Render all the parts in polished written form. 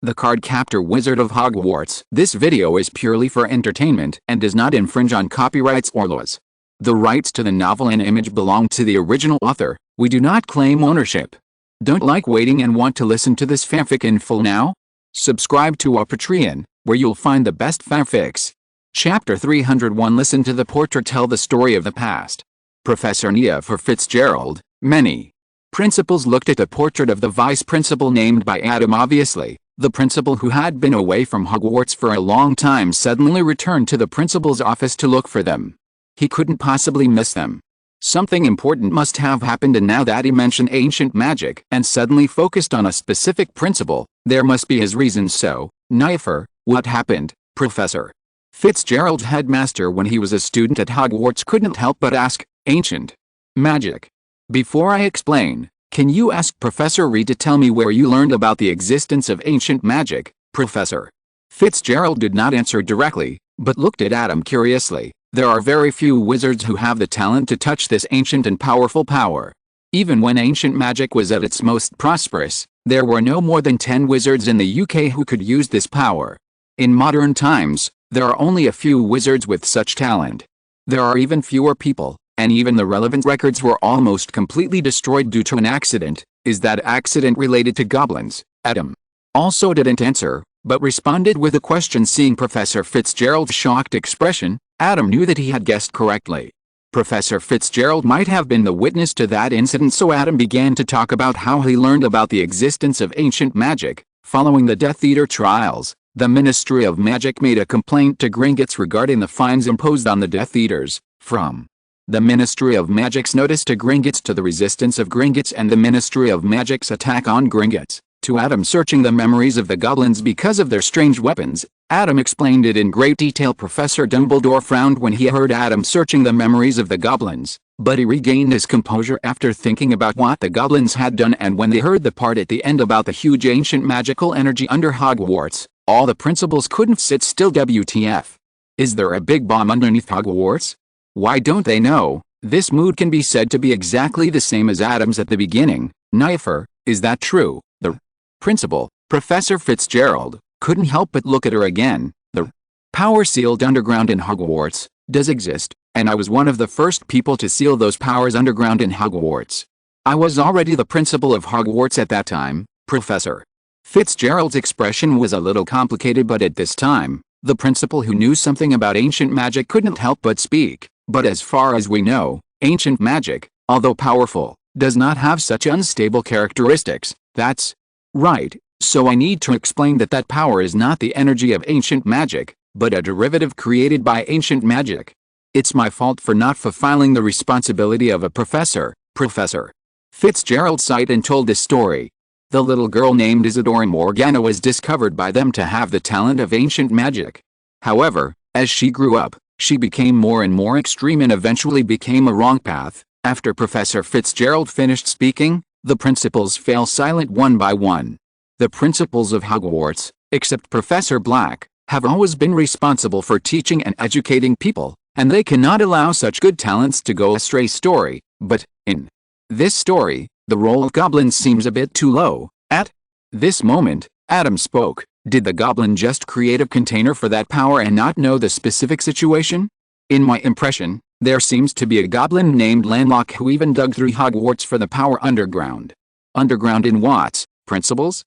the Cardcaptor Wizard of Hogwarts. This video is purely for entertainment and does not infringe on copyrights or laws. The rights to the novel and image belong to the original author. We do not claim ownership. Don't like waiting and want to listen to this fanfic in full now? Subscribe to our Patreon, where you'll find the best fanfics. Chapter 301. Listen to the portrait tell the story of the past. Professor Nia for Fitzgerald. Many principals looked at the portrait of the vice principal named by Adam. Obviously, the principal who had been away from Hogwarts for a long time suddenly returned to the principal's office to look for them. He couldn't possibly miss them. Something important must have happened, and now that he mentioned ancient magic and suddenly focused on a specific principle, there must be his reasons. So, Nifer, what happened, Professor? Fitzgerald's headmaster when he was a student at Hogwarts couldn't help but ask, ancient magic. Before I explain, can you ask Professor Reed to tell me where you learned about the existence of ancient magic, Professor? Fitzgerald did not answer directly, but looked at Adam curiously. There are very few wizards who have the talent to touch this ancient and powerful power. Even when ancient magic was at its most prosperous, there were no more than 10 wizards in the UK who could use this power. In modern times, there are only a few wizards with such talent. There are even fewer people, and even the relevant records were almost completely destroyed due to an accident. Is that accident related to goblins? Adam also didn't answer, but responded with a question. Seeing Professor Fitzgerald's shocked expression, Adam knew that he had guessed correctly. Professor Fitzgerald might have been the witness to that incident, so Adam began to talk about how he learned about the existence of ancient magic. Following the Death Eater trials, the Ministry of Magic made a complaint to Gringotts regarding the fines imposed on the Death Eaters. From the Ministry of Magic's notice to Gringotts to the resistance of Gringotts and the Ministry of Magic's attack on Gringotts, to Adam searching the memories of the goblins because of their strange weapons, Adam explained it in great detail. Professor Dumbledore frowned when he heard Adam searching the memories of the goblins, but he regained his composure after thinking about what the goblins had done, and when they heard the part at the end about the huge ancient magical energy under Hogwarts, all the principals couldn't sit still. WTF? Is there a big bomb underneath Hogwarts? Why don't they know? This mood can be said to be exactly the same as Adam's at the beginning. Nifer, is that true? The principal, Professor Fitzgerald, couldn't help but look at her again. The power sealed underground in Hogwarts does exist, and I was one of the first people to seal those powers underground in Hogwarts. I was already the principal of Hogwarts at that time, Professor. Fitzgerald's expression was a little complicated, but at this time, the principal who knew something about ancient magic couldn't help but speak. But as far as we know, ancient magic, although powerful, does not have such unstable characteristics. That's right. So I need to explain that power is not the energy of ancient magic, but a derivative created by ancient magic. It's my fault for not fulfilling the responsibility of a professor, Professor. Fitzgerald sighed and told this story. The little girl named Isadora Morgana was discovered by them to have the talent of ancient magic. However, as she grew up, she became more and more extreme and eventually became a wrong path. After Professor Fitzgerald finished speaking, the principals fell silent one by one. The principals of Hogwarts, except Professor Black, have always been responsible for teaching and educating people, and they cannot allow such good talents to go astray. Story, but, in this story, the role of goblins seems a bit too low. At this moment, Adam spoke. Did the goblin just create a container for that power and not know the specific situation? In my impression, there seems to be a goblin named Landlock who even dug through Hogwarts for the power underground. Underground in what, principals?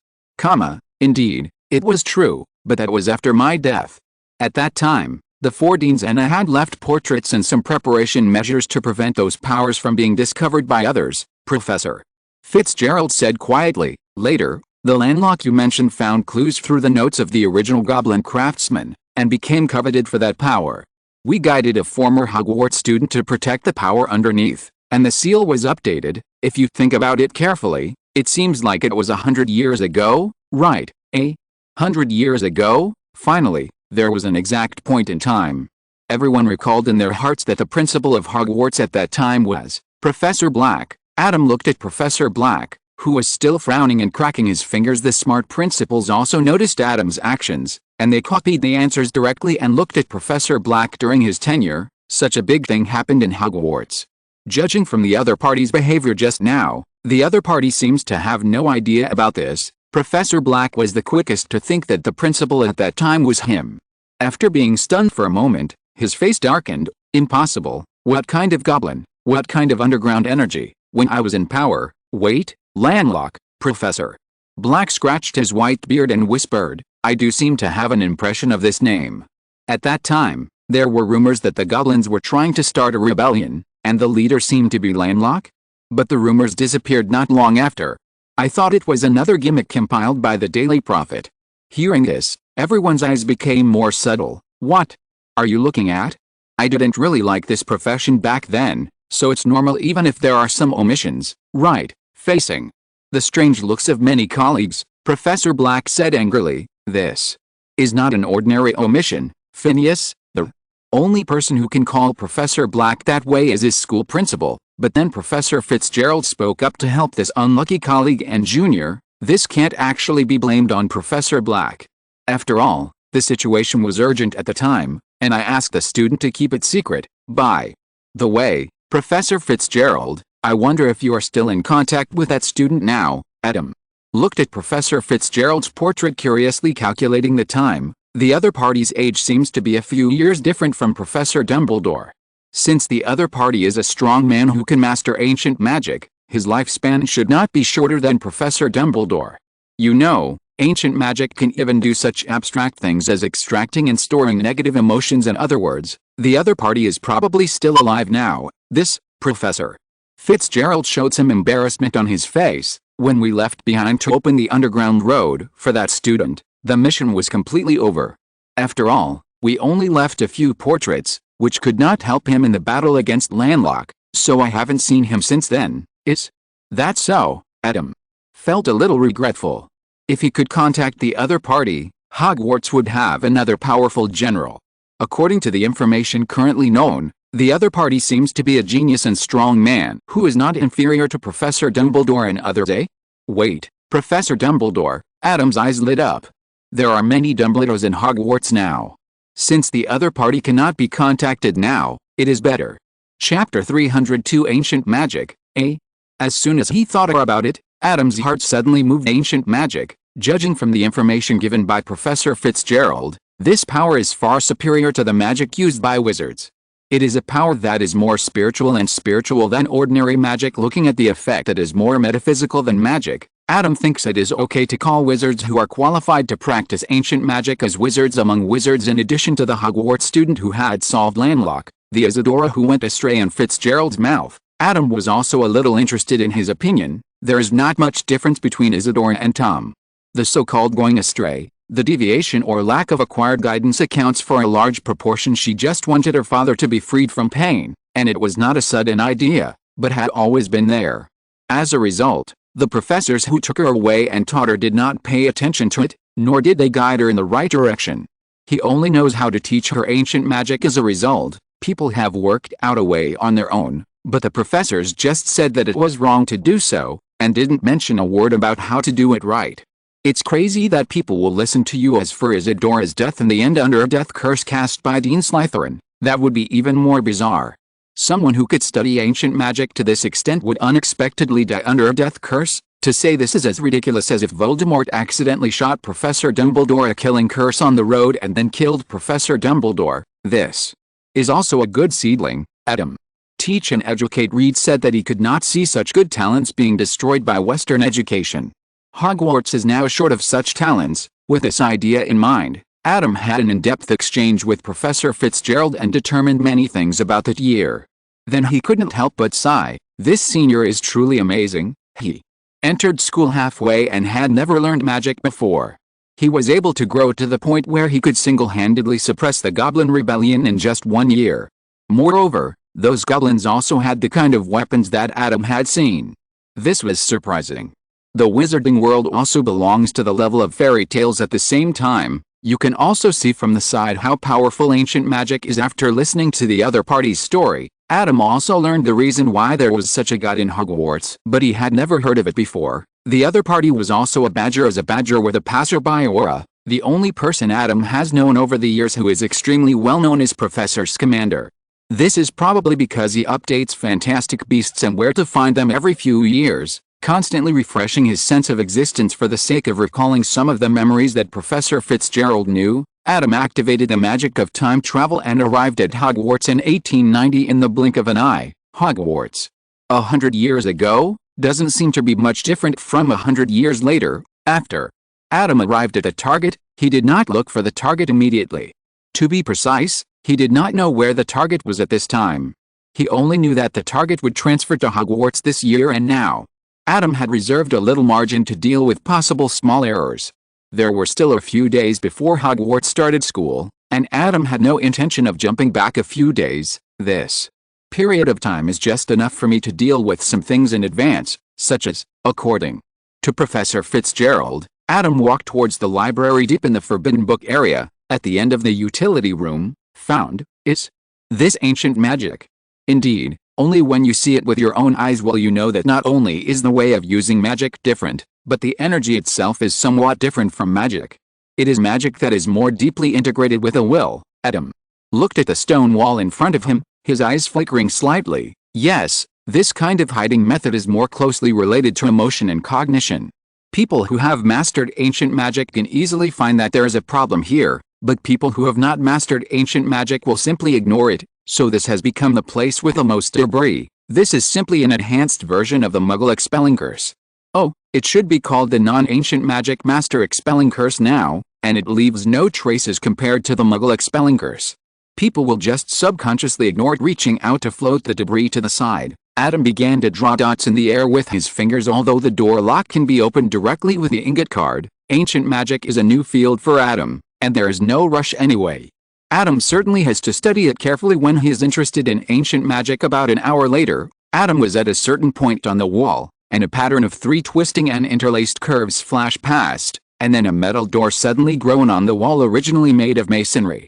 Indeed, it was true, but that was after my death. At that time, the 4 deans and I had left portraits and some preparation measures to prevent those powers from being discovered by others, Professor. Fitzgerald said quietly. Later, the Landlock you mentioned found clues through the notes of the original goblin craftsman, and became coveted for that power. We guided a former Hogwarts student to protect the power underneath, and the seal was updated. If you think about it carefully, it seems like it was 100 years ago, right? 100 years ago? Finally, there was an exact point in time. Everyone recalled in their hearts that the principal of Hogwarts at that time was Professor Black. Adam looked at Professor Black, who was still frowning and cracking his fingers. The smart principals also noticed Adam's actions, and they copied the answers directly and looked at Professor Black during his tenure. Such a big thing happened in Hogwarts. Judging from the other party's behavior just now, the other party seems to have no idea about this. Professor Black was the quickest to think that the principal at that time was him. After being stunned for a moment, his face darkened. Impossible. What kind of goblin? What kind of underground energy? When I was in power? Wait, Landlock, Professor. Black scratched his white beard and whispered, I do seem to have an impression of this name. At that time, there were rumors that the goblins were trying to start a rebellion, and the leader seemed to be Landlock? But the rumors disappeared not long after. I thought it was another gimmick compiled by the Daily Prophet. Hearing this, everyone's eyes became more subtle. What are you looking at? I didn't really like this profession back then, so it's normal even if there are some omissions, right? Facing the strange looks of many colleagues, Professor Black said angrily, this is not an ordinary omission, Phineas. The only person who can call Professor Black that way is his school principal. But then Professor Fitzgerald spoke up to help this unlucky colleague and Junior, this can't actually be blamed on Professor Black. After all, the situation was urgent at the time, and I asked the student to keep it secret. By the way, Professor Fitzgerald, I wonder if you are still in contact with that student now. Adam looked at Professor Fitzgerald's portrait curiously, calculating the time. The other party's age seems to be a few years different from Professor Dumbledore. Since the other party is a strong man who can master ancient magic, his lifespan should not be shorter than Professor Dumbledore. You know, ancient magic can even do such abstract things as extracting and storing negative emotions. In other words, the other party is probably still alive now. This, Professor Fitzgerald showed some embarrassment on his face. When we left behind to open the underground road for that student, the mission was completely over. After all, we only left a few portraits, which could not help him in the battle against Landlock, so I haven't seen him since then. Is that so? Adam felt a little regretful. If he could contact the other party, Hogwarts would have another powerful general. According to the information currently known, the other party seems to be a genius and strong man who is not inferior to Professor Dumbledore and others, eh? Wait, Professor Dumbledore? Adam's eyes lit up. There are many Dumbledores in Hogwarts now. Since the other party cannot be contacted now, it is better. Chapter 302 Ancient Magic, eh? As soon as he thought about it, Adam's heart suddenly moved. Ancient magic, judging from the information given by Professor Fitzgerald, this power is far superior to the magic used by wizards. It is a power that is more spiritual than ordinary magic. Looking at the effect, it is more metaphysical than magic. Adam thinks it is okay to call wizards who are qualified to practice ancient magic as wizards. Among wizards, in addition to the Hogwarts student who had solved Landlock, the Isadora who went astray in Fitzgerald's mouth, Adam was also a little interested in his opinion. There is not much difference between Isadora and Tom. The so-called going astray, the deviation or lack of acquired guidance, accounts for a large proportion. She just wanted her father to be freed from pain, and it was not a sudden idea, but had always been there. As a result, the professors who took her away and taught her did not pay attention to it, nor did they guide her in the right direction. He only knows how to teach her ancient magic. As a result, people have worked out a way on their own, but the professors just said that it was wrong to do so, and didn't mention a word about how to do it right. It's crazy that people will listen to you. As for Isadora's death in the end under a death curse cast by Dean Slytherin, that would be even more bizarre. Someone who could study ancient magic to this extent would unexpectedly die under a death curse? To say this is as ridiculous as if Voldemort accidentally shot Professor Dumbledore, a killing curse on the road, and then killed Professor Dumbledore. This is also a good seedling. Adam Teach and Educate Reed said that he could not see such good talents being destroyed by Western education. Hogwarts is now short of such talents. With this idea in mind, Adam had an in-depth exchange with Professor Fitzgerald and determined many things about that year. Then he couldn't help but sigh. This senior is truly amazing. He entered school halfway and had never learned magic before. He was able to grow to the point where he could single-handedly suppress the Goblin Rebellion in just 1 year. Moreover, those goblins also had the kind of weapons that Adam had seen. This was surprising. The wizarding world also belongs to the level of fairy tales. At the same time, you can also see from the side how powerful ancient magic is. After listening to the other party's story, Adam also learned the reason why there was such a god in Hogwarts, but he had never heard of it before. The other party was also a badger, as a badger with a passerby aura. The only person Adam has known over the years who is extremely well known is Professor Scamander. This is probably because he updates fantastic beasts and where to find them every few years. constantly refreshing his sense of existence for the sake of recalling some of the memories that Professor Fitzgerald knew. Adam activated the magic of time travel and arrived at Hogwarts in 1890 in the blink of an eye. Hogwarts. 100 years ago doesn't seem to be much different from 100 years later. After Adam arrived at the target, he did not look for the target immediately. To be precise, he did not know where the target was at this time. He only knew that the target would transfer to Hogwarts this year, and now Adam had reserved a little margin to deal with possible small errors. There were still a few days before Hogwarts started school, and Adam had no intention of jumping back a few days. This period of time is just enough for me to deal with some things in advance, such as, according to Professor Fitzgerald, Adam walked towards the library deep in the forbidden book area. At the end of the utility room, found, is this ancient magic. Indeed, only when you see it with your own eyes will you know that not only is the way of using magic different, but the energy itself is somewhat different from magic. It is magic that is more deeply integrated with a will. Adam looked at the stone wall in front of him, his eyes flickering slightly. Yes, this kind of hiding method is more closely related to emotion and cognition. People who have mastered ancient magic can easily find that there is a problem here, but people who have not mastered ancient magic will simply ignore it, so this has become the place with the most debris. This is simply an enhanced version of the Muggle expelling curse. Oh, it should be called the non-ancient magic master expelling curse now, and it leaves no traces compared to the Muggle expelling curse. People will just subconsciously ignore it, reaching out to float the debris to the side. Adam began to draw dots in the air with his fingers. Although the door lock can be opened directly with the ingot card, ancient magic is a new field for Adam, and there is no rush anyway. Adam certainly has to study it carefully when he is interested in ancient magic. About an hour later, Adam was at a certain point on the wall, and a pattern of 3 twisting and interlaced curves flashed past, and then a metal door suddenly grown on the wall originally made of masonry.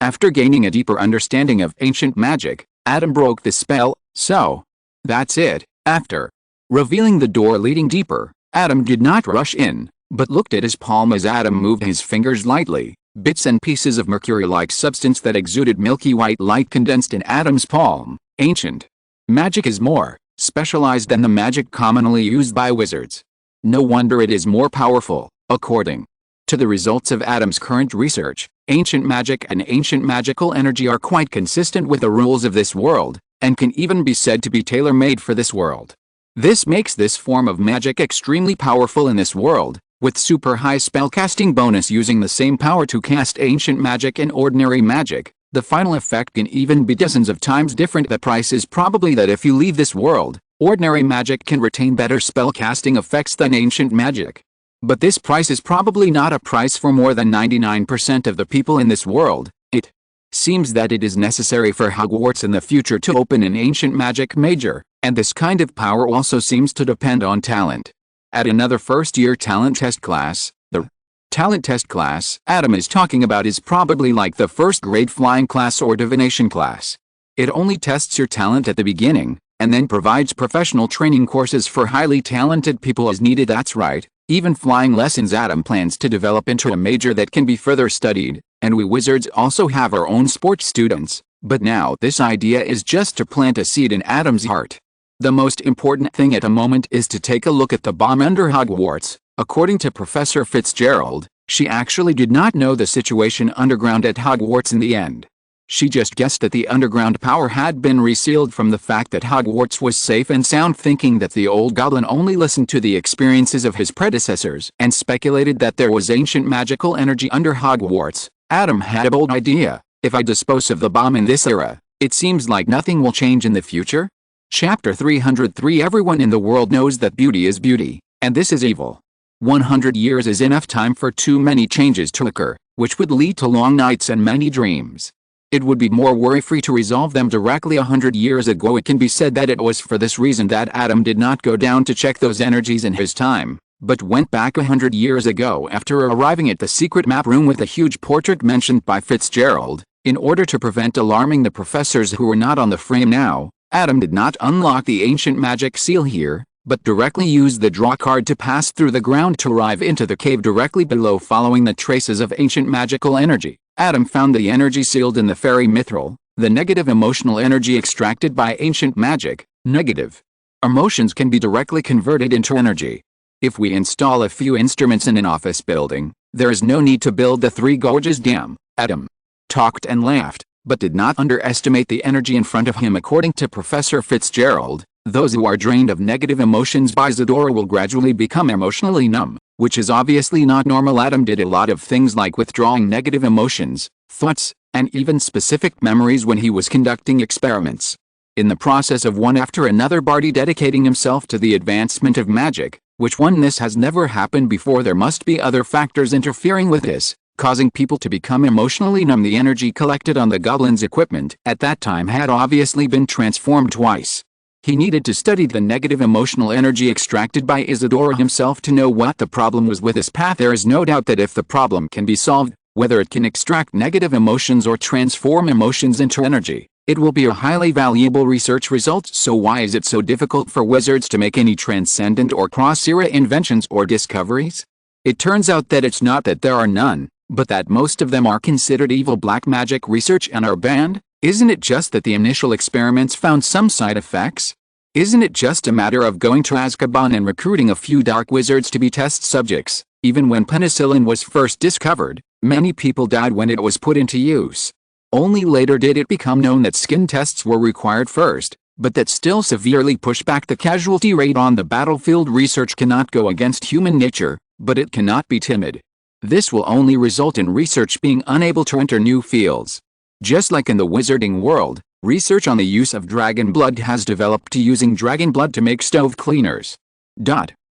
After gaining a deeper understanding of ancient magic, Adam broke the spell. So, that's it. After revealing the door leading deeper, Adam did not rush in, but looked at his palm as Adam moved his fingers lightly. Bits and pieces of mercury-like substance that exuded milky white light condensed in Adam's palm. Ancient magic is more specialized than the magic commonly used by wizards. No wonder it is more powerful. According to the results of Adam's current research, ancient magic and ancient magical energy are quite consistent with the rules of this world, and can even be said to be tailor-made for this world. This makes this form of magic extremely powerful in this world, with super high spellcasting bonus using the same power to cast ancient magic and ordinary magic. The final effect can even be dozens of times different. The price is probably that if you leave this world, ordinary magic can retain better spellcasting effects than ancient magic. But this price is probably not a price for more than 99% of the people in this world. It seems that it is necessary for Hogwarts in the future to open an ancient magic major, and this kind of power also seems to depend on talent. At another first-year talent test class, the talent test class Adam is talking about is probably like the first-grade flying class or divination class. It only tests your talent at the beginning, and then provides professional training courses for highly talented people as needed. That's right, even flying lessons Adam plans to develop into a major that can be further studied, and we wizards also have our own sports students, but now this idea is just to plant a seed in Adam's heart. The most important thing at the moment is to take a look at the bomb under Hogwarts. According to Professor Fitzgerald, she actually did not know the situation underground at Hogwarts in the end. She just guessed that the underground power had been resealed from the fact that Hogwarts was safe and sound, thinking that the old goblin only listened to the experiences of his predecessors and speculated that there was ancient magical energy under Hogwarts. Adam had a bold idea. If I dispose of the bomb in this era, it seems like nothing will change in the future. Chapter 303. Everyone in the world knows that beauty is beauty, and this is evil. 100 years is enough time for too many changes to occur, which would lead to long nights and many dreams. It would be more worry-free to resolve them directly. 100 years ago, it can be said that it was for this reason that Adam did not go down to check those energies in his time, but went back 100 years ago after arriving at the secret map room with the huge portrait mentioned by Fitzgerald. In order to prevent alarming the professors who were not on the frame now, Adam did not unlock the ancient magic seal here, but directly used the draw card to pass through the ground to arrive into the cave directly below. Following the traces of ancient magical energy, Adam found the energy sealed in the fairy mithril, the negative emotional energy extracted by ancient magic. Negative Emotions can be directly converted into energy. If we install a few instruments in an office building, there is no need to build the Three Gorges Dam. Adam talked and laughed, but did not underestimate the energy in front of him. According to Professor Fitzgerald, those who are drained of negative emotions by Isadora will gradually become emotionally numb, which is obviously not normal. Adam did a lot of things like withdrawing negative emotions, thoughts, and even specific memories when he was conducting experiments. In the process of one after another Barty dedicating himself to the advancement of magic, which this has never happened before. There must be other factors interfering with this, causing people to become emotionally numb. The energy collected on the goblin's equipment at that time had obviously been transformed twice. He needed to study the negative emotional energy extracted by Isadora himself to know what the problem was with this path. There is no doubt that if the problem can be solved, whether it can extract negative emotions or transform emotions into energy, it will be a highly valuable research result. So why is it so difficult for wizards to make any transcendent or cross-era inventions or discoveries? It turns out that it's not that there are none, but that most of them are considered evil black magic research and are banned. Isn't it just that the initial experiments found some side effects? Isn't it just a matter of going to Azkaban and recruiting a few dark wizards to be test subjects? Even when penicillin was first discovered, many people died when it was put into use. Only later did it become known that skin tests were required first, but that still severely pushed back the casualty rate on the battlefield. Research cannot go against human nature, but it cannot be timid. This will only result in research being unable to enter new fields. Just like in the wizarding world, research on the use of dragon blood has developed to using dragon blood to make stove cleaners.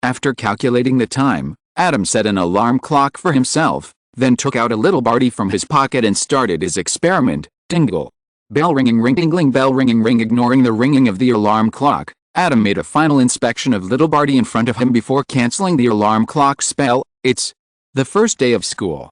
After calculating the time, Adam set an alarm clock for himself, then took out a little Barty from his pocket and started his experiment. Dingle. Bell ringing, ring, dingling, bell ringing, ring. Ignoring the ringing of the alarm clock, Adam made a final inspection of little Barty in front of him before canceling the alarm clock spell. It's the first day of school.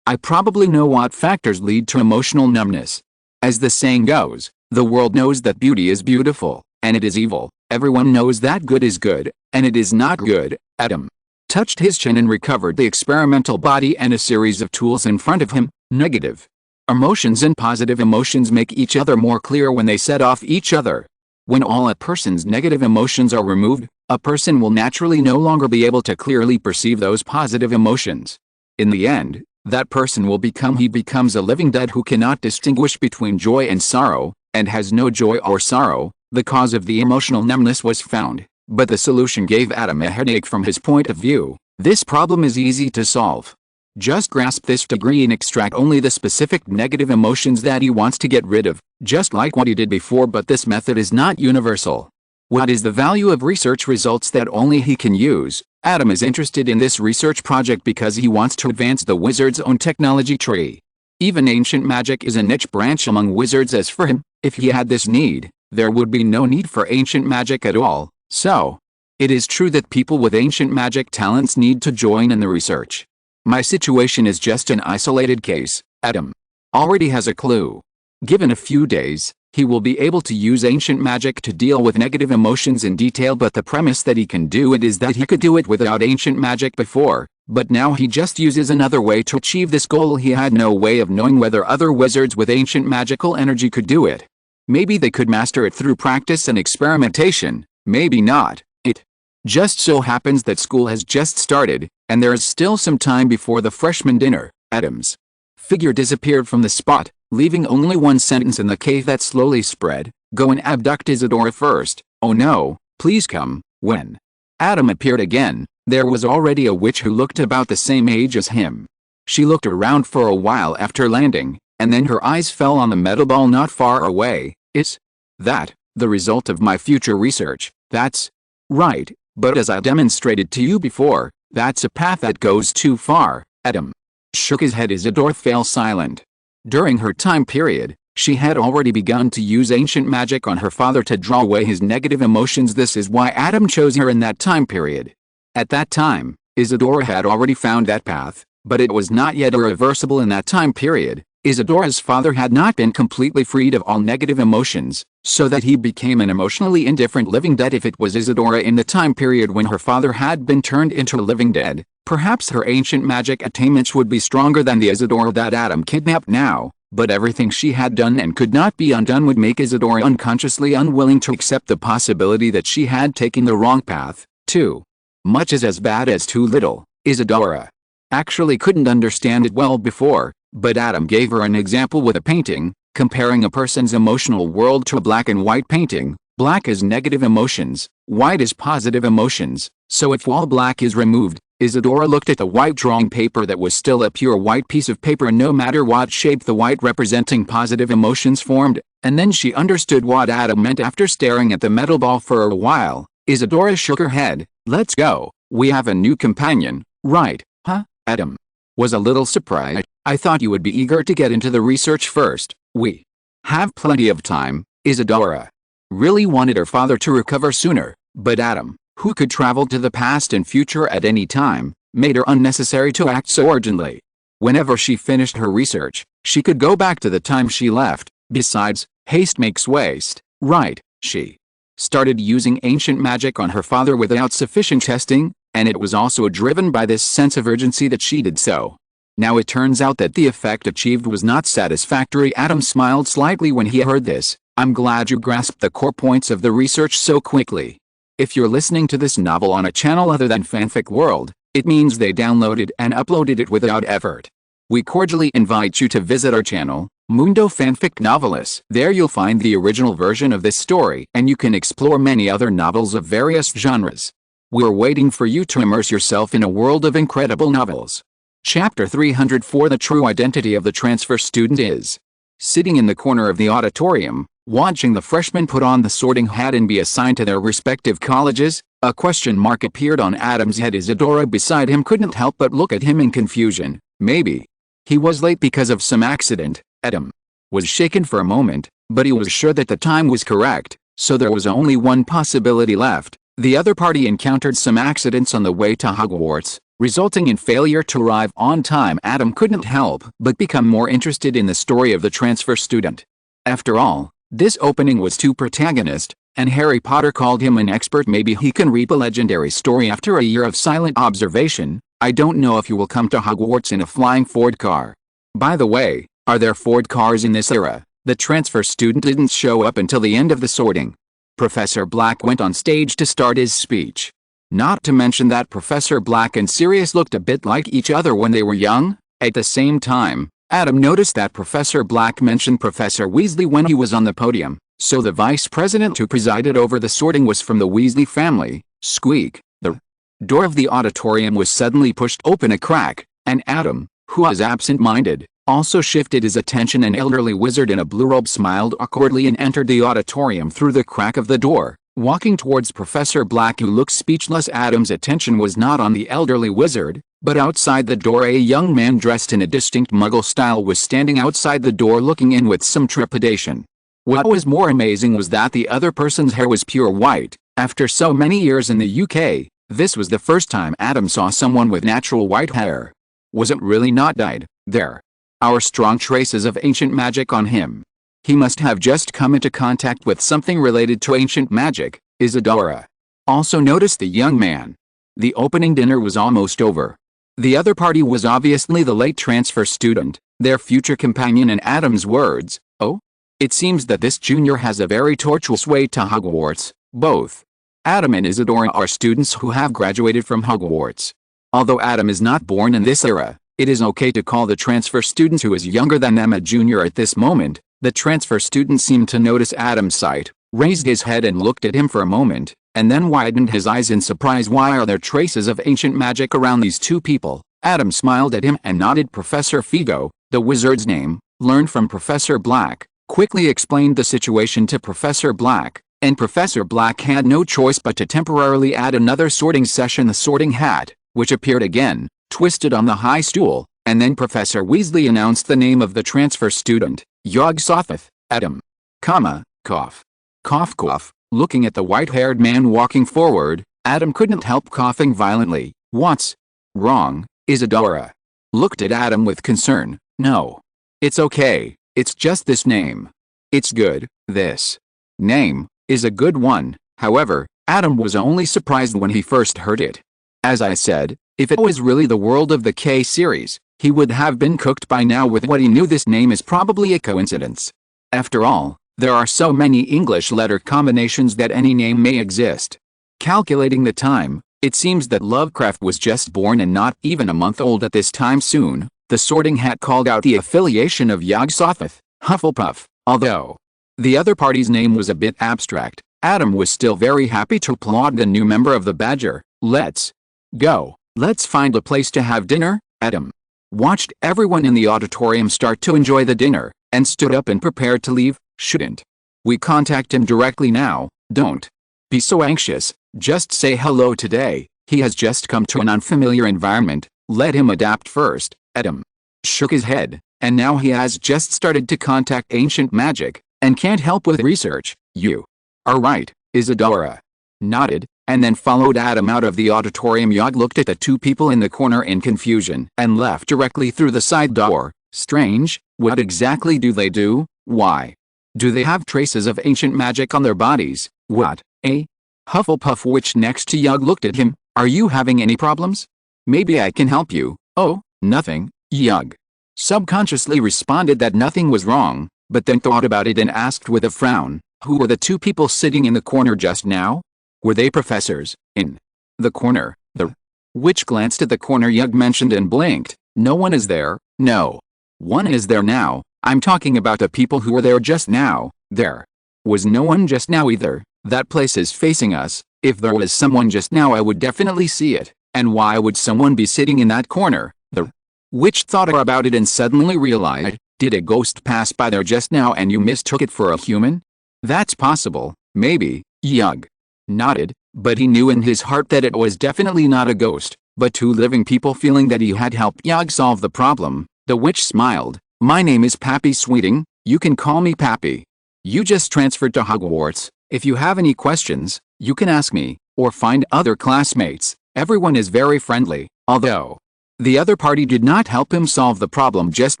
I probably know what factors lead to emotional numbness. As the saying goes, the world knows that beauty is beautiful, and it is evil. Everyone knows that good is good, and it is not good. Adam touched his chin and recovered the experimental body and a series of tools in front of him. Negative emotions and positive emotions make each other more clear when they set off each other. When all a person's negative emotions are removed, a person will naturally no longer be able to clearly perceive those positive emotions. In the end, that person will becomes a living dead who cannot distinguish between joy and sorrow, and has no joy or sorrow. The cause of the emotional numbness was found, but the solution gave Adam a headache from his point of view. This problem is easy to solve. Just grasp this degree and extract only the specific negative emotions that he wants to get rid of, just like what he did before. But this method is not universal. What is the value of research results that only he can use? Adam is interested in this research project because he wants to advance the wizard's own technology tree. Even ancient magic is a niche branch among wizards. As for him, if he had this need, there would be no need for ancient magic at all. So, it is true that people with ancient magic talents need to join in the research. My situation is just an isolated case. Adam already has a clue. Given a few days, he will be able to use ancient magic to deal with negative emotions in detail. But the premise that he can do it is that he could do it without ancient magic before, but now he just uses another way to achieve this goal. He had no way of knowing whether other wizards with ancient magical energy could do it. Maybe they could master it through practice and experimentation, maybe not. It just so happens that school has just started, and there is still some time before the freshman dinner. Adam's figure disappeared from the spot, leaving only one sentence in the cave that slowly spread: "Go and abduct Isadora first. Oh no, please come." When Adam appeared again, there was already a witch who looked about the same age as him. She looked around for a while after landing, and then her eyes fell on the metal ball not far away. "Is that the result of my future research?" "That's right, but as I demonstrated to you before, that's a path that goes too far." Adam shook his head. Isadora fell silent. During her time period, she had already begun to use ancient magic on her father to draw away his negative emotions. This is why Adam chose her in that time period. At that time, Isadora had already found that path, but it was not yet irreversible in that time period. Isadora's father had not been completely freed of all negative emotions, so that he became an emotionally indifferent living dead. If it was Isadora in the time period when her father had been turned into a living dead, perhaps her ancient magic attainments would be stronger than the Isadora that Adam kidnapped now. But everything she had done and could not be undone would make Isadora unconsciously unwilling to accept the possibility that she had taken the wrong path. Too much is as bad as too little. Isadora actually couldn't understand it well before, but Adam gave her an example with a painting, comparing a person's emotional world to a black and white painting. Black is negative emotions, white is positive emotions, so if all black is removed, Isadora looked at the white drawing paper that was still a pure white piece of paper no matter what shape the white representing positive emotions formed, and then she understood what Adam meant after staring at the metal ball for a while. Isadora shook her head. Let's go, we have a new companion, right, huh? Adam was a little surprised. I thought you would be eager to get into the research first. We have plenty of time. Isadora really wanted her father to recover sooner, but Adam, who could travel to the past and future at any time, made her unnecessary to act so urgently. Whenever she finished her research, she could go back to the time she left. Besides, haste makes waste, right? She started using ancient magic on her father without sufficient testing, and it was also driven by this sense of urgency that she did so. Now it turns out that the effect achieved was not satisfactory. Adam smiled slightly when he heard this. I'm glad you grasped the core points of the research so quickly. If you're listening to this novel on a channel other than Fanfic World, it means they downloaded and uploaded it without effort. We cordially invite you to visit our channel, Mundo Fanfic Novelists. There you'll find the original version of this story and you can explore many other novels of various genres. We're waiting for you to immerse yourself in a world of incredible novels. Chapter 304. The true identity of the transfer student is. Sitting in the corner of the auditorium, watching the freshmen put on the sorting hat and be assigned to their respective colleges, a question mark appeared on Adam's head. Isadora beside him couldn't help but look at him in confusion. Maybe he was late because of some accident. Adam was shaken for a moment, but he was sure that the time was correct, so there was only one possibility left. The other party encountered some accidents on the way to Hogwarts, resulting in failure to arrive on time. Adam couldn't help but become more interested in the story of the transfer student. After all, this opening was two protagonists, and Harry Potter called him an expert. Maybe he can read a legendary story after a year of silent observation. I don't know if you will come to Hogwarts in a flying Ford car. By the way, are there Ford cars in this era? The transfer student didn't show up until the end of the sorting. Professor Black went on stage to start his speech. Not to mention that Professor Black and Sirius looked a bit like each other when they were young. At the same time, Adam noticed that Professor Black mentioned Professor Weasley when he was on the podium, so the vice president who presided over the sorting was from the Weasley family. Squeak! The door of the auditorium was suddenly pushed open a crack, and Adam, who was absent-minded, also shifted his attention. An elderly wizard in a blue robe smiled awkwardly and entered the auditorium through the crack of the door, walking towards Professor Black, who looked speechless. Adam's attention was not on the elderly wizard, but outside the door. A young man dressed in a distinct Muggle style was standing outside the door looking in with some trepidation. What was more amazing was that the other person's hair was pure white. After so many years in the UK, this was the first time Adam saw someone with natural white hair. Was it really not dyed? There are strong traces of ancient magic on him. He must have just come into contact with something related to ancient magic. Isadora also noticed the young man. The opening dinner was almost over. The other party was obviously the late transfer student, their future companion. In Adam's words, oh? It seems that this junior has a very tortuous way to Hogwarts. Both Adam and Isadora are students who have graduated from Hogwarts. Although Adam is not born in this era, it is okay to call the transfer student who is younger than them a junior at this moment. The transfer student seemed to notice Adam's sight, raised his head and looked at him for a moment, and then widened his eyes in surprise. Why are there traces of ancient magic around these two people? Adam smiled at him and nodded. Professor Figo, the wizard's name, learned from Professor Black, quickly explained the situation to Professor Black, and Professor Black had no choice but to temporarily add another sorting session. The sorting hat, which appeared again, twisted on the high stool, and then Professor Weasley announced the name of the transfer student, Yog-Sothoth. Adam, cough. Cough cough. Looking at the white-haired man walking forward, Adam couldn't help coughing violently. What's wrong? Isadora looked at Adam with concern. No. It's okay, it's just this name. It's good. This name is a good one. However, Adam was only surprised when he first heard it. As I said, if it was really the world of the K series, He would have been cooked by now with what he knew. This name is probably a coincidence. After all, there are so many English letter combinations that any name may exist. Calculating the time, it seems that Lovecraft was just born and not even a month old at this time. Soon, the Sorting Hat called out the affiliation of Yog-Sothoth, Hufflepuff. Although the other party's name was a bit abstract, Adam was still very happy to applaud the new member of the Badger. Let's go. Let's find a place to have dinner. Adam watched everyone in the auditorium start to enjoy the dinner, and stood up and prepared to leave. Shouldn't we contact him directly now? Don't be so anxious, just say hello today. He has just come to an unfamiliar environment, let him adapt first. Adam shook his head, and now he has just started to contact ancient magic, and can't help with research. You are right, Isadora nodded, and then followed Adam out of the auditorium. Yog looked at the two people in the corner in confusion, and left directly through the side door. Strange, what exactly do they do? Why do they have traces of ancient magic on their bodies? What, eh? Hufflepuff Witch next to Yog looked at him. Are you having any problems? Maybe I can help you. Oh, nothing. Yog subconsciously responded that nothing was wrong, but then thought about it and asked with a frown, who were the two people sitting in the corner just now? Were they professors? In the corner, the witch glanced at the corner Yog mentioned and blinked. No one is there. No one is there now. I'm talking about the people who were there just now. There was no one just now either. That place is facing us. If there was someone just now, I would definitely see it. And why would someone be sitting in that corner? The witch thought about it and suddenly realized, did a ghost pass by there just now and you mistook it for a human? That's possible, maybe. Yog nodded, but he knew in his heart that it was definitely not a ghost, but two living people. Feeling that he had helped Yog solve the problem, the witch smiled. My name is Pappy Sweeting, you can call me Pappy. You just transferred to Hogwarts. If you have any questions, you can ask me, or find other classmates. Everyone is very friendly. Although the other party did not help him solve the problem just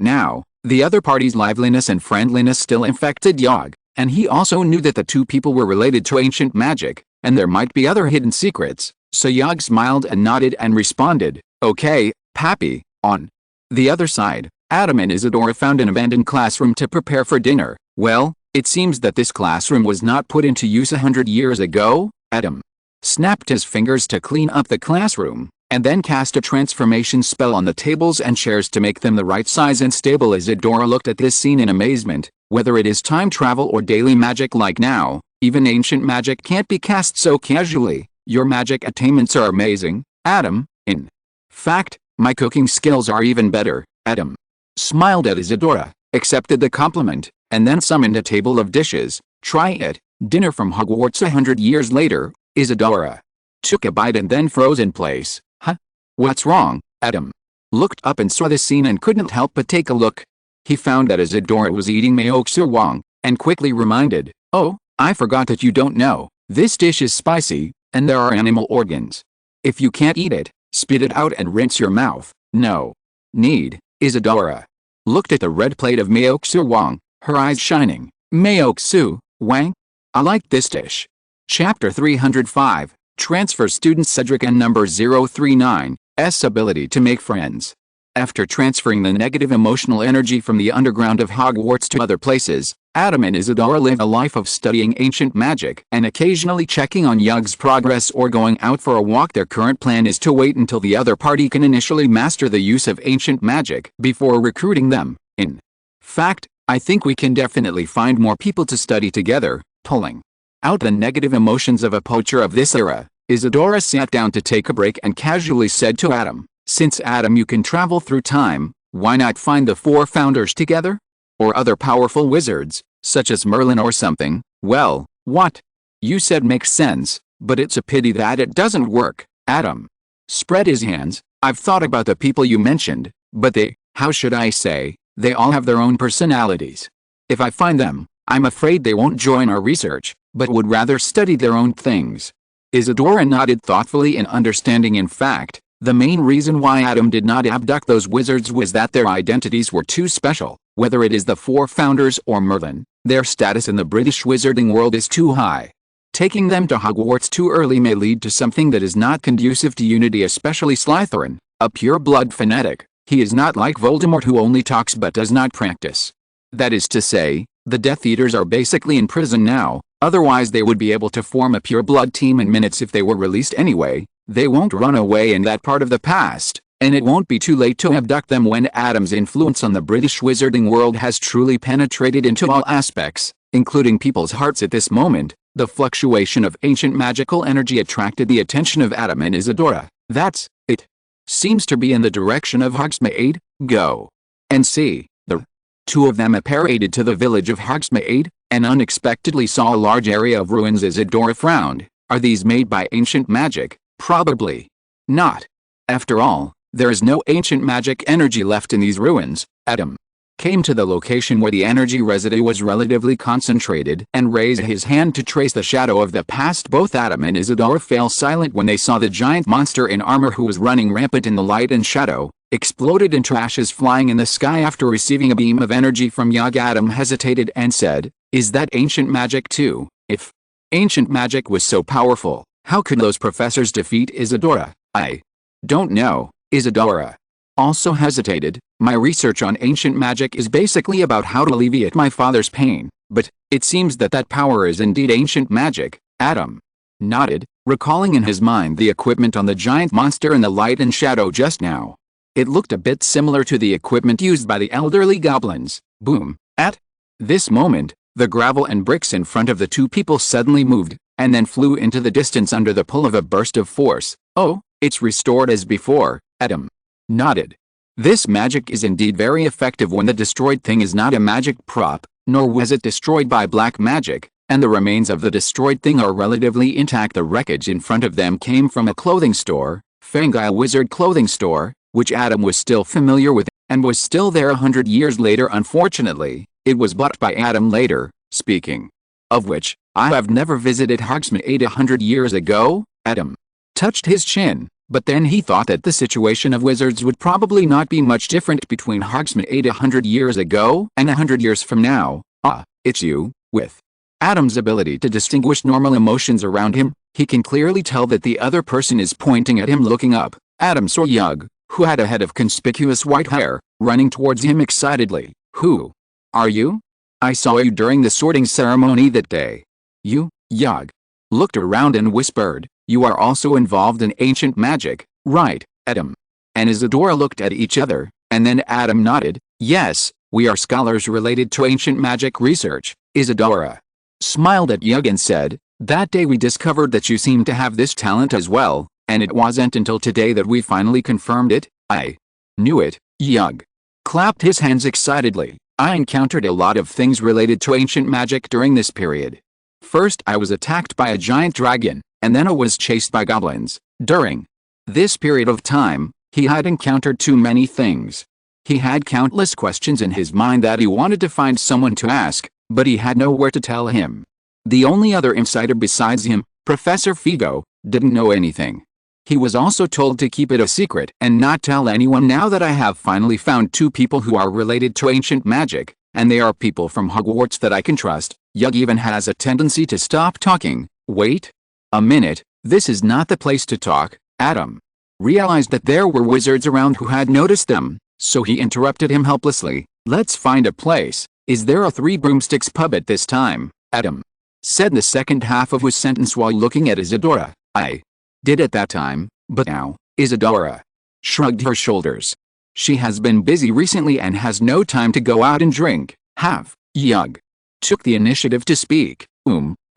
now, the other party's liveliness and friendliness still infected Yog, and he also knew that the two people were related to ancient magic, and there might be other hidden secrets. So Yog smiled and nodded and responded, okay, Pappy. On the other side, Adam and Isadora found an abandoned classroom to prepare for dinner. Well, it seems that this classroom was not put into use 100 years ago. Adam snapped his fingers to clean up the classroom, and then cast a transformation spell on the tables and chairs to make them the right size and stable. Isadora looked at this scene in amazement. Whether it is time travel or daily magic like now, even ancient magic can't be cast so casually. Your magic attainments are amazing, Adam. In fact, my cooking skills are even better. Adam smiled at Isadora, accepted the compliment, and then summoned a table of dishes. Try it. Dinner from Hogwarts 100 years later. Isadora took a bite and then froze in place. Huh? What's wrong? Adam looked up and saw the scene and couldn't help but take a look. He found that Isadora was eating Myeoxu, and quickly reminded, oh, I forgot that you don't know. This dish is spicy, and there are animal organs. If you can't eat it, spit it out and rinse your mouth. No need. Isadora looked at the red plate of Myeoxu, her eyes shining. Myeoxu, Wang? I like this dish. Chapter 305, Transfer Student Cedric and Number 039, S ability to make friends. After transferring the negative emotional energy from the underground of Hogwarts to other places, Adam and Isadora live a life of studying ancient magic and occasionally checking on Yog's progress or going out for a walk. Their current plan is to wait until the other party can initially master the use of ancient magic before recruiting them. In fact, I think we can definitely find more people to study together. Pulling out the negative emotions of a poacher of this era, Isadora sat down to take a break and casually said to Adam, since Adam you can travel through time, why not find the four founders together? Or other powerful wizards, such as Merlin or something. Well, what you said makes sense, but it's a pity that it doesn't work. Adam spread his hands. I've thought about the people you mentioned, but how should I say, they all have their own personalities. If I find them, I'm afraid they won't join our research, but would rather study their own things. Isadora nodded thoughtfully in understanding. In fact, the main reason why Adam did not abduct those wizards was that their identities were too special. Whether it is the four founders or Merlin, their status in the British wizarding world is too high. Taking them to Hogwarts too early may lead to something that is not conducive to unity, especially Slytherin, a pure-blood fanatic, He is not like Voldemort who only talks but does not practice. That is to say, the Death Eaters are basically in prison now, otherwise they would be able to form a pure blood team in minutes if they were released anyway. They won't run away in that part of the past, and it won't be too late to abduct them when Adam's influence on the British wizarding world has truly penetrated into all aspects, including people's hearts at this moment. The fluctuation of ancient magical energy attracted the attention of Adam and Isadora. That's it. Seems to be in the direction of Hogsmeade. Go and see. The two of them apparated to the village of Hogsmeade, and unexpectedly saw a large area of ruins. Isadora frowned. Are these made by ancient magic? Probably not. After all, there is no ancient magic energy left in these ruins. Adam came to the location where the energy residue was relatively concentrated and raised his hand to trace the shadow of the past. Both Adam and Isadora fell silent when they saw the giant monster in armor who was running rampant in the light and shadow, exploded into ashes flying in the sky after receiving a beam of energy from Yog. Adam hesitated and said, "Is that ancient magic too? If ancient magic was so powerful, how could those professors defeat Isadora?" "I don't know." Isadora also hesitated. "My research on ancient magic is basically about how to alleviate my father's pain, but it seems that that power is indeed ancient magic." Adam nodded, recalling in his mind the equipment on the giant monster in the light and shadow just now. It looked a bit similar to the equipment used by the elderly goblins. Boom. At this moment, the gravel and bricks in front of the two people suddenly moved, and then flew into the distance under the pull of a burst of force. "Oh, it's restored as before." Adam nodded. This magic is indeed very effective when the destroyed thing is not a magic prop, nor was it destroyed by black magic, and the remains of the destroyed thing are relatively intact. The wreckage in front of them came from a clothing store, Fangile Wizard clothing store, which Adam was still familiar with, and was still there 100 years later. Unfortunately, it was bought by Adam later. Speaking of which, I have never visited Hogsmeade 100 years ago. Adam touched his chin. But then he thought that the situation of wizards would probably not be much different between Hogsmeade 100 years ago and 100 years from now. Ah, it's you. With Adam's ability to distinguish normal emotions around him, he can clearly tell that the other person is pointing at him. Looking up, Adam saw Yug, who had a head of conspicuous white hair, running towards him excitedly. "Who are you? I saw you during the sorting ceremony that day." "You?" Yug looked around and whispered, "You are also involved in ancient magic, right, Adam?" And Isadora looked at each other, and then Adam nodded. "Yes, we are scholars related to ancient magic research." Isadora smiled at Yug and said, "That day we discovered that you seemed to have this talent as well, and it wasn't until today that we finally confirmed it." "I knew it." Yug clapped his hands excitedly. "I encountered a lot of things related to ancient magic during this period. First I was attacked by a giant dragon, and then I was chased by goblins. During this period of time, he had encountered too many things. He had countless questions in his mind that he wanted to find someone to ask, but he had nowhere to tell him. The only other insider besides him, Professor Figo, didn't know anything. He was also told to keep it a secret and not tell anyone. Now that I have finally found two people who are related to ancient magic, and they are people from Hogwarts that I can trust." Yug even has a tendency to stop talking. "Wait a minute, this is not the place to talk." Adam realized that there were wizards around who had noticed them, so he interrupted him helplessly. "Let's find a place. Is there a Three Broomsticks pub at this time?" Adam said the second half of his sentence while looking at Isadora. "I did at that time, but now." Isadora shrugged her shoulders. She has been busy recently and has no time to go out and drink. Have Yug took the initiative to speak.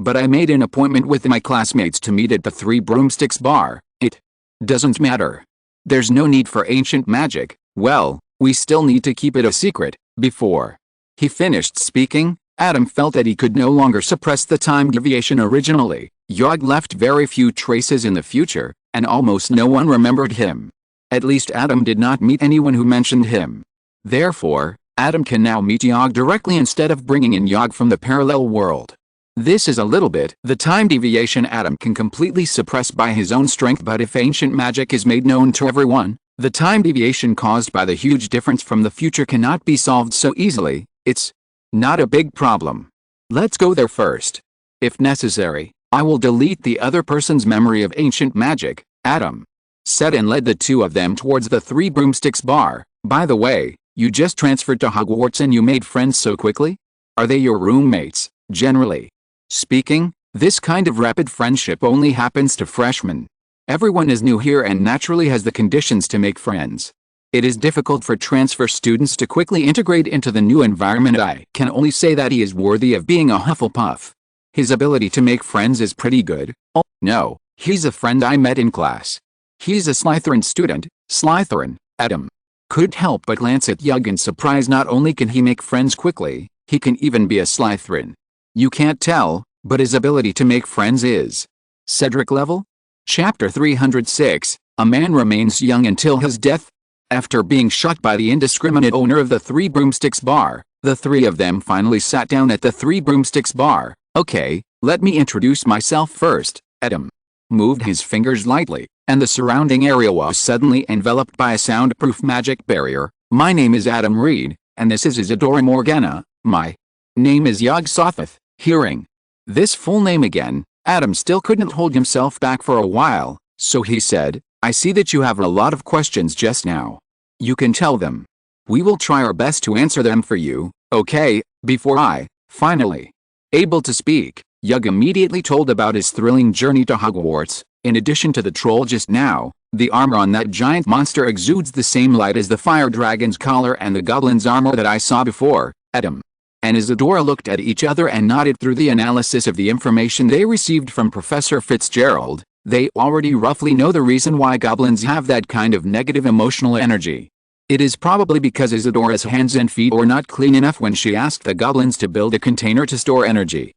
But I made an appointment with my classmates to meet at the Three Broomsticks bar." "It doesn't matter. There's no need for ancient magic." "Well, we still need to keep it a secret." Before he finished speaking, Adam felt that he could no longer suppress the time deviation. Originally, Yog left very few traces in the future, and almost no one remembered him. At least Adam did not meet anyone who mentioned him. Therefore, Adam can now meet Yog directly instead of bringing in Yog from the parallel world. This is a little bit the time deviation Adam can completely suppress by his own strength, but if ancient magic is made known to everyone, the time deviation caused by the huge difference from the future cannot be solved so easily. It's not a big problem. Let's go there first. If necessary, I will delete the other person's memory of ancient magic." Adam said and led the two of them towards the Three Broomsticks bar. By the way, you just transferred to Hogwarts and you made friends so quickly? Are they your roommates? Generally speaking, this kind of rapid friendship only happens to freshmen. Everyone is new here and naturally has the conditions to make friends. It is difficult for transfer students to quickly integrate into the new environment. I can only say that he is worthy of being a Hufflepuff. His ability to make friends is pretty good. Oh, no, he's a friend I met in class. He's a Slytherin student. Slytherin, Adam couldn't help but glance at Yug in surprise. Not only can he make friends quickly, he can even be a Slytherin. You can't tell, but his ability to make friends is Cedric level? Chapter 306, A Man Remains Young Until His Death. After being shot by the indiscriminate owner of the Three Broomsticks bar, the three of them finally sat down at the Three Broomsticks bar. Okay, let me introduce myself first. Adam moved his fingers lightly, and the surrounding area was suddenly enveloped by a soundproof magic barrier. My name is Adam Reed, and this is Isadora Morgana. My name is Yog Sothoth. Hearing this full name again, Adam still couldn't hold himself back for a while, so he said, I see that you have a lot of questions just now. You can tell them. We will try our best to answer them for you, okay? Before I, finally, able to speak, Yug immediately told about his thrilling journey to Hogwarts. In addition to the troll just now, the armor on that giant monster exudes the same light as the fire dragon's collar and the goblin's armor that I saw before. Adam and Isadora looked at each other and nodded. Through the analysis of the information they received from Professor Fitzgerald, they already roughly know the reason why goblins have that kind of negative emotional energy. It is probably because Isadora's hands and feet were not clean enough when she asked the goblins to build a container to store energy.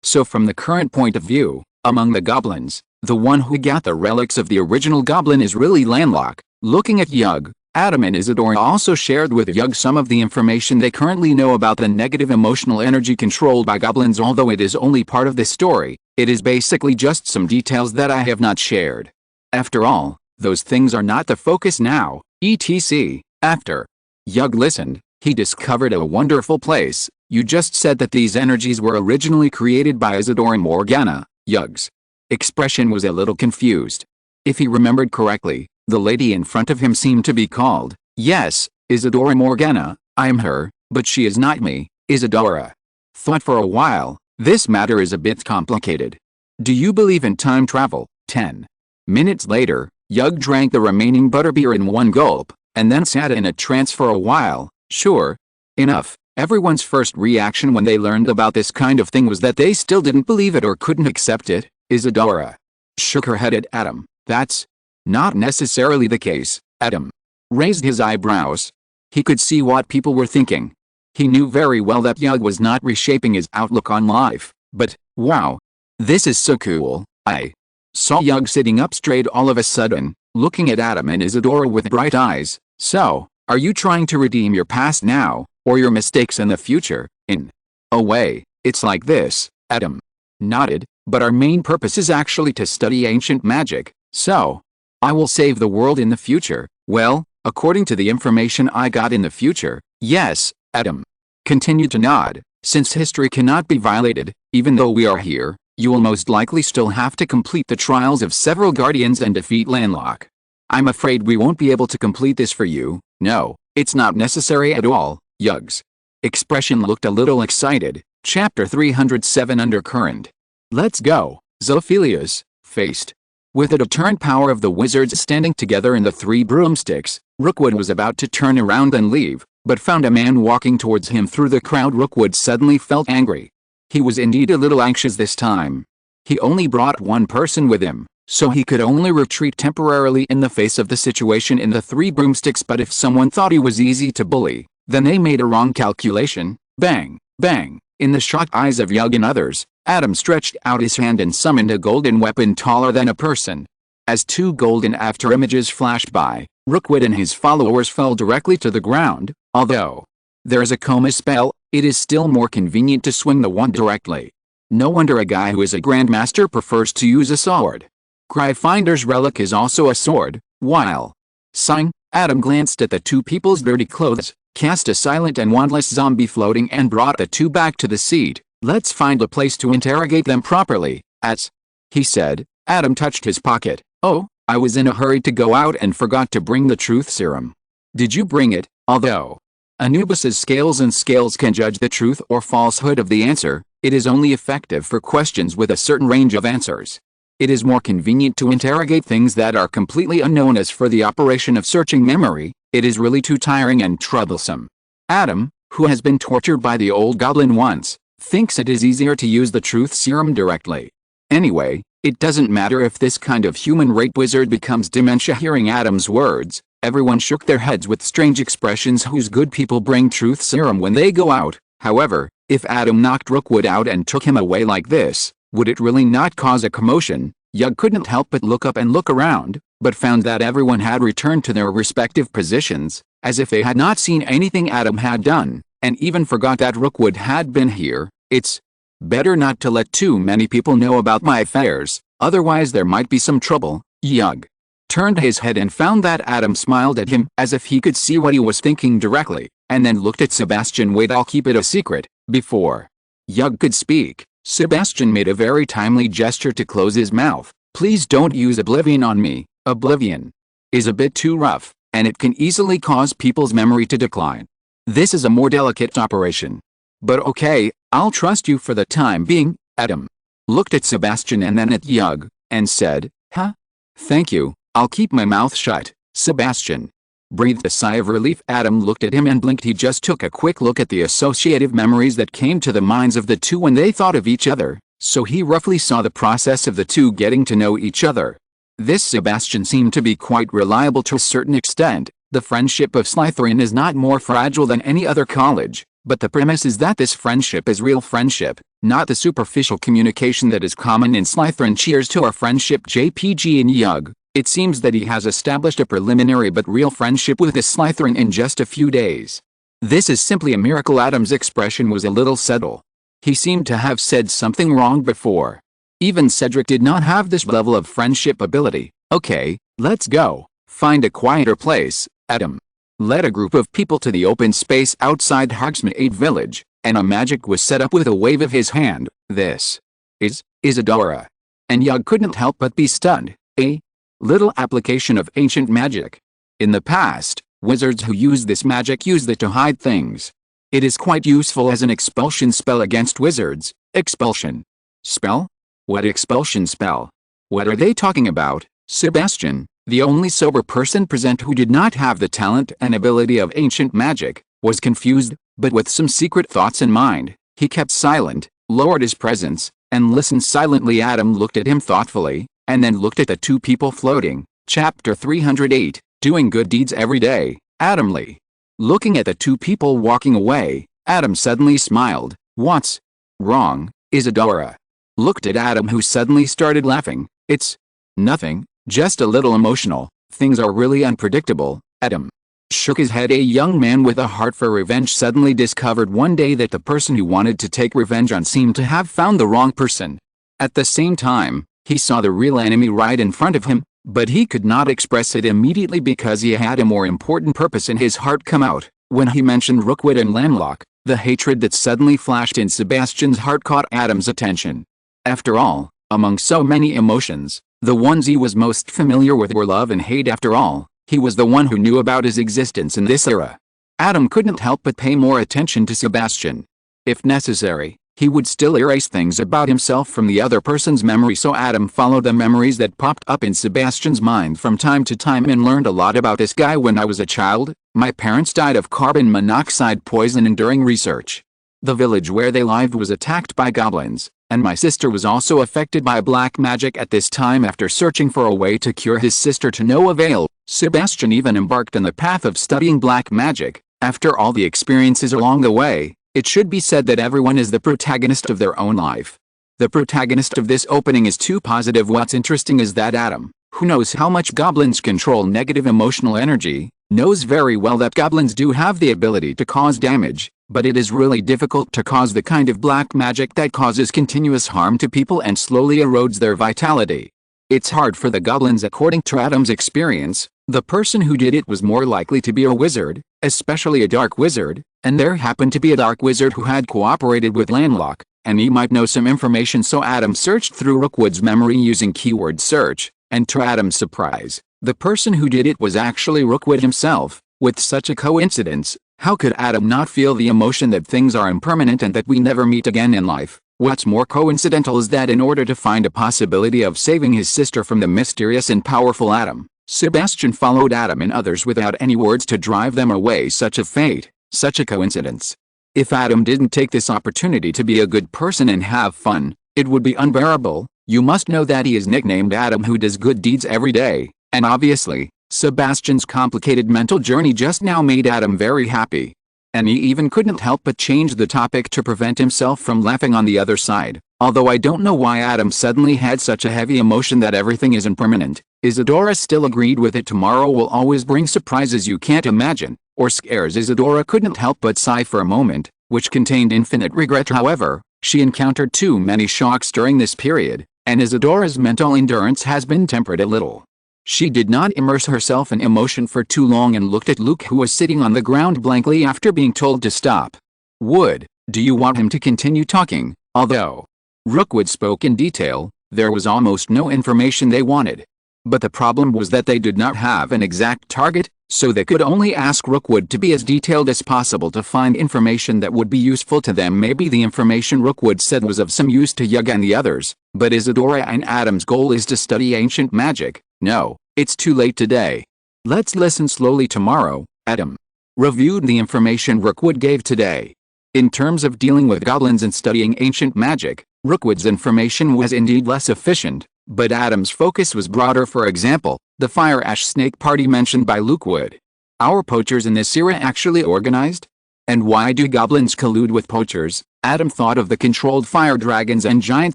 So from the current point of view, among the goblins, the one who got the relics of the original goblin is really landlocked. Looking at Yug, Adam and Isadora also shared with Yug some of the information they currently know about the negative emotional energy controlled by goblins. Although it is only part of this story, it is basically just some details that I have not shared. After all, those things are not the focus now, etc. After Yug listened, he discovered a wonderful place. You just said that these energies were originally created by Isadora Morgana. Yug's expression was a little confused. If he remembered correctly, the lady in front of him seemed to be called, yes, Isadora Morgana. I am her, but she is not me. Isadora thought for a while, this matter is a bit complicated. Do you believe in time travel? 10 minutes later, Yug drank the remaining butterbeer in one gulp, and then sat in a trance for a while. Sure enough, everyone's first reaction when they learned about this kind of thing was that they still didn't believe it or couldn't accept it. Isadora shook her head at Adam. That's not necessarily the case. Adam raised his eyebrows. He could see what people were thinking. He knew very well that Yug was not reshaping his outlook on life, but, wow, this is so cool. I saw Yug sitting up straight all of a sudden, looking at Adam and Isadora with bright eyes. So, are you trying to redeem your past now, or your mistakes in the future? In a way, it's like this. Adam nodded, but our main purpose is actually to study ancient magic, so I will save the world in the future. Well, according to the information I got in the future, yes. Adam continued to nod. Since history cannot be violated, even though we are here, you will most likely still have to complete the trials of several guardians and defeat Landlock. I'm afraid we won't be able to complete this for you. No, it's not necessary at all. Yug's expression looked a little excited. Chapter 307 Undercurrent. Let's go. Zophilius faced with the deterrent power of the wizards standing together in the Three Broomsticks. Rookwood was about to turn around and leave, but found a man walking towards him through the crowd. Rookwood suddenly felt angry. He was indeed a little anxious this time. He only brought one person with him, so he could only retreat temporarily in the face of the situation in the Three Broomsticks. But if someone thought he was easy to bully, then they made a wrong calculation. Bang, bang. In the shocked eyes of Yug and others, Adam stretched out his hand and summoned a golden weapon taller than a person. As two golden afterimages flashed by, Rookwood and his followers fell directly to the ground. Although there is a coma spell, it is still more convenient to swing the wand directly. No wonder a guy who is a grandmaster prefers to use a sword. Cryfinder's relic is also a sword. While sighing, Adam glanced at the two people's dirty clothes, cast a silent and wandless zombie floating and brought the two back to the seat. Let's find a place to interrogate them properly. As he said, Adam touched his pocket. Oh, I was in a hurry to go out and forgot to bring the truth serum. Did you bring it? Although Anubis's scales and scales can judge the truth or falsehood of the answer, it is only effective for questions with a certain range of answers. It is more convenient to interrogate things that are completely unknown. As for the operation of searching memory, it is really too tiring and troublesome. Adam, who has been tortured by the old goblin once, thinks it is easier to use the truth serum directly. Anyway, it doesn't matter if this kind of human rape wizard becomes dementia. Hearing Adam's words, everyone shook their heads with strange expressions. Whose good people bring truth serum when they go out? However, if Adam knocked Rookwood out and took him away like this, would it really not cause a commotion? Yug couldn't help but look up and look around, but found that everyone had returned to their respective positions, as if they had not seen anything Adam had done, and even forgot that Rookwood had been here. It's better not to let too many people know about my affairs, otherwise there might be some trouble. Yug turned his head and found that Adam smiled at him as if he could see what he was thinking directly, and then looked at Sebastian. Wait, I'll keep it a secret. Before Yug could speak, Sebastian made a very timely gesture to close his mouth. Please don't use oblivion on me. Oblivion is a bit too rough, and it can easily cause people's memory to decline. This is a more delicate operation. But okay, I'll trust you for the time being. Adam looked at Sebastian and then at Yug, and said, huh? Thank you, I'll keep my mouth shut. Sebastian breathed a sigh of relief. Adam looked at him and blinked. He just took a quick look at the associative memories that came to the minds of the two when they thought of each other, so he roughly saw the process of the two getting to know each other. This Sebastian seemed to be quite reliable to a certain extent. The friendship of Slytherin is not more fragile than any other college, but the premise is that this friendship is real friendship, not the superficial communication that is common in Slytherin. Cheers to our friendship. JPG and Yug. It seems that he has established a preliminary but real friendship with this Slytherin in just a few days. This is simply a miracle. Adam's expression was a little subtle. He seemed to have said something wrong before. Even Cedric did not have this level of friendship ability. Okay, let's go. Find a quieter place. Adam led a group of people to the open space outside Hogsmeade Village, and a magic was set up with a wave of his hand. This is Isadora. And Yug couldn't help but be stunned. A little application of ancient magic. In the past, wizards who used this magic used it to hide things. It is quite useful as an expulsion spell against wizards. Expulsion spell? What expulsion spell? What are they talking about? Sebastian, the only sober person present who did not have the talent and ability of ancient magic, was confused, but with some secret thoughts in mind, he kept silent, lowered his presence, and listened silently. Adam looked at him thoughtfully, and then looked at the two people floating. Chapter 308, Doing Good Deeds Every Day. Adam Lee. Looking at the two people walking away, Adam suddenly smiled. What's wrong? Isadora looked at Adam, who suddenly started laughing. It's nothing, just a little emotional. Things are really unpredictable. Adam shook his head. A young man with a heart for revenge suddenly discovered one day that the person he wanted to take revenge on seemed to have found the wrong person. At the same time, he saw the real enemy right in front of him, but he could not express it immediately because he had a more important purpose in his heart come out. When he mentioned Rookwood and Landlock, the hatred that suddenly flashed in Sebastian's heart caught Adam's attention. After all, among so many emotions, the ones he was most familiar with were love and hate. After all, he was the one who knew about his existence in this era. Adam couldn't help but pay more attention to Sebastian. If necessary, he would still erase things about himself from the other person's memory, so Adam followed the memories that popped up in Sebastian's mind from time to time and learned a lot about this guy. When I was a child, my parents died of carbon monoxide poisoning during research. The village where they lived was attacked by goblins, and my sister was also affected by black magic at this time. After searching for a way to cure his sister to no avail, Sebastian even embarked on the path of studying black magic. After all the experiences along the way, it should be said that everyone is the protagonist of their own life. The protagonist of this opening is too positive. What's interesting is that Adam, who knows how much goblins control negative emotional energy, knows very well that goblins do have the ability to cause damage, but it is really difficult to cause the kind of black magic that causes continuous harm to people and slowly erodes their vitality. It's hard for the goblins. According to Adam's experience, the person who did it was more likely to be a wizard, especially a dark wizard, and there happened to be a dark wizard who had cooperated with Landlock, and he might know some information. So Adam searched through Rookwood's memory using keyword search, and to Adam's surprise, the person who did it was actually Rookwood himself. With such a coincidence, how could Adam not feel the emotion that things are impermanent and that we never meet again in life? What's more coincidental is that in order to find a possibility of saving his sister from the mysterious and powerful Adam, Sebastian followed Adam and others without any words to drive them away. Such a fate, such a coincidence. If Adam didn't take this opportunity to be a good person and have fun, it would be unbearable. You must know that he is nicknamed Adam who does good deeds every day, and obviously, Sebastian's complicated mental journey just now made Adam very happy. And he even couldn't help but change the topic to prevent himself from laughing on the other side. Although I don't know why Adam suddenly had such a heavy emotion that everything is impermanent, Isadora still agreed with it. Tomorrow will always bring surprises you can't imagine, or scares. Isadora couldn't help but sigh for a moment, which contained infinite regret. However, she encountered too many shocks during this period, and Isadora's mental endurance has been tempered a little. She did not immerse herself in emotion for too long and looked at Luke, who was sitting on the ground blankly after being told to stop. Wood, do you want him to continue talking? Although Rookwood spoke in detail, there was almost no information they wanted. But the problem was that they did not have an exact target, so they could only ask Rookwood to be as detailed as possible to find information that would be useful to them. Maybe the information Rookwood said was of some use to Yug and the others, but Isadora and Adam's goal is to study ancient magic. No, it's too late today. Let's listen slowly tomorrow. Adam reviewed the information Rookwood gave today. In terms of dealing with goblins and studying ancient magic, Rookwood's information was indeed less efficient, but Adam's focus was broader. For example, the fire ash snake party mentioned by Rookwood. Are poachers in this era actually organized? And why do goblins collude with poachers? Adam thought of the controlled fire dragons and giant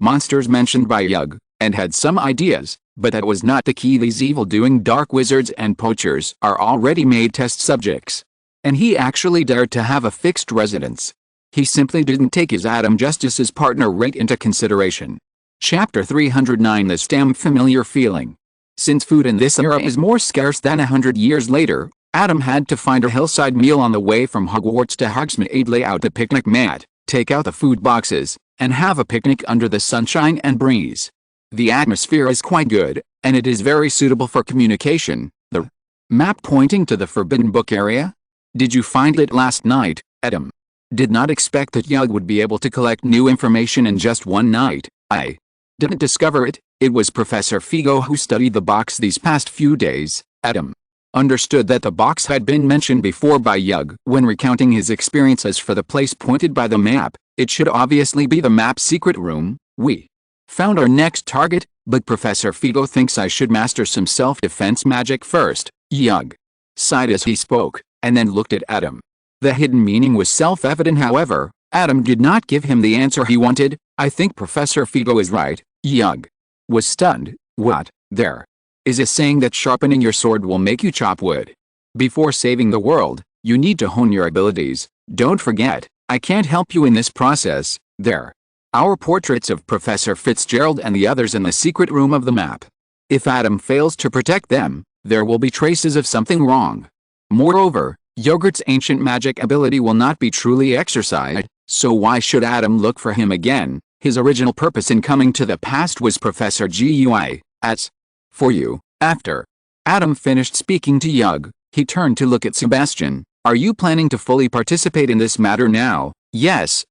monsters mentioned by Yug, and had some ideas, but that was not the key. These evil-doing dark wizards and poachers are already made test subjects. And he actually dared to have a fixed residence. He simply didn't take his Adam Justice's partner rate into consideration. Chapter 309. This damn familiar feeling. Since food in this era is more scarce than 100 years later, Adam had to find a hillside meal on the way from Hogwarts to Hogsmeade. Lay out the picnic mat, take out the food boxes, and have a picnic under the sunshine and breeze. The atmosphere is quite good, and it is very suitable for communication. The map pointing to the forbidden book area? Did you find it last night, Adam? Did not expect that Yug would be able to collect new information in just one night. I didn't discover it. It was Professor Figo who studied the box these past few days. Adam understood that the box had been mentioned before by Yug when recounting his experiences for the place pointed by the map. It should obviously be the map's secret room. We found our next target, but Professor Figo thinks I should master some self-defense magic first. Yug sighed as he spoke, and then looked at Adam. The hidden meaning was self-evident. However, Adam did not give him the answer he wanted. I think Professor Figo is right. Yug was stunned. What? There is a saying that sharpening your sword will make you chop wood. Before saving the world, you need to hone your abilities. Don't forget, I can't help you in this process. There are portraits of Professor Fitzgerald and the others in the secret room of the map. If Adam fails to protect them, there will be traces of something wrong. Moreover, Yogurt's ancient magic ability will not be truly exercised, so why should Adam look for him again? His original purpose in coming to the past was Professor Gui. As for you, after Adam finished speaking to Yug, he turned to look at Sebastian. Are you planning to fully participate in this matter now? Yes,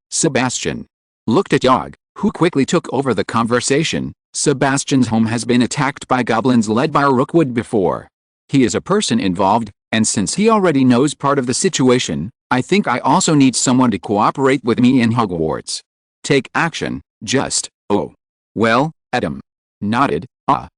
Sebastian looked at Yug, who quickly took over the conversation. Sebastian's home has been attacked by goblins led by Rookwood before. He is a person involved, and since he already knows part of the situation, I think I also need someone to cooperate with me in Hogwarts. Take action, just. Oh. Well, Adam nodded.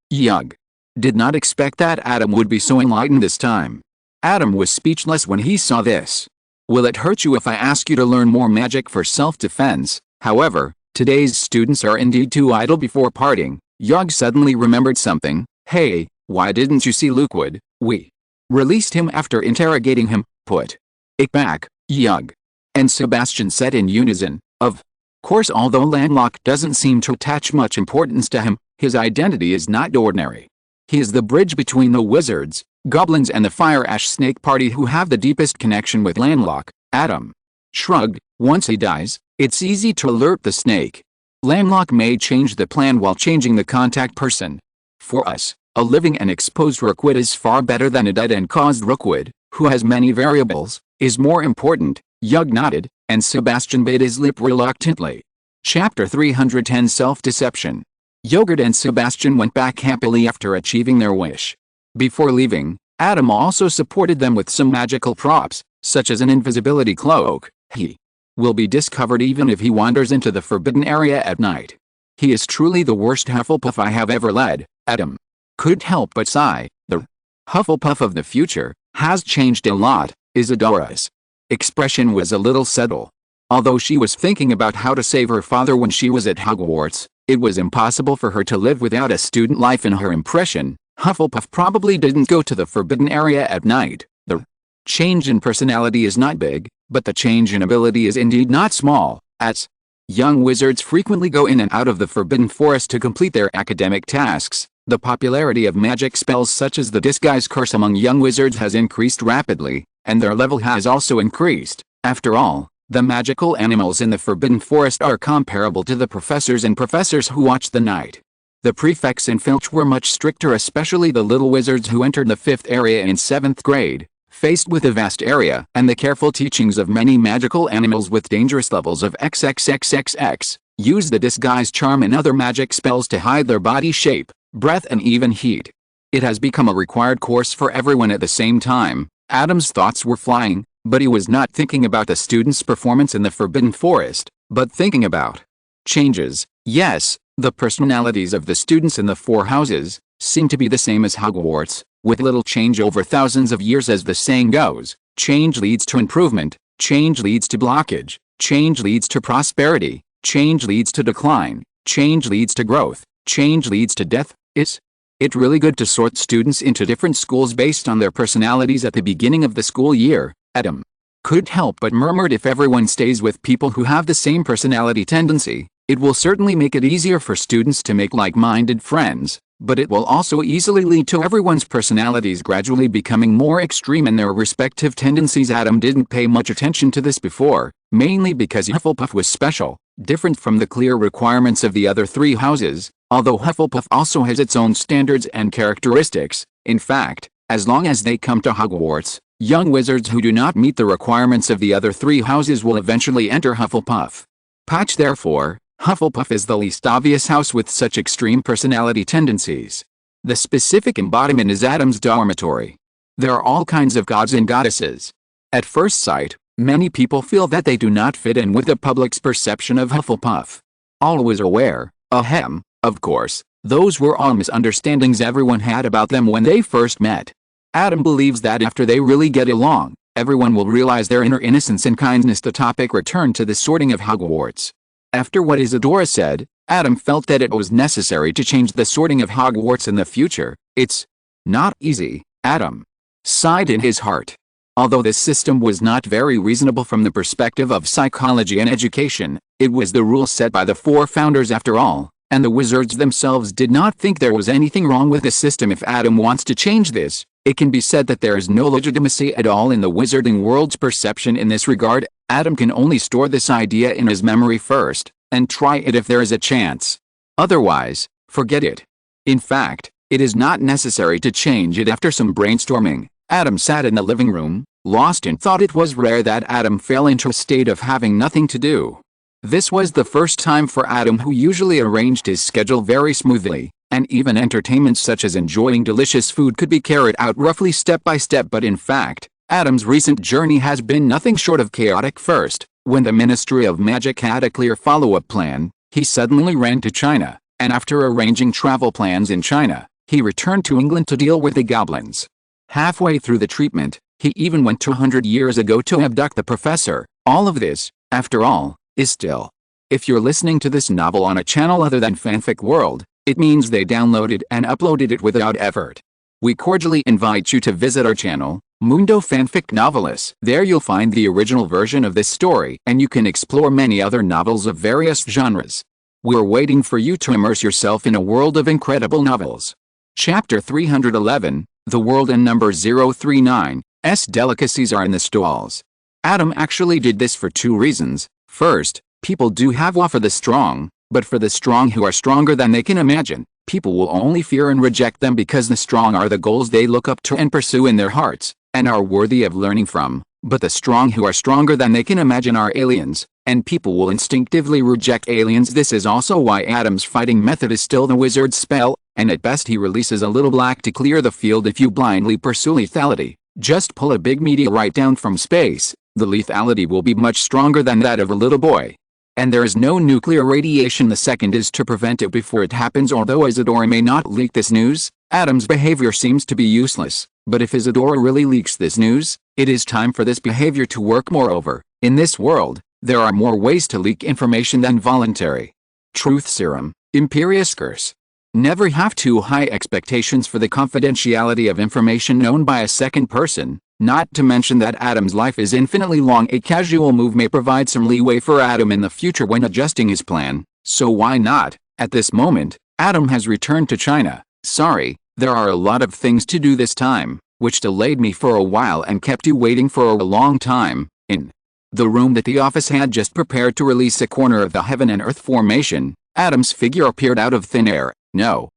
Yug did not expect that Adam would be so enlightened this time. Adam was speechless when he saw this. Will it hurt you if I ask you to learn more magic for self-defense? However, today's students are indeed too idle. Before parting, Yug suddenly remembered something. Hey, why didn't you see Rookwood? We released him after interrogating him. Put it back, Yug and Sebastian said in unison. Of course, although Landlock doesn't seem to attach much importance to him, his identity is not ordinary. He is the bridge between the wizards, goblins and the fire ash snake party who have the deepest connection with Landlock. Adam shrugged. Once he dies, it's easy to alert the snake. Landlock may change the plan while changing the contact person. For us, a living and exposed Rookwood is far better than a dead and caused Rookwood, who has many variables, is more important, Yug nodded, and Sebastian bit his lip reluctantly. Chapter 310 Self-Deception. Yogurt and Sebastian went back happily after achieving their wish. Before leaving, Adam also supported them with some magical props, such as an invisibility cloak. He will be discovered even if he wanders into the forbidden area at night. He is truly the worst Hufflepuff I have ever led, Adam couldn't help but sigh. The Hufflepuff of the future has changed a lot. Isadora's expression was a little subtle. Although she was thinking about how to save her father when she was at Hogwarts, it was impossible for her to live without a student life. In her impression, Hufflepuff probably didn't go to the forbidden area at night. The change in personality is not big, but the change in ability is indeed not small, as young wizards frequently go in and out of the Forbidden Forest to complete their academic tasks. The popularity of magic spells such as the Disguise Curse among young wizards has increased rapidly, and their level has also increased. After all, the magical animals in the Forbidden Forest are comparable to the professors and professors who watch the night. The prefects in Filch were much stricter, especially the little wizards who entered the 5th area in 7th grade. Faced with a vast area and the careful teachings of many magical animals with dangerous levels of XXXXX, use the disguise charm and other magic spells to hide their body shape, breath and even heat. It has become a required course for everyone at the same time. Adam's thoughts were flying, but he was not thinking about the students' performance in the Forbidden Forest, but thinking about changes. Yes, the personalities of the students in the 4 houses seem to be the same as Hogwarts, with little change over thousands of years. As the saying goes, change leads to improvement, change leads to blockage, change leads to prosperity, change leads to decline, change leads to growth, change leads to death. Is it really good to sort students into different schools based on their personalities at the beginning of the school year? Adam couldn't help but murmured, if everyone stays with people who have the same personality tendency, it will certainly make it easier for students to make like-minded friends, but it will also easily lead to everyone's personalities gradually becoming more extreme in their respective tendencies. Adam didn't pay much attention to this before, mainly because Hufflepuff was special, different from the clear requirements of the other 3 houses, although Hufflepuff also has its own standards and characteristics. In fact, as long as they come to Hogwarts, young wizards who do not meet the requirements of the other 3 houses will eventually enter Hufflepuff. Patch. Therefore, Hufflepuff is the least obvious house with such extreme personality tendencies. The specific embodiment is Adam's dormitory. There are all kinds of gods and goddesses. At first sight, many people feel that they do not fit in with the public's perception of Hufflepuff. Always aware, of course, those were all misunderstandings everyone had about them when they first met. Adam believes that after they really get along, everyone will realize their inner innocence and kindness. The topic returned to the sorting of Hogwarts. After what Isadora said, Adam felt that it was necessary to change the sorting of Hogwarts in the future. It's not easy, Adam sighed in his heart. Although this system was not very reasonable from the perspective of psychology and education, it was the rule set by the 4 founders after all, and the wizards themselves did not think there was anything wrong with the system. If Adam wants to change this, it can be said that there is no legitimacy at all in the wizarding world's perception in this regard. Adam can only store this idea in his memory first, and try it if there is a chance. Otherwise, forget it. In fact, it is not necessary to change it. After some brainstorming, Adam sat in the living room, lost in thought. It was rare that Adam fell into a state of having nothing to do. This was the first time for Adam, who usually arranged his schedule very smoothly, and even entertainments such as enjoying delicious food could be carried out roughly step by step. But in fact, Adam's recent journey has been nothing short of chaotic. First, when the Ministry of Magic had a clear follow-up plan, he suddenly ran to China, and after arranging travel plans in China, he returned to England to deal with the goblins. Halfway through the treatment, he even went 200 years ago to abduct the professor. All of this, after all, is still. If you're listening to this novel on a channel other than Fanfic World, it means they downloaded and uploaded it without effort. We cordially invite you to visit our channel, Mundo Fanfic Novelis. There you'll find the original version of this story, and you can explore many other novels of various genres. We're waiting for you to immerse yourself in a world of incredible novels. Chapter 311, The World, and number 039, delicacies are in the stalls. Adam actually did this for 2 reasons. First, people do have war for the strong, but for the strong who are stronger than they can imagine. People will only fear and reject them because the strong are the goals they look up to and pursue in their hearts, and are worthy of learning from. But the strong who are stronger than they can imagine are aliens, and people will instinctively reject aliens. This is also why Adam's fighting method is still the wizard's spell, and at best he releases a little black to clear the field if you blindly pursue lethality. Just pull a big meteorite down from space, the lethality will be much stronger than that of a little boy. And there is no nuclear radiation. The second is to prevent it before it happens. Although Isadora may not leak this news, Adam's behavior seems to be useless. But if Isadora really leaks this news, it is time for this behavior to work. Moreover, in this world, there are more ways to leak information than voluntary. Truth serum, Imperious curse. Never have too high expectations for the confidentiality of information known by a second person. Not to mention that Adam's life is infinitely long. A casual move may provide some leeway for Adam in the future when adjusting his plan, so why not? At this moment, Adam has returned to China. Sorry, there are a lot of things to do this time, which delayed me for a while and kept you waiting for a long time. In the room that the office had just prepared to release a corner of the heaven and earth formation, Adam's figure appeared out of thin air. No,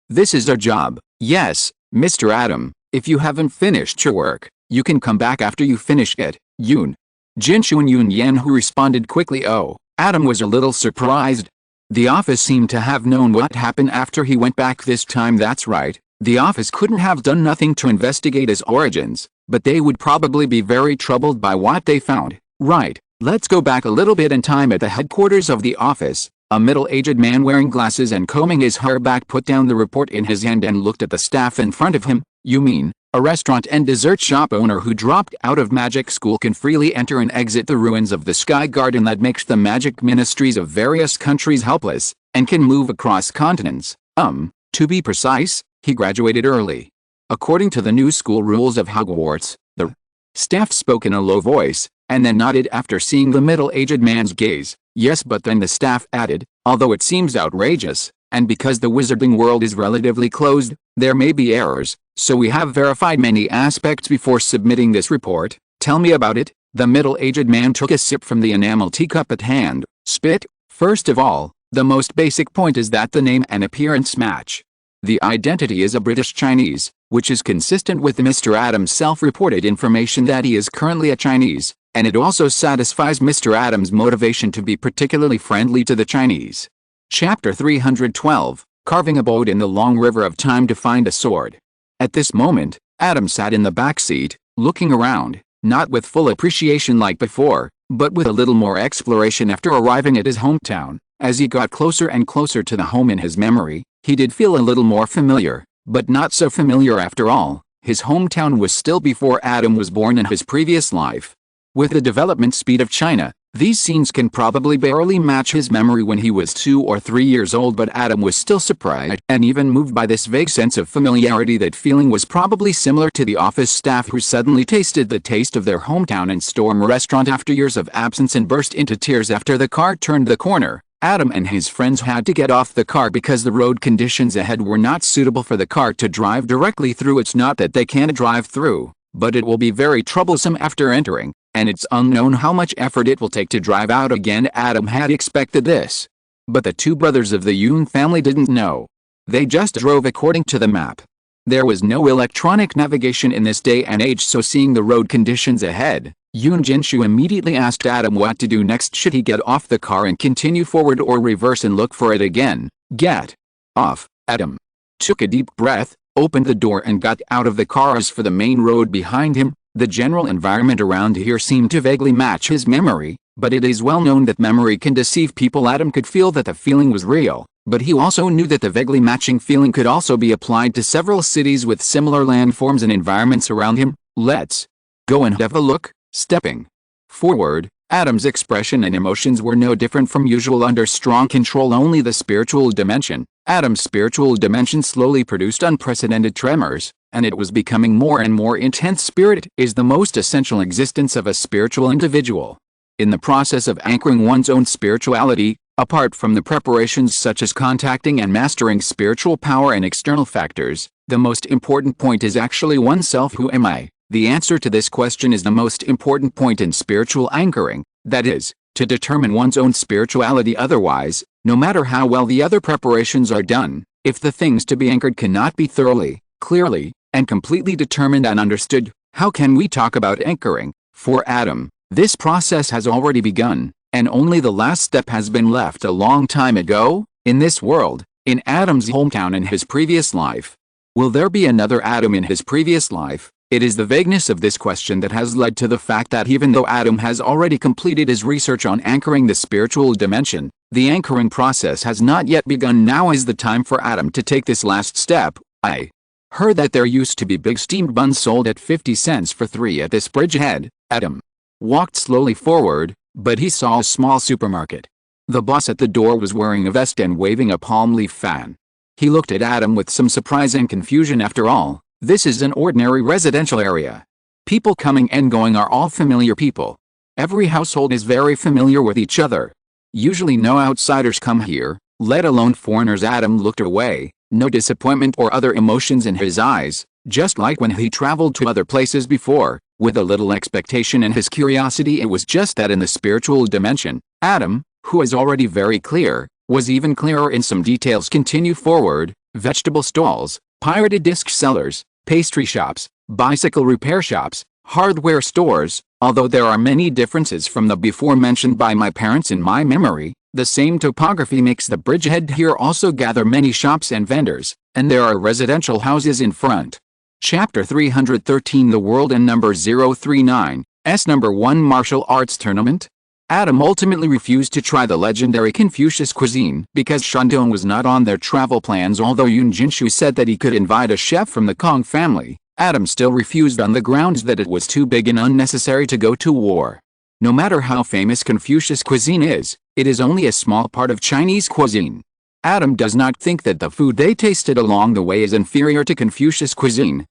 this is our job. Yes, Mr. Adam, if you haven't finished your work, you can come back after you finish it. Yun Yan, who responded quickly. Oh, Adam was a little surprised. The office seemed to have known what happened after he went back this time. That's right, the office couldn't have done nothing to investigate his origins, but they would probably be very troubled by what they found. Right, let's go back a little bit in time. At the headquarters of the office, a middle-aged man wearing glasses and combing his hair back put down the report in his hand and looked at the staff in front of him. You mean, a restaurant and dessert shop owner who dropped out of magic school can freely enter and exit the ruins of the Sky Garden that makes the magic ministries of various countries helpless, and can move across continents? To be precise, he graduated early. According to the new school rules of Hogwarts, the staff spoke in a low voice, and then nodded after seeing the middle-aged man's gaze. Yes, but then the staff added, although it seems outrageous, and because the wizarding world is relatively closed, there may be errors, so we have verified many aspects before submitting this report. Tell me about it. The middle-aged man took a sip from the enamel teacup at hand. Spit. First of all, the most basic point is that the name and appearance match. The identity is a British Chinese, which is consistent with Mr. Adams' self-reported information that he is currently a Chinese, and it also satisfies Mr. Adams' motivation to be particularly friendly to the Chinese. Chapter 312, Carving a Boat in the Long River of Time to Find a Sword. At this moment, Adam sat in the back seat, looking around, not with full appreciation like before, but with a little more exploration after arriving at his hometown. As he got closer and closer to the home in his memory, he did feel a little more familiar, but not so familiar after all. His hometown was still before Adam was born in his previous life. With the development speed of China, these scenes can probably barely match his memory when he was 2 or 3 years old, but Adam was still surprised and even moved by this vague sense of familiarity. That feeling was probably similar to the office staff who suddenly tasted the taste of their hometown and storm restaurant after years of absence and burst into tears after the car turned the corner. Adam and his friends had to get off the car because the road conditions ahead were not suitable for the car to drive directly through. It's not that they can't drive through, but it will be very troublesome after entering, and it's unknown how much effort it will take to drive out again. Adam had expected this, but the two brothers of the Yun family didn't know. They just drove according to the map. There was no electronic navigation in this day and age, so seeing the road conditions ahead, Yun Jinshu immediately asked Adam what to do next. Should he get off the car and continue forward or reverse and look for it again? Get off. Adam took a deep breath, opened the door and got out of the car. As for the main road behind him, the general environment around here seemed to vaguely match his memory, but it is well known that memory can deceive people. Adam could feel that the feeling was real, but he also knew that the vaguely matching feeling could also be applied to several cities with similar landforms and environments around him. Let's go and have a look. Stepping forward, Adam's expression and emotions were no different from usual under strong control. Only the spiritual dimension, Adam's spiritual dimension, slowly produced unprecedented tremors, and it was becoming more and more intense. Spirit is the most essential existence of a spiritual individual. In the process of anchoring one's own spirituality, apart from the preparations such as contacting and mastering spiritual power and external factors, the most important point is actually oneself. Who am I? The answer to this question is the most important point in spiritual anchoring, that is, to determine one's own spirituality. Otherwise, no matter how well the other preparations are done, If the things to be anchored cannot be thoroughly, clearly, and completely determined and understood, how can we talk about anchoring? For Adam, this process has already begun, and only the last step has been left a long time ago, in this world, in Adam's hometown in his previous life. Will there be another Adam in his previous life? It is the vagueness of this question that has led to the fact that even though Adam has already completed his research on anchoring the spiritual dimension, the anchoring process has not yet begun. Now is the time for Adam to take this last step. I heard that there used to be big steamed buns sold at 50 cents for 3 at this bridgehead. Adam walked slowly forward, but he saw a small supermarket. The boss at the door was wearing a vest and waving a palm leaf fan. He looked at Adam with some surprise and confusion. After all, this is an ordinary residential area. People coming and going are all familiar people. Every household is very familiar with each other. Usually no outsiders come here, let alone foreigners. Adam looked away, no disappointment or other emotions in his eyes, just like when he traveled to other places before, with a little expectation in his curiosity. It was just that in the spiritual dimension, Adam, who is already very clear, was even clearer in some details. Continue forward. Vegetable stalls, pirated disc sellers, pastry shops, bicycle repair shops, hardware stores. Although there are many differences from the before mentioned by my parents in my memory, the same topography makes the bridgehead here also gather many shops and vendors, and there are residential houses in front. Chapter 313 The World and Number 039, Number 1 Martial Arts Tournament. Adam ultimately refused to try the legendary Confucius cuisine because Shandong was not on their travel plans. Although Yun Jinshu said that he could invite a chef from the Kong family, Adam still refused on the grounds that it was too big and unnecessary to go to war. No matter how famous Confucius cuisine is, it is only a small part of Chinese cuisine. Adam does not think that the food they tasted along the way is inferior to Confucius cuisine.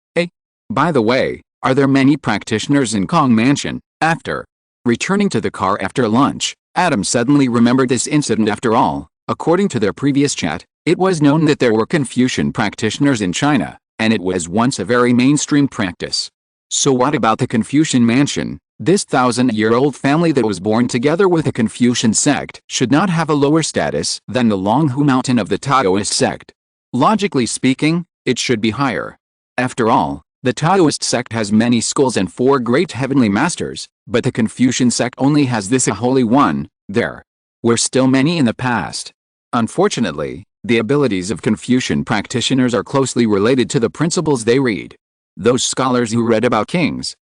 By the way, are there many practitioners in Kong Mansion? After returning to the car after lunch, Adam suddenly remembered this incident. After all, according to their previous chat, it was known that there were Confucian practitioners in China, and it was once a very mainstream practice. So what about the Confucian Mansion? This 1,000-year-old family that was born together with a Confucian sect should not have a lower status than the Longhu Mountain of the Taoist sect. Logically speaking, it should be higher. After all, the Taoist sect has many schools and 4 great heavenly masters, but the Confucian sect only has this a holy one. There were still many in the past. Unfortunately, the abilities of Confucian practitioners are closely related to the principles they read. Those scholars who read about kings,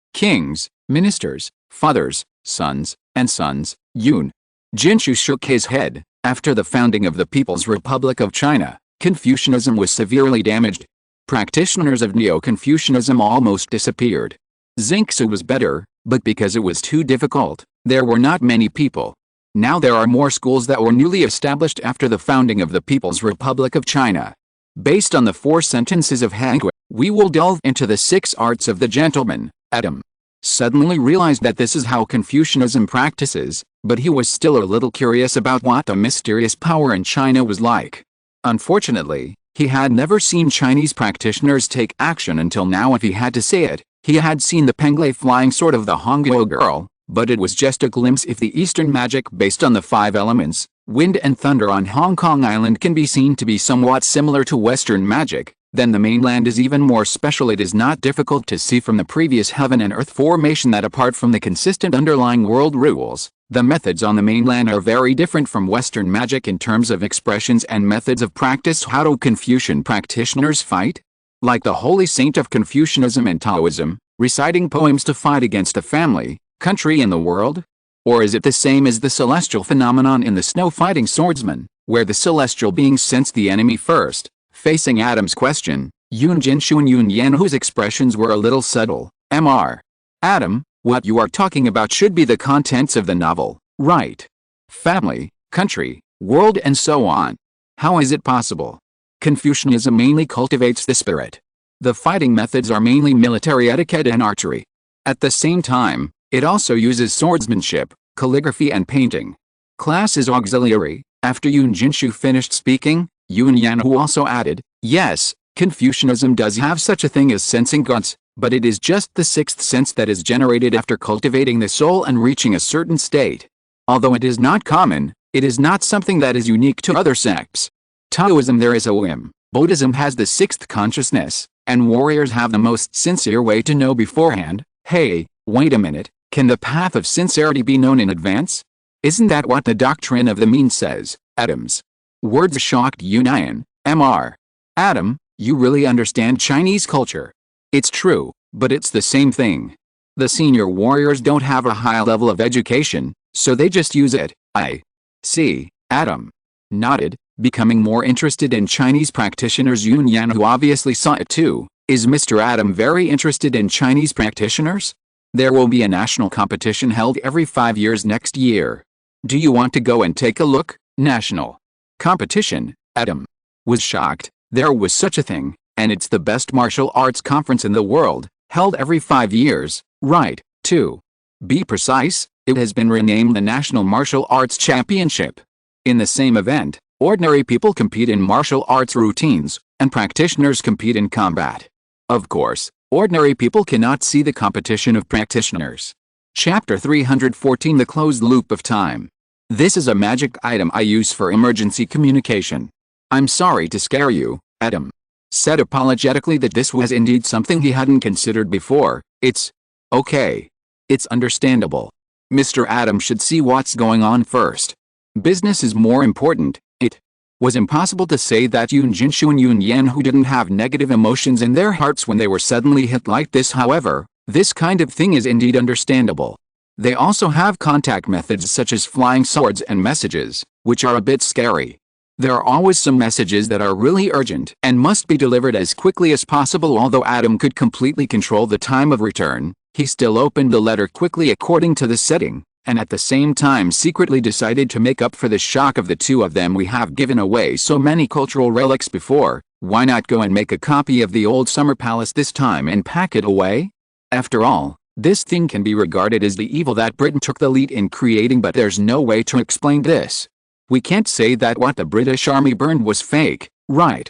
ministers, fathers, sons, and sons. Yun Jinshu shook his head. After the founding of the People's Republic of China, Confucianism was severely damaged. Practitioners of Neo-Confucianism almost disappeared. Xingsu was better, but because it was too difficult, there were not many people. Now there are more schools that were newly established after the founding of the People's Republic of China. Based on the 4 sentences of Hangui, we will delve into the 6 arts of the gentleman. Adam suddenly realized that this is how Confucianism practices, but he was still a little curious about what the mysterious power in China was like. Unfortunately, he had never seen Chinese practitioners take action until now. If he had to say it, he had seen the Penglai flying sword of the Hongguo girl, but it was just a glimpse. If the Eastern magic based on the 5 elements, wind and thunder on Hong Kong Island can be seen to be somewhat similar to Western magic, then the mainland is even more special. It is not difficult to see from the previous heaven and earth formation that apart from the consistent underlying world rules, the methods on the mainland are very different from Western magic in terms of expressions and methods of practice. How do Confucian practitioners fight? Like the holy saint of Confucianism and Taoism, reciting poems to fight against a family, country and the world? Or is it the same as the celestial phenomenon in the snow fighting swordsman, where the celestial beings sense the enemy first? Facing Adam's question, Yun Jinshu and Yun Yan, whose expressions were a little subtle, Mr. Adam, what you are talking about should be the contents of the novel, right? Family, country, world and so on. How is it possible? Confucianism mainly cultivates the spirit. The fighting methods are mainly military etiquette and archery. At the same time, it also uses swordsmanship, calligraphy and painting. Class is auxiliary. After Yun Jinshu finished speaking, Yun Yanhu also added, yes, Confucianism does have such a thing as sensing gods, but it is just the 6th sense that is generated after cultivating the soul and reaching a certain state. Although it is not common, it is not something that is unique to other sects. Taoism there is a whim, Buddhism has the sixth consciousness, and warriors have the most sincere way to know beforehand. Hey, wait a minute, can the path of sincerity be known in advance? Isn't that what the doctrine of the mean says, Adams? Words shocked Yunyan, Mr. Adam, you really understand Chinese culture. It's true, but it's the same thing. The senior warriors don't have a high level of education, so they just use it. I see, Adam nodded, becoming more interested in Chinese practitioners. Yunyan, who obviously saw it too. Is Mr. Adam very interested in Chinese practitioners? There will be a national competition held every 5 years next year. Do you want to go and take a look? National competition? Adam was shocked. There was such a thing, and it's the best martial arts conference in the world, held every 5 years, right? To be precise, it has been renamed the National Martial Arts Championship. In the same event, ordinary people compete in martial arts routines, and practitioners compete in combat. Of course, ordinary people cannot see the competition of practitioners. Chapter 314, The Closed Loop of Time. This is a magic item I use for emergency communication. I'm sorry to scare you, Adam said apologetically that this was indeed something he hadn't considered before. It's okay. It's understandable. Mr. Adam should see what's going on first. Business is more important. It was impossible to say that Yun Jinshu and Yun Yan, who didn't have negative emotions in their hearts when they were suddenly hit like this. However, this kind of thing is indeed understandable. They also have contact methods such as flying swords and messages, which are a bit scary. There are always some messages that are really urgent and must be delivered as quickly as possible. Although Adam could completely control the time of return, he still opened the letter quickly according to the setting, and at the same time secretly decided to make up for the shock of the two of them. We have given away so many cultural relics before, why not go and make a copy of the old summer palace this time and pack it away? After all, this thing can be regarded as the evil that Britain took the lead in creating, but there's no way to explain this. We can't say that what the British Army burned was fake, right?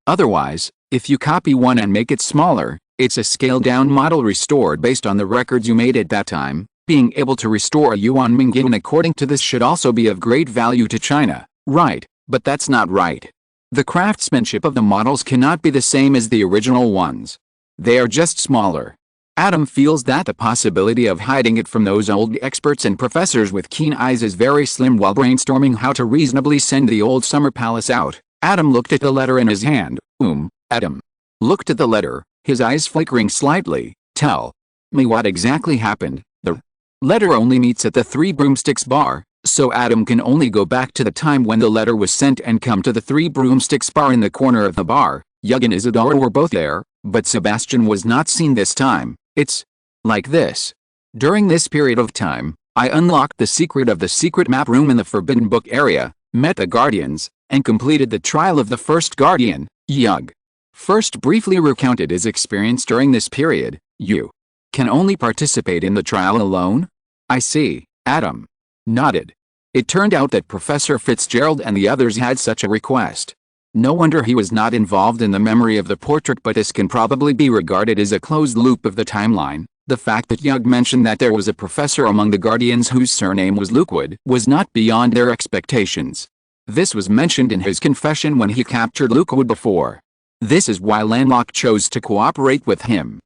Otherwise, if you copy one and make it smaller, it's a scaled-down model restored based on the records you made at that time. Being able to restore a Yuan Mingyan according to this should also be of great value to China, right? But that's not right. The craftsmanship of the models cannot be the same as the original ones. They are just smaller. Adam feels that the possibility of hiding it from those old experts and professors with keen eyes is very slim. While brainstorming how to reasonably send the old summer palace out, Adam looked at the letter in his hand. Adam looked at the letter, his eyes flickering slightly. Tell me what exactly happened. The letter only meets at the Three Broomsticks bar, so Adam can only go back to the time when the letter was sent and come to the Three Broomsticks bar in the corner of the bar. Yug and Isadora were both there, but Sebastian was not seen this time. It's like this. During this period of time, I unlocked the secret of the secret map room in the Forbidden Book area, met the Guardians, and completed the trial of the first Guardian. Yug first briefly recounted his experience during this period. You can only participate in the trial alone? I see, Adam nodded. It turned out that Professor Fitzgerald and the others had such a request. No wonder he was not involved in the memory of the portrait, but this can probably be regarded as a closed loop of the timeline. The fact that Yug mentioned that there was a professor among the Guardians whose surname was Lukewood was not beyond their expectations. This was mentioned in his confession when he captured Lukewood before. This is why Landlock chose to cooperate with him.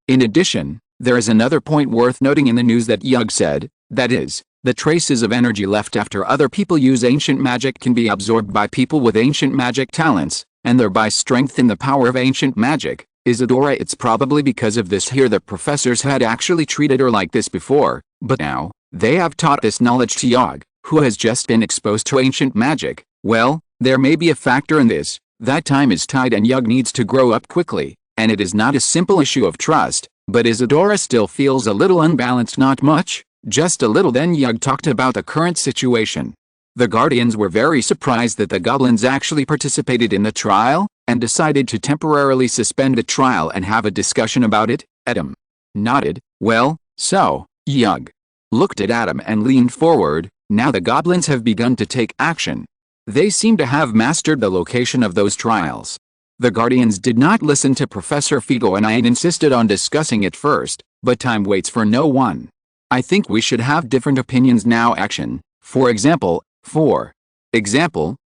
In addition, there is another point worth noting in the news that Yug said, that is, the traces of energy left after other people use ancient magic can be absorbed by people with ancient magic talents, and thereby strengthen the power of ancient magic. Isadora, it's probably because of this here that professors had actually treated her like this before, but now, they have taught this knowledge to Yug, who has just been exposed to ancient magic. Well, there may be a factor in this, that time is tight and Yug needs to grow up quickly, and it is not a simple issue of trust, but Isadora still feels a little unbalanced. Not much. Just a little. Then Yug talked about the current situation. The Guardians were very surprised that the goblins actually participated in the trial, and decided to temporarily suspend the trial and have a discussion about it. Adam nodded. Well, so, Yug looked at Adam and leaned forward. Now the goblins have begun to take action. They seem to have mastered the location of those trials. The Guardians did not listen to Professor Figo and I insisted on discussing it first, but time waits for no one. I think we should have different opinions now. Action. For example,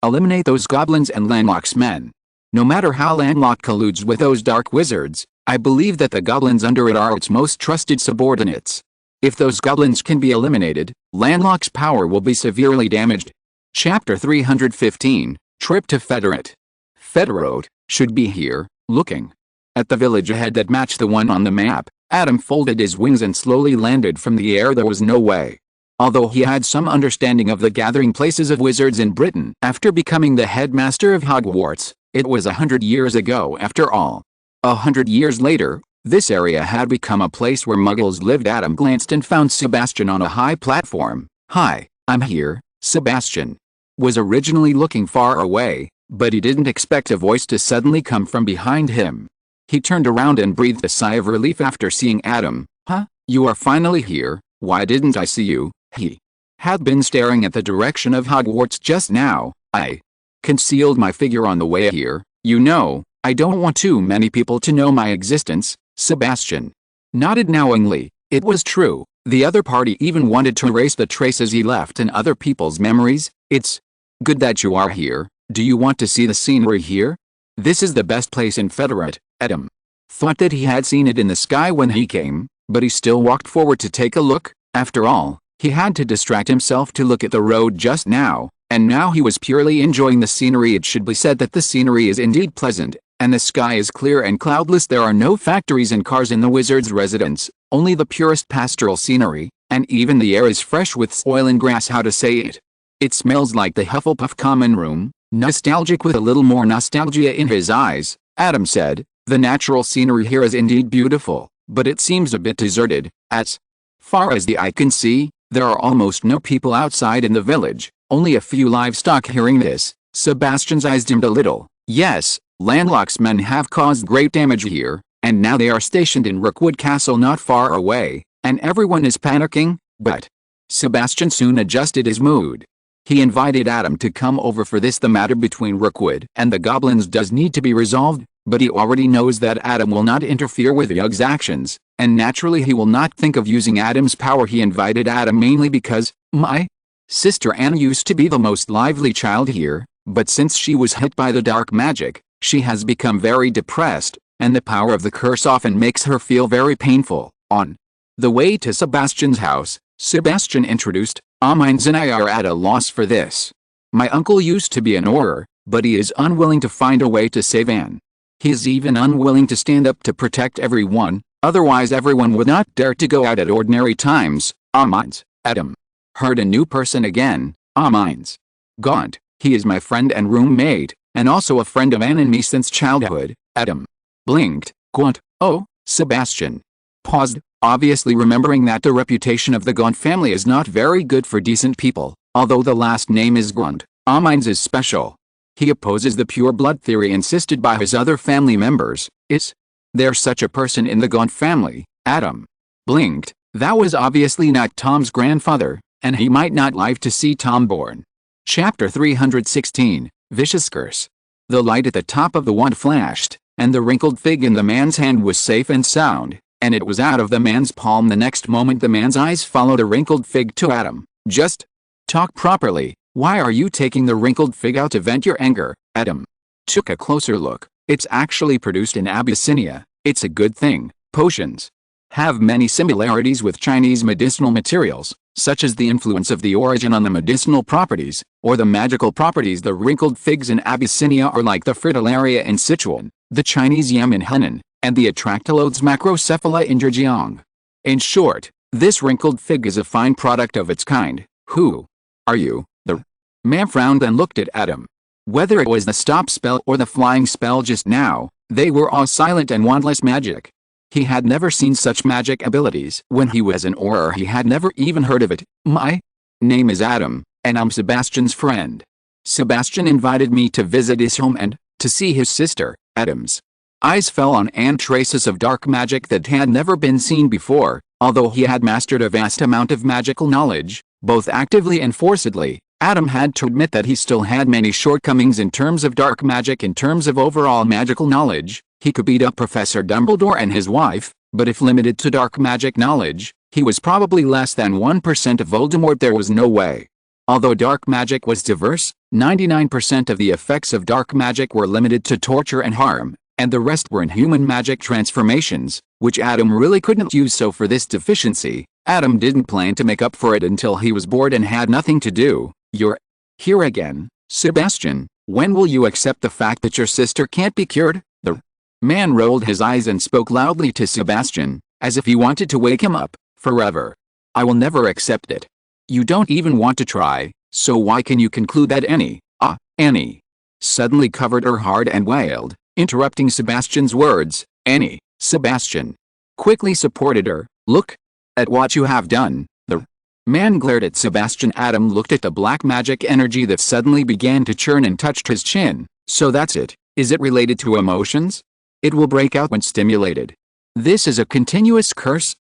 eliminate those goblins and Landlock's men. No matter how Landlocked colludes with those dark wizards, I believe that the goblins under it are its most trusted subordinates. If those goblins can be eliminated, Landlock's power will be severely damaged. Chapter 315, Trip to Federate. Federate should be here, looking at the village ahead that matched the one on the map. Adam folded his wings and slowly landed from the air. There was no way. Although he had some understanding of the gathering places of wizards in Britain after becoming the headmaster of Hogwarts, it was 100 years ago after all. 100 years later, this area had become a place where muggles lived. Adam glanced and found Sebastian on a high platform. "Hi, I'm here." Sebastian was originally looking far away, but he didn't expect a voice to suddenly come from behind him. He turned around and breathed a sigh of relief after seeing Adam. "Huh? You are finally here. Why didn't I see you?" He had been staring at the direction of Hogwarts just now. "I concealed my figure on the way here. You know, I don't want too many people to know my existence." Sebastian nodded knowingly. It was true. The other party even wanted to erase the traces he left in other people's memories. "It's good that you are here. Do you want to see the scenery here? This is the best place in Federate." Adam thought that he had seen it in the sky when he came, but he still walked forward to take a look. After all, he had to distract himself to look at the road just now, and now he was purely enjoying the scenery. It should be said that the scenery is indeed pleasant, and the sky is clear and cloudless. There are no factories and cars in the wizard's residence, only the purest pastoral scenery, and even the air is fresh with soil and grass. How to say it? It smells like the Hufflepuff common room. Nostalgic with a little more nostalgia in his eyes, Adam said, "The natural scenery here is indeed beautiful, but it seems a bit deserted. As far as the eye can see, there are almost no people outside in the village, only a few livestock." Hearing this, Sebastian's eyes dimmed a little. Yes, Landlock's men have caused great damage here, and now they are stationed in Rookwood Castle not far away, and everyone is panicking, but Sebastian soon adjusted his mood. He invited Adam to come over for this. The matter between Rookwood and the goblins does need to be resolved, but he already knows that Adam will not interfere with Yug's actions, and naturally he will not think of using Adam's power. He invited Adam mainly because, "My sister Anne used to be the most lively child here, but since she was hit by the dark magic, she has become very depressed, and the power of the curse often makes her feel very painful." On the way to Sebastian's house, Sebastian introduced, "Mines and I are at a loss for this. My uncle used to be an Auror, but he is unwilling to find a way to save Anne. He is even unwilling to stand up to protect everyone, otherwise everyone would not dare to go out at ordinary times." Mines. Adam heard a new person again. Mines. Gaunt. He is my friend and roommate, and also a friend of Anne and me since childhood. Adam blinked. Gaunt. Oh. Sebastian paused, obviously remembering that the reputation of the Gaunt family is not very good for decent people. Although the last name is Gaunt, Mines is special. He opposes the pure blood theory insisted by his other family members. Is there such a person in the Gaunt family? Adam blinked. That was obviously not Tom's grandfather, and he might not live to see Tom born. Chapter 316, Vicious Curse. The light at the top of the wand flashed, and the wrinkled fig in the man's hand was safe and sound, and it was out of the man's palm. The next moment the man's eyes followed the wrinkled fig to Adam. "Just talk properly. Why are you taking the wrinkled fig out to vent your anger?" Adam took a closer look. "It's actually produced in Abyssinia. It's a good thing. Potions have many similarities with Chinese medicinal materials, such as the influence of the origin on the medicinal properties, or the magical properties. The wrinkled figs in Abyssinia are like the fritillaria in Sichuan, the Chinese yam in Henan, and the Atractylodes macrocephala in Zhejiang. In short, this wrinkled fig is a fine product of its kind." "Who are you?" The man frowned and looked at Adam. Whether it was the stop spell or the flying spell just now, they were all silent and wandless magic. He had never seen such magic abilities. When he was an Auror he had never even heard of it. "My name is Adam, and I'm Sebastian's friend. Sebastian invited me to visit his home and to see his sister." Adam's eyes fell on Anne. Traces of dark magic that had never been seen before. Although he had mastered a vast amount of magical knowledge, both actively and forcedly, Adam had to admit that he still had many shortcomings in terms of dark magic. In terms of overall magical knowledge, he could beat up Professor Dumbledore and his wife, but if limited to dark magic knowledge, he was probably less than 1% of Voldemort. There was no way. Although dark magic was diverse, 99% of the effects of dark magic were limited to torture and harm, and the rest were inhuman magic transformations, which Adam really couldn't use. So for this deficiency, Adam didn't plan to make up for it until he was bored and had nothing to do. You're here again, Sebastian. When will you accept the fact that your sister can't be cured? The man rolled his eyes and spoke loudly to Sebastian, as if he wanted to wake him up. Forever. I will never accept it. You don't even want to try, so why can you conclude that Annie suddenly covered her hard and wailed, interrupting Sebastian's words. Annie, Sebastian quickly supported her. Look at what you have done. The man glared at Sebastian. Adam looked at the black magic energy that suddenly began to churn and touched his chin. So that's it. Is it related to emotions? It will break out when stimulated. This is a continuous curse,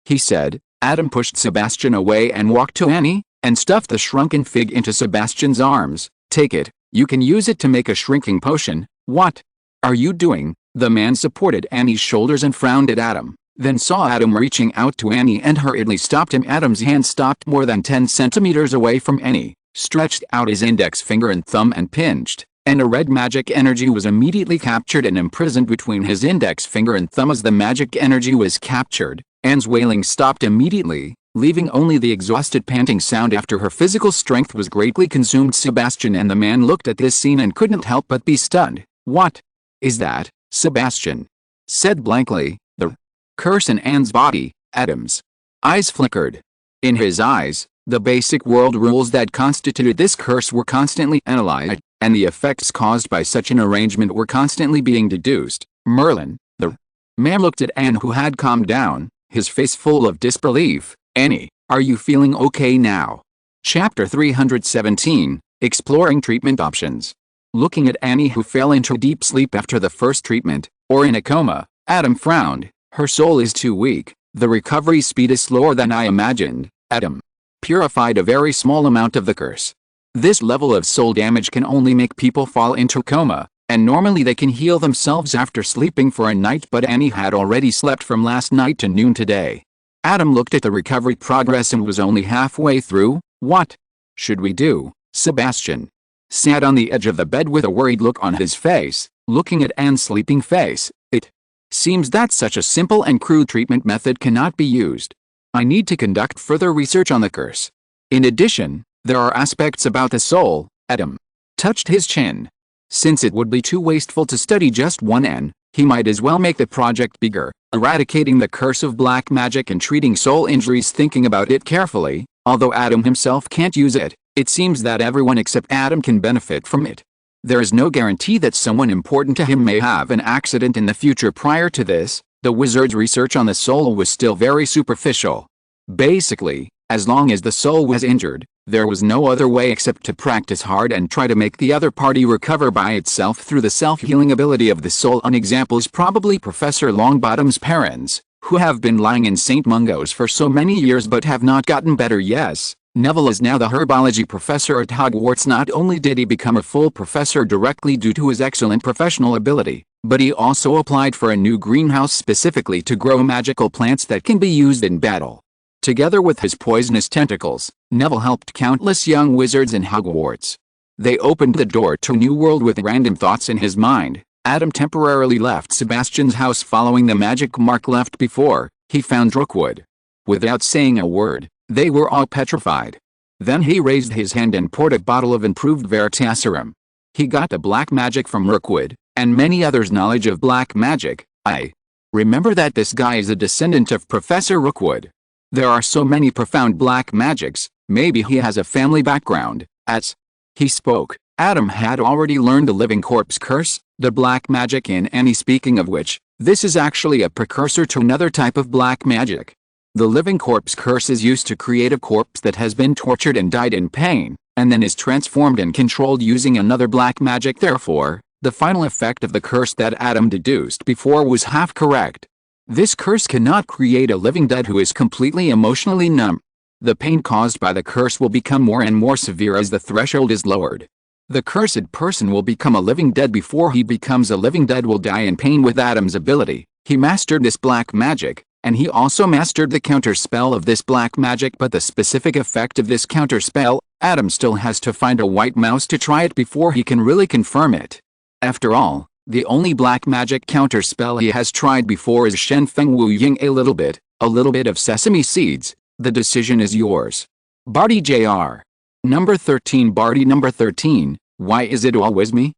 he said. Adam pushed Sebastian away and walked to Annie, and stuffed the shrunken fig into Sebastian's arms. Take it, you can use it to make a shrinking potion. What are you doing? The man supported Annie's shoulders and frowned at Adam, then saw Adam reaching out to Annie and hurriedly stopped him. Adam's hand stopped more than 10 centimeters away from Annie, stretched out his index finger and thumb and pinched, and a red magic energy was immediately captured and imprisoned between his index finger and thumb. As the magic energy was captured, Anne's wailing stopped immediately, leaving only the exhausted panting sound after her physical strength was greatly consumed. Sebastian and the man looked at this scene and couldn't help but be stunned. What is that? Sebastian said blankly. The curse in Anne's body. Adam's eyes flickered. In his eyes, the basic world rules that constituted this curse were constantly analyzed, and the effects caused by such an arrangement were constantly being deduced. Merlin, the man looked at Anne, who had calmed down, his face full of disbelief. Annie, are you feeling okay now? Chapter 317, Exploring Treatment Options. Looking at Annie, who fell into deep sleep after the first treatment, or in a coma, Adam frowned. Her soul is too weak. The recovery speed is slower than I imagined. Adam purified a very small amount of the curse. This level of soul damage can only make people fall into coma, and normally they can heal themselves after sleeping for a night, but Annie had already slept from last night to noon today. Adam looked at the recovery progress and was only halfway through. What should we do? Sebastian sat on the edge of the bed with a worried look on his face, looking at Anne's sleeping face. It seems that such a simple and crude treatment method cannot be used. I need to conduct further research on the curse. In addition, there are aspects about the soul. Adam touched his chin. Since it would be too wasteful to study just one N, he might as well make the project bigger, eradicating the curse of black magic and treating soul injuries. Thinking about it carefully, although Adam himself can't use it, it seems that everyone except Adam can benefit from it. There is no guarantee that someone important to him may have an accident in the future. Prior to this, the wizard's research on the soul was still very superficial. Basically, as long as the soul was injured, there was no other way except to practice hard and try to make the other party recover by itself through the self-healing ability of the soul. An example is probably Professor Longbottom's parents, who have been lying in St. Mungo's for so many years but have not gotten better. Yes, Neville is now the herbology professor at Hogwarts. Not only did he become a full professor directly due to his excellent professional ability, but he also applied for a new greenhouse specifically to grow magical plants that can be used in battle. Together with his poisonous tentacles, Neville helped countless young wizards in Hogwarts. They opened the door to a new world with random thoughts in his mind. Adam temporarily left Sebastian's house following the magic mark left before he found Rookwood. Without saying a word, they were all petrified. Then he raised his hand and poured a bottle of improved Veritaserum. He got the black magic from Rookwood, and many others' knowledge of black magic. I remember that this guy is a descendant of Professor Rookwood. There are so many profound black magics, maybe he has a family background. As he spoke, Adam had already learned the living corpse curse, the black magic in Annie. Speaking of which, this is actually a precursor to another type of black magic. The living corpse curse is used to create a corpse that has been tortured and died in pain, and then is transformed and controlled using another black magic. Therefore, the final effect of the curse that Adam deduced before was half correct. This curse cannot create a living dead who is completely emotionally numb. The pain caused by the curse will become more and more severe as the threshold is lowered. The cursed person will become a living dead before he becomes a living dead will die in pain. With Adam's ability, he mastered this black magic, and he also mastered the counter spell of this black magic. But the specific effect of this counter spell, Adam still has to find a white mouse to try it before he can really confirm it. After all, the only black magic counter spell he has tried before is Shen Feng Wu Ying. A little bit of sesame seeds. The decision is yours. Barty Jr. Number 13. Barty number 13, why is it always me?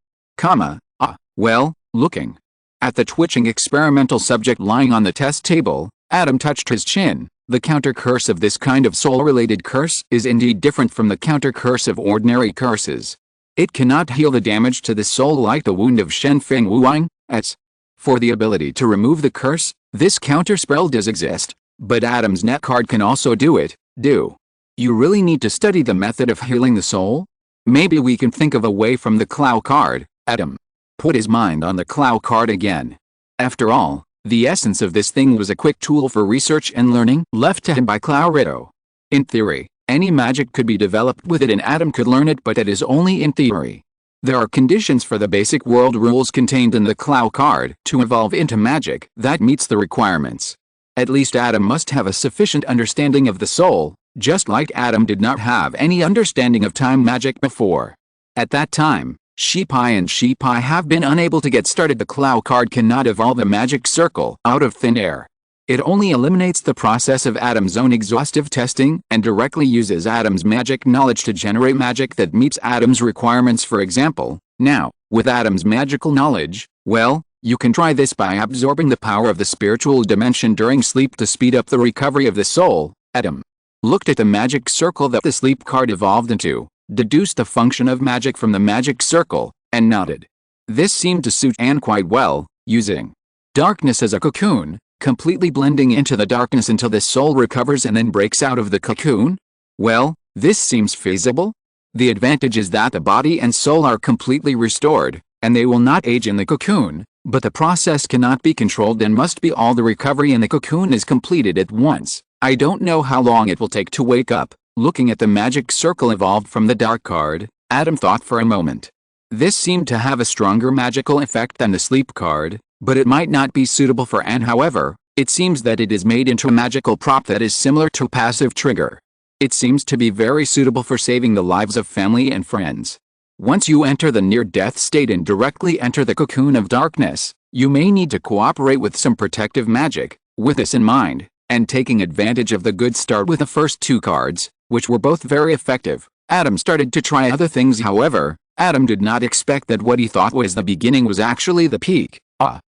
Well, looking at the twitching experimental subject lying on the test table, Adam touched his chin. The counter curse of this kind of soul-related curse is indeed different from the counter curse of ordinary curses. It cannot heal the damage to the soul like the wound of Shen Feng Wuang. As for the ability to remove the curse, this counter spell does exist, but Adam's net card can also do it. Do you really need to study the method of healing the soul? Maybe we can think of a way from the Clow card. Adam put his mind on the Clow card again. After all, the essence of this thing was a quick tool for research and learning left to him by Clow. In theory, any magic could be developed with it and Adam could learn it, but that is only in theory. There are conditions for the basic world rules contained in the Clow card to evolve into magic that meets the requirements. At least Adam must have a sufficient understanding of the soul, just like Adam did not have any understanding of time magic before. At that time, Sheepai and Sheepai have been unable to get started. The Clow card cannot evolve a magic circle out of thin air. It only eliminates the process of Adam's own exhaustive testing and directly uses Adam's magic knowledge to generate magic that meets Adam's requirements. For example, now, with Adam's magical knowledge, well, you can try this by absorbing the power of the spiritual dimension during sleep to speed up the recovery of the soul. Adam looked at the magic circle that the sleep card evolved into, deduced the function of magic from the magic circle, and nodded. This seemed to suit Anne quite well, using darkness as a cocoon, completely blending into the darkness until the soul recovers and then breaks out of the cocoon? Well, this seems feasible. The advantage is that the body and soul are completely restored, and they will not age in the cocoon, but the process cannot be controlled and must be all the recovery in the cocoon is completed at once. I don't know how long it will take to wake up. Looking at the magic circle evolved from the dark card, Adam thought for a moment. This seemed to have a stronger magical effect than the sleep card, but it might not be suitable for Anne. However, it seems that it is made into a magical prop that is similar to a passive trigger. It seems to be very suitable for saving the lives of family and friends. Once you enter the near-death state and directly enter the cocoon of darkness, you may need to cooperate with some protective magic. With this in mind, and taking advantage of the good start with the first two cards, which were both very effective, Adam started to try other things. However, Adam did not expect that what he thought was the beginning was actually the peak.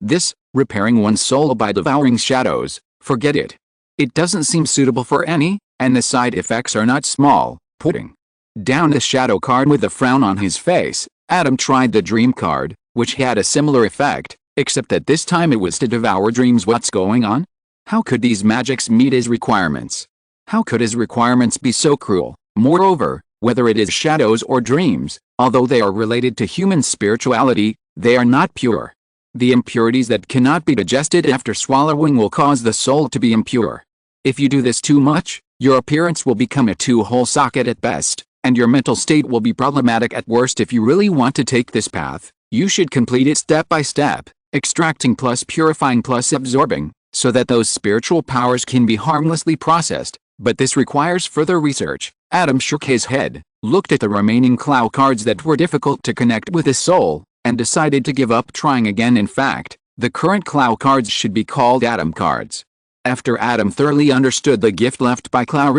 This, repairing one's soul by devouring shadows, forget it. It doesn't seem suitable for any, and the side effects are not small. Putting down the shadow card with a frown on his face, Adam tried the dream card, which had a similar effect, except that this time it was to devour dreams. What's going on? How could these magics meet his requirements? How could his requirements be so cruel? Moreover, whether it is shadows or dreams, although they are related to human spirituality, they are not pure. The impurities that cannot be digested after swallowing will cause the soul to be impure. If you do this too much, your appearance will become a two-hole socket at best, and your mental state will be problematic at worst. If you really want to take this path, you should complete it step by step, extracting plus purifying plus absorbing, so that those spiritual powers can be harmlessly processed, but this requires further research. Adam shook his head, looked at the remaining Clow cards that were difficult to connect with his soul, and decided to give up trying again. In fact, the current Clow cards should be called Adam cards. After Adam thoroughly understood the gift left by Clow,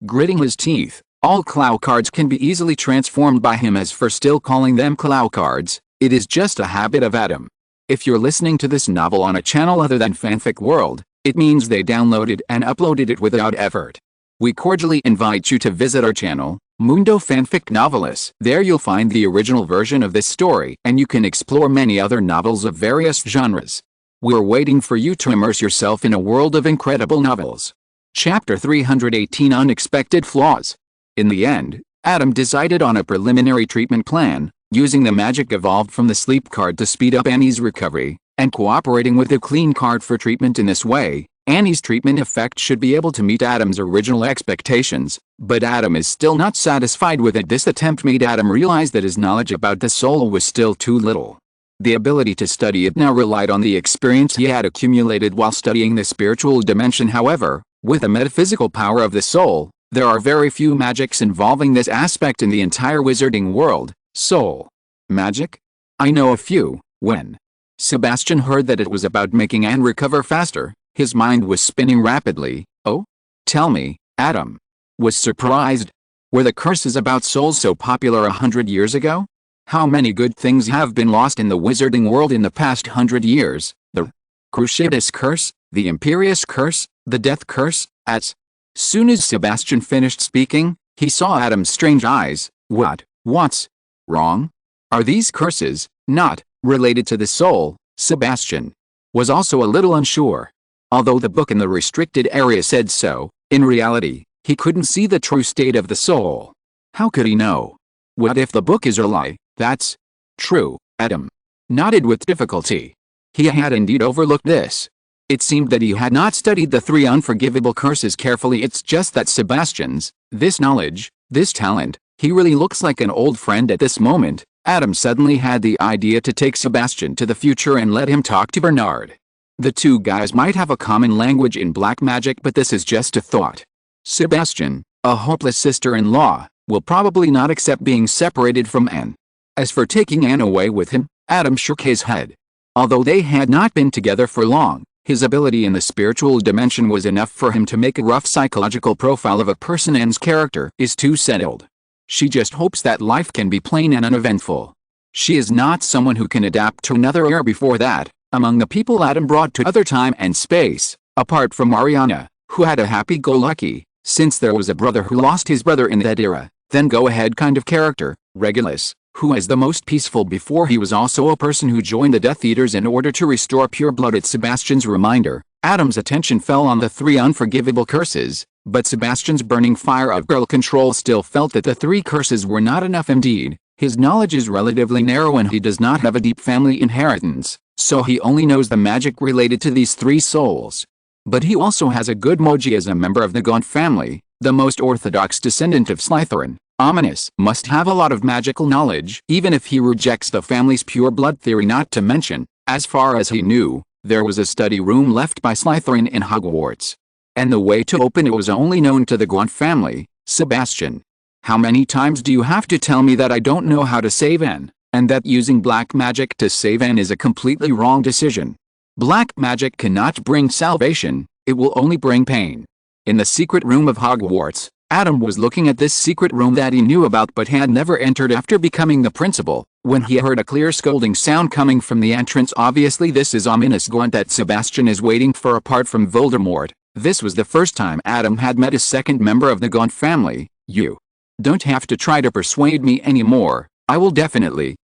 gritting his teeth, all Clow cards can be easily transformed by him. As for still calling them Clow cards, it is just a habit of Adam. If you're listening to this novel on a channel other than Fanfic World, it means they downloaded and uploaded it without effort. We cordially invite you to visit our channel, Mundo Fanfic Novelist. There you'll find the original version of this story, and you can explore many other novels of various genres. We're waiting for you to immerse yourself in a world of incredible novels. Chapter 318: Unexpected Flaws. In the end, Adam decided on a preliminary treatment plan, using the magic evolved from the sleep card to speed up Annie's recovery, and cooperating with the clean card for treatment. In this way, Annie's treatment effect should be able to meet Adam's original expectations, but Adam is still not satisfied with it. This attempt made Adam realize that his knowledge about the soul was still too little. The ability to study it now relied on the experience he had accumulated while studying the spiritual dimension. However, with the metaphysical power of the soul, There are very few magics involving this aspect in the entire wizarding world. Soul magic? I know a few. When Sebastian heard that it was about making Anne recover faster, his mind was spinning rapidly. Oh? Tell me, Adam was surprised. Were the curses about souls so popular 100 years ago? How many good things have been lost in the wizarding world in the past 100 years? The Cruciatus curse, the Imperious curse, the Death curse. As soon as Sebastian finished speaking, he saw Adam's strange eyes. What's wrong? Are these curses not related to the soul? Sebastian was also a little unsure. Although the book in the restricted area said so, in reality, he couldn't see the true state of the soul. How could he know? What if the book is a lie? That's true. Adam nodded with difficulty. He had indeed overlooked this. It seemed that he had not studied the 3 unforgivable curses carefully. It's just that Sebastian's this knowledge, this talent, he really looks like an old friend at this moment. Adam suddenly had the idea to take Sebastian to the future and let him talk to Bernard. The two guys might have a common language in black magic, but this is just a thought. Sebastian, a hopeless sister-in-law, will probably not accept being separated from Anne. As for taking Anne away with him, Adam shook his head. Although they had not been together for long, his ability in the spiritual dimension was enough for him to make a rough psychological profile of a person. Anne's character is too settled. She just hopes that life can be plain and uneventful. She is not someone who can adapt to another era. Before that, among the people Adam brought to other time and space, apart from Mariana, who had a happy-go-lucky, since there was a brother who lost his brother in that era, then go-ahead kind of character, Regulus, who was the most peaceful before he was also a person who joined the Death Eaters in order to restore pure blood. At Sebastian's reminder, Adam's attention fell on the 3 unforgivable curses, but Sebastian's burning fire of girl control still felt that the 3 curses were not enough. Indeed, his knowledge is relatively narrow and he does not have a deep family inheritance, so he only knows the magic related to these 3 souls. But he also has a good moji as a member of the Gaunt family, the most orthodox descendant of Slytherin. Ominous must have a lot of magical knowledge, even if he rejects the family's pure blood theory. Not to mention, as far as he knew, there was a study room left by Slytherin in Hogwarts. And the way to open it was only known to the Gaunt family. Sebastian, how many times do you have to tell me that I don't know how to save Anne, and that using black magic to save Anne is a completely wrong decision? Black magic cannot bring salvation, it will only bring pain. In the secret room of Hogwarts, Adam was looking at this secret room that he knew about but had never entered after becoming the principal, when he heard a clear scolding sound coming from the entrance. Obviously this is ominous Gaunt that Sebastian is waiting for. Apart from Voldemort, this was the first time Adam had met a second member of the Gaunt family. You don't have to try to persuade me anymore, I will definitely,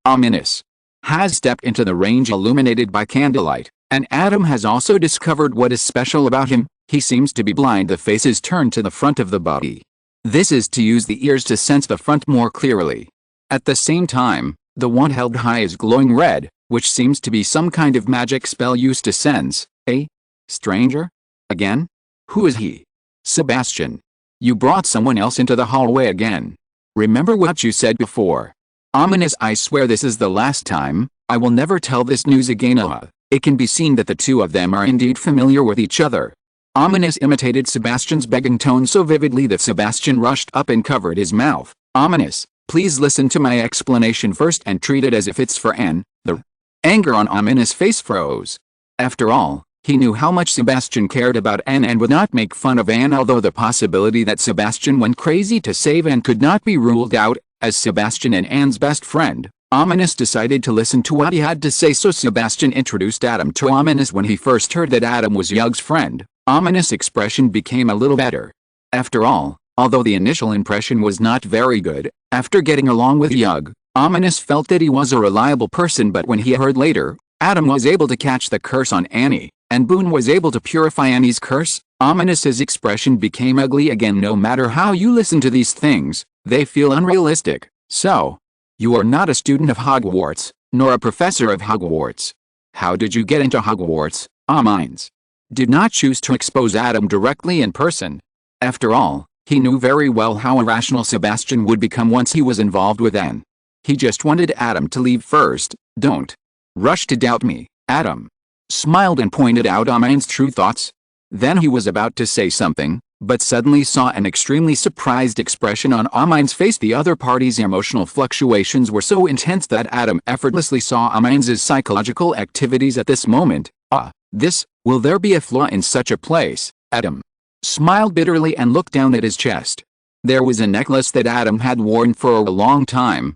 Ominous has stepped into the range illuminated by candlelight, and Adam has also discovered what is special about him. He seems to be blind. The face is turned to the front of the body. This is to use the ears to sense the front more clearly. At the same time, the wand held high is glowing red, which seems to be some kind of magic spell used to sense. A stranger? Again? Who is he? Sebastian, you brought someone else into the hallway again. Remember what you said before. Ominous, I swear this is the last time. I will never tell this news again. It can be seen that the two of them are indeed familiar with each other. Ominous imitated Sebastian's begging tone so vividly that Sebastian rushed up and covered his mouth. Ominous, please listen to my explanation first and treat it as if it's for Anne. The anger on Ominous' face froze. After all, he knew how much Sebastian cared about Anne and would not make fun of Anne. Although the possibility that Sebastian went crazy to save Anne could not be ruled out, as Sebastian and Anne's best friend, Ominous decided to listen to what he had to say. So Sebastian introduced Adam to Ominous. When he first heard that Adam was Yug's friend, Ominous' expression became a little better. After all, although the initial impression was not very good, after getting along with Yug, Ominous felt that he was a reliable person. But when he heard later, Adam was able to catch the curse on Annie, and Boone was able to purify Annie's curse, Ominous's expression became ugly again. No matter how you listen to these things, they feel unrealistic. So, you are not a student of Hogwarts, nor a professor of Hogwarts. How did you get into Hogwarts? Omines did not choose to expose Adam directly in person. After all, he knew very well how irrational Sebastian would become once he was involved with Anne. He just wanted Adam to leave first. Don't rush to doubt me. Adam smiled and pointed out Omines' true thoughts. Then he was about to say something, but suddenly saw an extremely surprised expression on Amin's face. The other party's emotional fluctuations were so intense that Adam effortlessly saw Amin's psychological activities at this moment. Will there be a flaw in such a place? Adam smiled bitterly and looked down at his chest. There was a necklace that Adam had worn for a long time.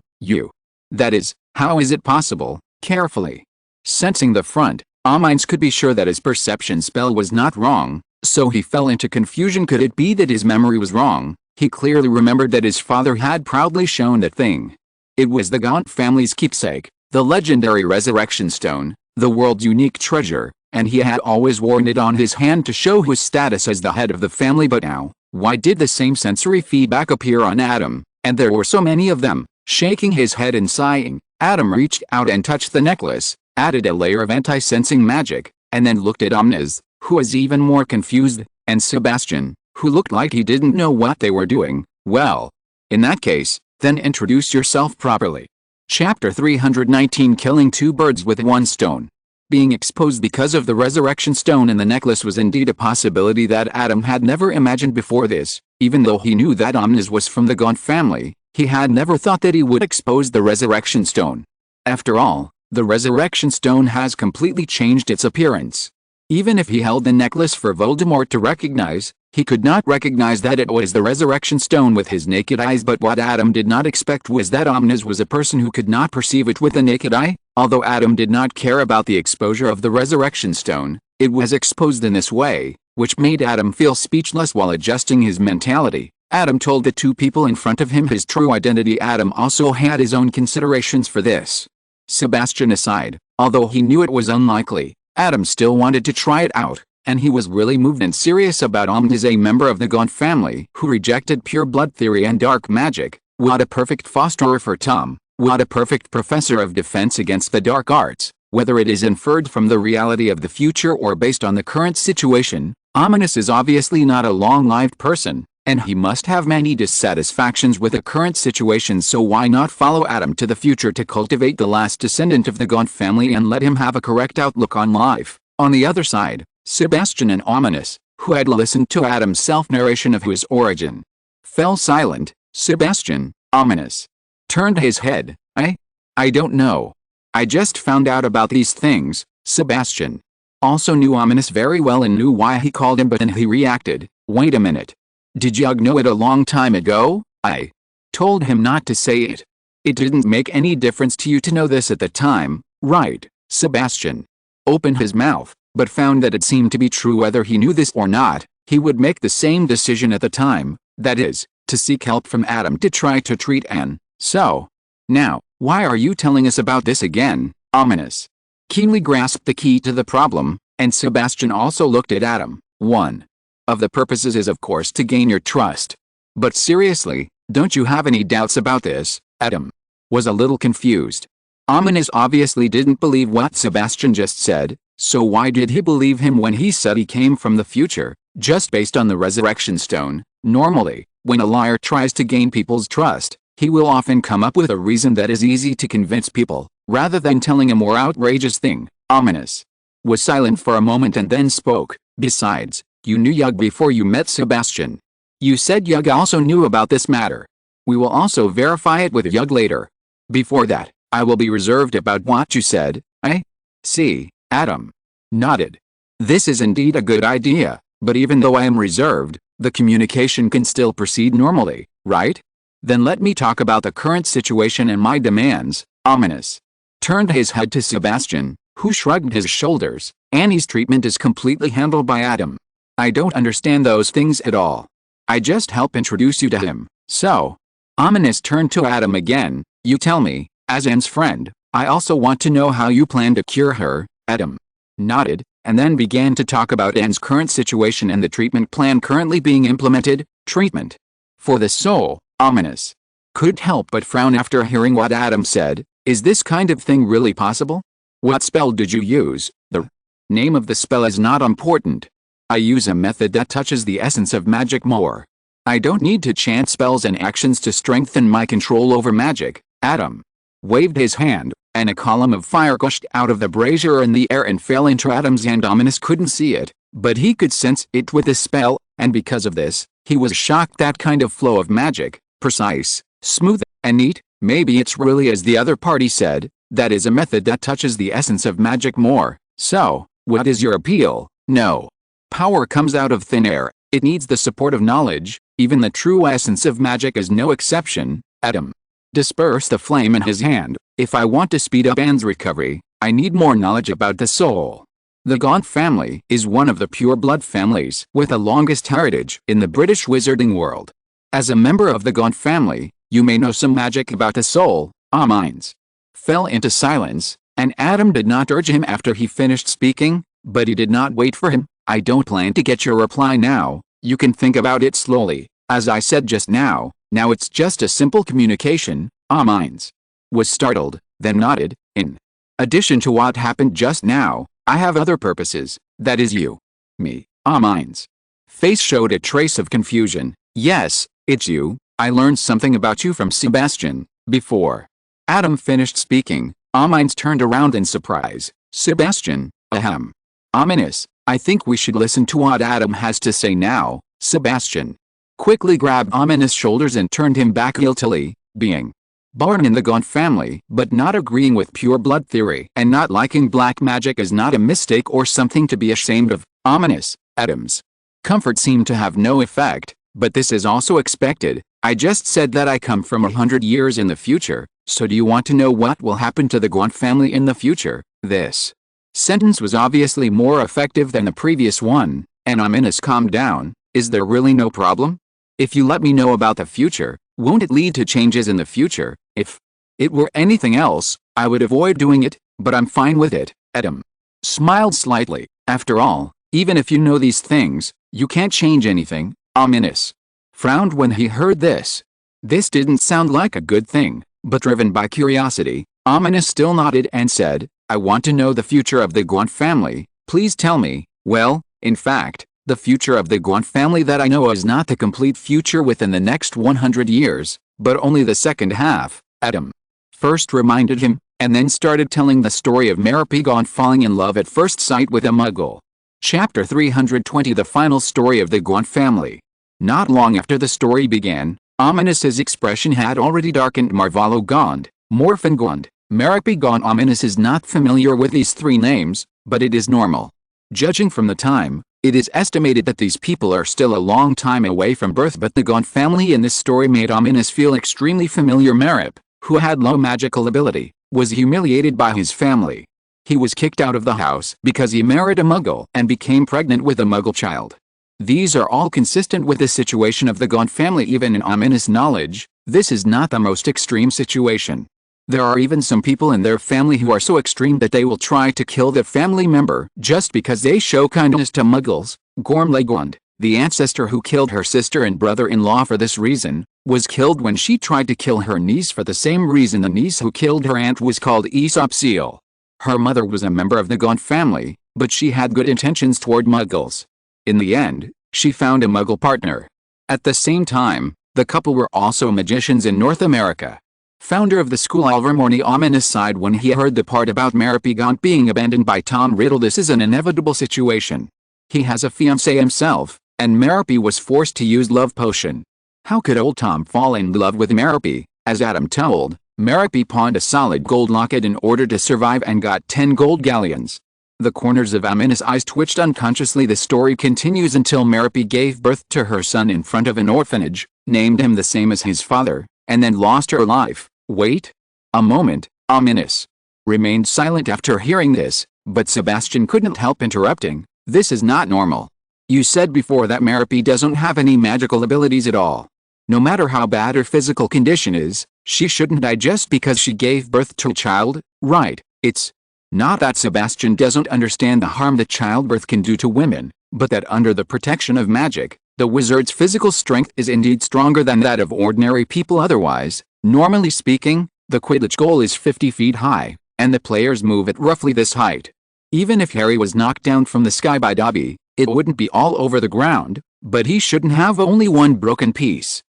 That is, how is it possible? Carefully sensing the front, Amines could be sure that his perception spell was not wrong, so he fell into confusion. Could it be that his memory was wrong? He clearly remembered that his father had proudly shown that thing. It was the Gaunt family's keepsake, the legendary resurrection stone, the world's unique treasure, and he had always worn it on his hand to show his status as the head of the family. But now, why did the same sensory feedback appear on Adam, and there were so many of them? Shaking his head and sighing, Adam reached out and touched the necklace, added a layer of anti-sensing magic, and then looked at Omnis, who was even more confused, and Sebastian, who looked like he didn't know what they were doing. Well, in that case, then introduce yourself properly. Chapter 319 Killing Two Birds with One Stone. Being exposed because of the resurrection stone in the necklace was indeed a possibility that Adam had never imagined before this. Even though he knew that Omnis was from the Gaunt family, he had never thought that he would expose the resurrection stone. After all, the resurrection stone has completely changed its appearance. Even if he held the necklace for Voldemort to recognize, he could not recognize that it was the resurrection stone with his naked eyes. But what Adam did not expect was that Omnis was a person who could not perceive it with the naked eye. Although Adam did not care about the exposure of the resurrection stone, it was exposed in this way, which made Adam feel speechless. While adjusting his mentality, Adam told the two people in front of him his true identity. Adam also had his own considerations for this. Sebastian aside, although he knew it was unlikely, Adam still wanted to try it out, and he was really moved and serious about Omnis, a member of the Gaunt family who rejected pure blood theory and dark magic. What a perfect fosterer for Tom, what a perfect professor of defense against the dark arts. Whether it is inferred from the reality of the future or based on the current situation, Omnis is obviously not a long-lived person, and he must have many dissatisfactions with the current situation. So why not follow Adam to the future to cultivate the last descendant of the Gaunt family and let him have a correct outlook on life? On the other side, Sebastian and Omnis, who had listened to Adam's self-narration of his origin, fell silent. Sebastian, Omnis, turned his head. I don't know. I just found out about these things. Sebastian also knew Omnis very well and knew why he called him, but then he reacted. Wait a minute. Did Yug know it a long time ago? I told him not to say it. It didn't make any difference to you to know this at the time, right? Sebastian opened his mouth, but found that it seemed to be true whether he knew this or not. He would make the same decision at the time, that is, to seek help from Adam to try to treat Anne. So, now, why are you telling us about this again? Omnis keenly grasped the key to the problem, and Sebastian also looked at Adam. One of the purposes is of course to gain your trust. But seriously, don't you have any doubts about this? Adam was a little confused. Omnis obviously didn't believe what Sebastian just said, so why did he believe him when he said he came from the future, just based on the resurrection stone? Normally, when a liar tries to gain people's trust, he will often come up with a reason that is easy to convince people, rather than telling a more outrageous thing. Omnis was silent for a moment and then spoke. Besides, you knew Yug before you met Sebastian. You said Yug also knew about this matter. We will also verify it with Yug later. Before that, I will be reserved about what you said. I see. Adam nodded. This is indeed a good idea, but even though I am reserved, the communication can still proceed normally, right? Then let me talk about the current situation and my demands. Omnis turned his head to Sebastian, who shrugged his shoulders. Annie's treatment is completely handled by Adam. I don't understand those things at all. I just help introduce you to him. So, Omnis turned to Adam again. You tell me, as Anne's friend, I also want to know how you plan to cure her. Adam nodded, and then began to talk about Anne's current situation and the treatment plan currently being implemented. Treatment for the soul. Omnis couldn't help but frown after hearing what Adam said. Is this kind of thing really possible? What spell did you use? The name of the spell is not important. I use a method that touches the essence of magic more. I don't need to chant spells and actions to strengthen my control over magic. Adam waved his hand, and a column of fire gushed out of the brazier in the air and fell into Adam's hand. Omnis couldn't see it, but he could sense it with the spell. and because of this, he was shocked that kind of flow of magic, precise, smooth, and neat, maybe it's really as the other party said, that is a method that touches the essence of magic more. So, what is your appeal? No. Power comes out of thin air, it needs the support of knowledge, even the true essence of magic is no exception. Adam dispersed the flame in his hand. If I want to speed up Anne's recovery, I need more knowledge about the soul. The Gaunt family is one of the pure blood families with the longest heritage in the British wizarding world. As a member of the Gaunt family, you may know some magic about the soul. Our minds fell into silence, and Adam did not urge him after he finished speaking, but he did not wait for him. I don't plan to get your reply now, you can think about it slowly. As I said just now it's just a simple communication. Our minds was startled, then nodded. In addition to what happened just now, I have other purposes, that is you. Me. Our minds face showed a trace of confusion. Yes, it's you, I learned something about you from Sebastian. Before Adam finished speaking, our minds turned around in surprise. Sebastian, ahem. Ominous, I think we should listen to what Adam has to say now. Sebastian quickly grabbed Ominous' shoulders and turned him back guiltily, being born in the Gaunt family, but not agreeing with pure blood theory and not liking black magic is not a mistake or something to be ashamed of. Ominous, Adam's comfort seemed to have no effect, but this is also expected. I just said that I come from 100 years in the future, so do you want to know what will happen to the Gaunt family in the future? This sentence was obviously more effective than the previous one, and Ominous calmed down. Is there really no problem? If you let me know about the future, won't it lead to changes in the future? If it were anything else, I would avoid doing it, but I'm fine with it. Adam smiled slightly. After all, even if you know these things, you can't change anything. Ominous frowned when he heard this. This didn't sound like a good thing, but driven by curiosity, Ominous still nodded and said, I want to know the future of the Gaunt family, please tell me. Well, in fact, the future of the Gaunt family that I know is not the complete future within the next 100 years, but only the second half. Adam first reminded him, and then started telling the story of Merrippy Gaunt falling in love at first sight with a muggle. Chapter 320 The final story of the Gaunt family. Not long after the story began, Ominous's expression had already darkened. Marvolo Gaunt, Morphin Gaunt, Merrippy Gaunt. Ominous is not familiar with these three names, but it is normal. Judging from the time, it is estimated that these people are still a long time away from birth, but the Gaunt family in this story made Ominous feel extremely familiar. Merripp, who had low magical ability, was humiliated by his family. He was kicked out of the house because he married a muggle and became pregnant with a muggle child. These are all consistent with the situation of the Gaunt family. Even in Ominous' knowledge, this is not the most extreme situation. There are even some people in their family who are so extreme that they will try to kill the family member just because they show kindness to muggles. Gormley Gaunt, the ancestor who killed her sister and brother-in-law for this reason, was killed when she tried to kill her niece for the same reason. The niece who killed her aunt was called SYNOPSIS. Her mother was a member of the Gaunt family, but she had good intentions toward muggles. In the end, she found a muggle partner. At the same time, the couple were also magicians in North America. Founder of the school Alvermorny. Ominous sighed when he heard the part about Merrippy Gaunt being abandoned by Tom Riddle. This is an inevitable situation. He has a fiancée himself, and Merrippy was forced to use love potion. How could old Tom fall in love with Merrippy? As Adam told, Merrippy pawned a solid gold locket in order to survive and got 10 gold galleons. The corners of Ominous' eyes twitched unconsciously. The story continues until Merrippy gave birth to her son in front of an orphanage, named him the same as his father, and then lost her life. Wait a moment. Ominous remained silent after hearing this, but Sebastian couldn't help interrupting. This is not normal. You said before that Merrippy doesn't have any magical abilities at all. No matter how bad her physical condition is, she shouldn't die just because she gave birth to a child, right? It's not that Sebastian doesn't understand the harm that childbirth can do to women, but that under the protection of magic, the wizard's physical strength is indeed stronger than that of ordinary people. Otherwise, normally speaking, the Quidditch goal is 50 feet high, and the players move at roughly this height. Even if Harry was knocked down from the sky by Dobby, it wouldn't be all over the ground, but he shouldn't have only one broken piece.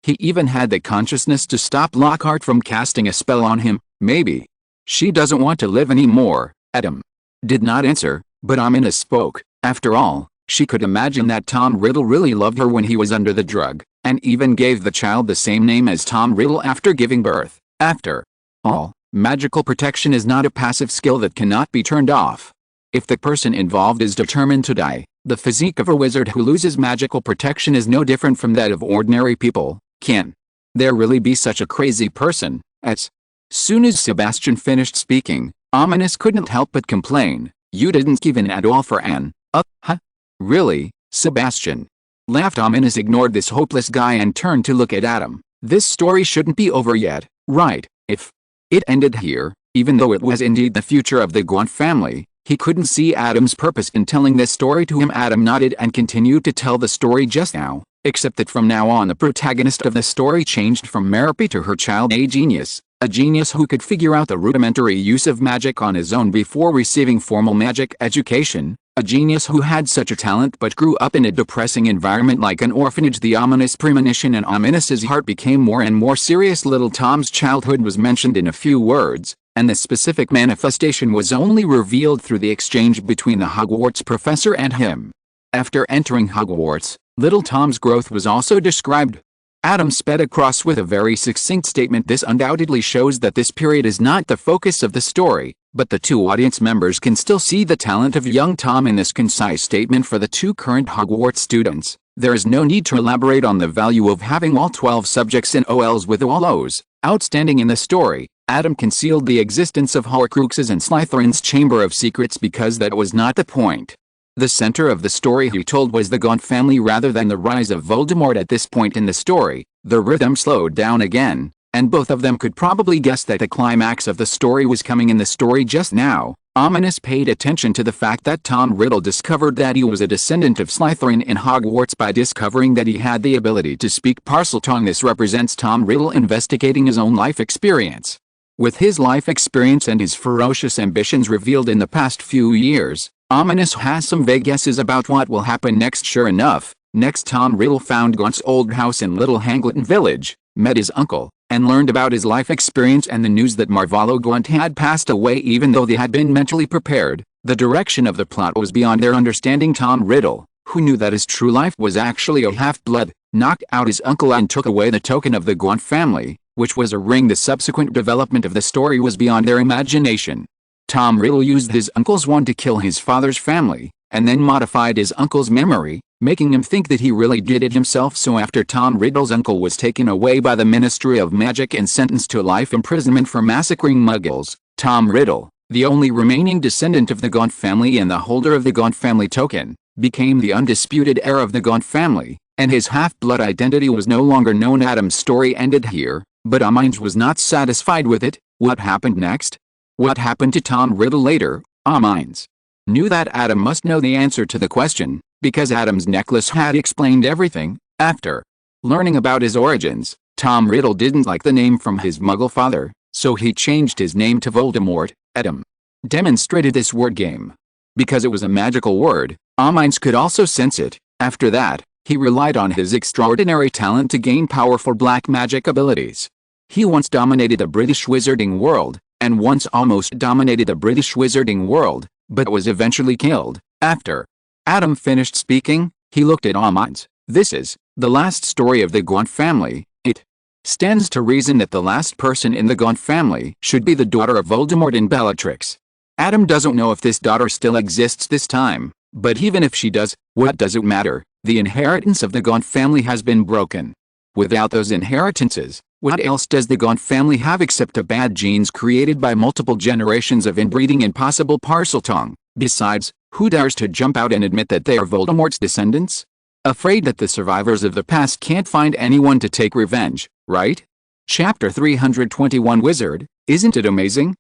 He even had the consciousness to stop Lockhart from casting a spell on him. Maybe she doesn't want to live anymore. Adam did not answer, but Ominous spoke. After all, She could imagine that Tom Riddle really loved her when he was under the drug, and even gave the child the same name as Tom Riddle after giving birth. After all, magical protection is not a passive skill that cannot be turned off. If the person involved is determined to die, the physique of a wizard who loses magical protection is no different from that of ordinary people. Can there really be such a crazy person? As soon as Sebastian finished speaking, Ominous couldn't help but complain. You didn't give in at all for Anne. Huh? Really, Sebastian? Laughed. Ominous ignored this hopeless guy and turned to look at Adam. This story shouldn't be over yet, right? If it ended here, even though it was indeed the future of the Gaunt family, he couldn't see Adam's purpose in telling this story to him. Adam nodded and continued to tell the story just now, except that from now on the protagonist of the story changed from Merope to her child, a genius who could figure out the rudimentary use of magic on his own before receiving formal magic education, a genius who had such a talent but grew up in a depressing environment like an orphanage. The ominous premonition in Ominous's heart became more and more serious. Little Tom's childhood was mentioned in a few words, and the specific manifestation was only revealed through the exchange between the Hogwarts professor and him. After entering Hogwarts, little Tom's growth was also described. Adam sped across with a very succinct statement. This undoubtedly shows that this period is not the focus of the story, but the two audience members can still see the talent of young Tom in this concise statement. For the two current Hogwarts students, there is no need to elaborate on the value of having all 12 subjects in OLs with all O's outstanding in the story. Adam concealed the existence of Horcruxes and Slytherin's Chamber of Secrets because that was not the point. The center of the story he told was the Gaunt family rather than the rise of Voldemort. At this point in the story, the rhythm slowed down again, and both of them could probably guess that the climax of the story was coming in the story just now. Ominous paid attention to the fact that Tom Riddle discovered that he was a descendant of Slytherin in Hogwarts by discovering that he had the ability to speak Parseltongue. This represents Tom Riddle investigating his own life experience. With his life experience and his ferocious ambitions revealed in the past few years, Ominous has some vague guesses about what will happen next. Sure enough, next Tom Riddle found Gaunt's old house in Little Hangleton Village, met his uncle, and learned about his life experience and the news that Marvolo Gaunt had passed away. Even though they had been mentally prepared, the direction of the plot was beyond their understanding. Tom Riddle, who knew that his true life was actually a half-blood, knocked out his uncle and took away the token of the Gaunt family, which was a ring. The subsequent development of the story was beyond their imagination. Tom Riddle used his uncle's wand to kill his father's family, and then modified his uncle's memory, making him think that he really did it himself. So after Tom Riddle's uncle was taken away by the Ministry of Magic and sentenced to life imprisonment for massacring Muggles, Tom Riddle, the only remaining descendant of the Gaunt family and the holder of the Gaunt family token, became the undisputed heir of the Gaunt family, and his half-blood identity was no longer known. Adam's story ended here, but Ominous was not satisfied with it. What happened next? What happened to Tom Riddle later? Ominous knew that Adam must know the answer to the question, because Adam's necklace had explained everything. After learning about his origins, Tom Riddle didn't like the name from his Muggle father, so he changed his name to Voldemort. Adam demonstrated this word game. Because it was a magical word, Ominous could also sense it. After that, he relied on his extraordinary talent to gain powerful black magic abilities. He once dominated the British wizarding world, and once almost dominated the British wizarding world, but was eventually killed. After Adam finished speaking, he looked at Ominous. This is the last story of the Gaunt family. It stands to reason that the last person in the Gaunt family should be the daughter of Voldemort and Bellatrix. Adam doesn't know if this daughter still exists this time, but even if she does, what does it matter? The inheritance of the Gaunt family has been broken. Without those inheritances, what else does the Gaunt family have except a bad genes created by multiple generations of inbreeding and possible Parseltongue? Besides, who dares to jump out and admit that they are Voldemort's descendants? Afraid that the survivors of the past can't find anyone to take revenge, right? Chapter 321 Wizard, isn't it amazing?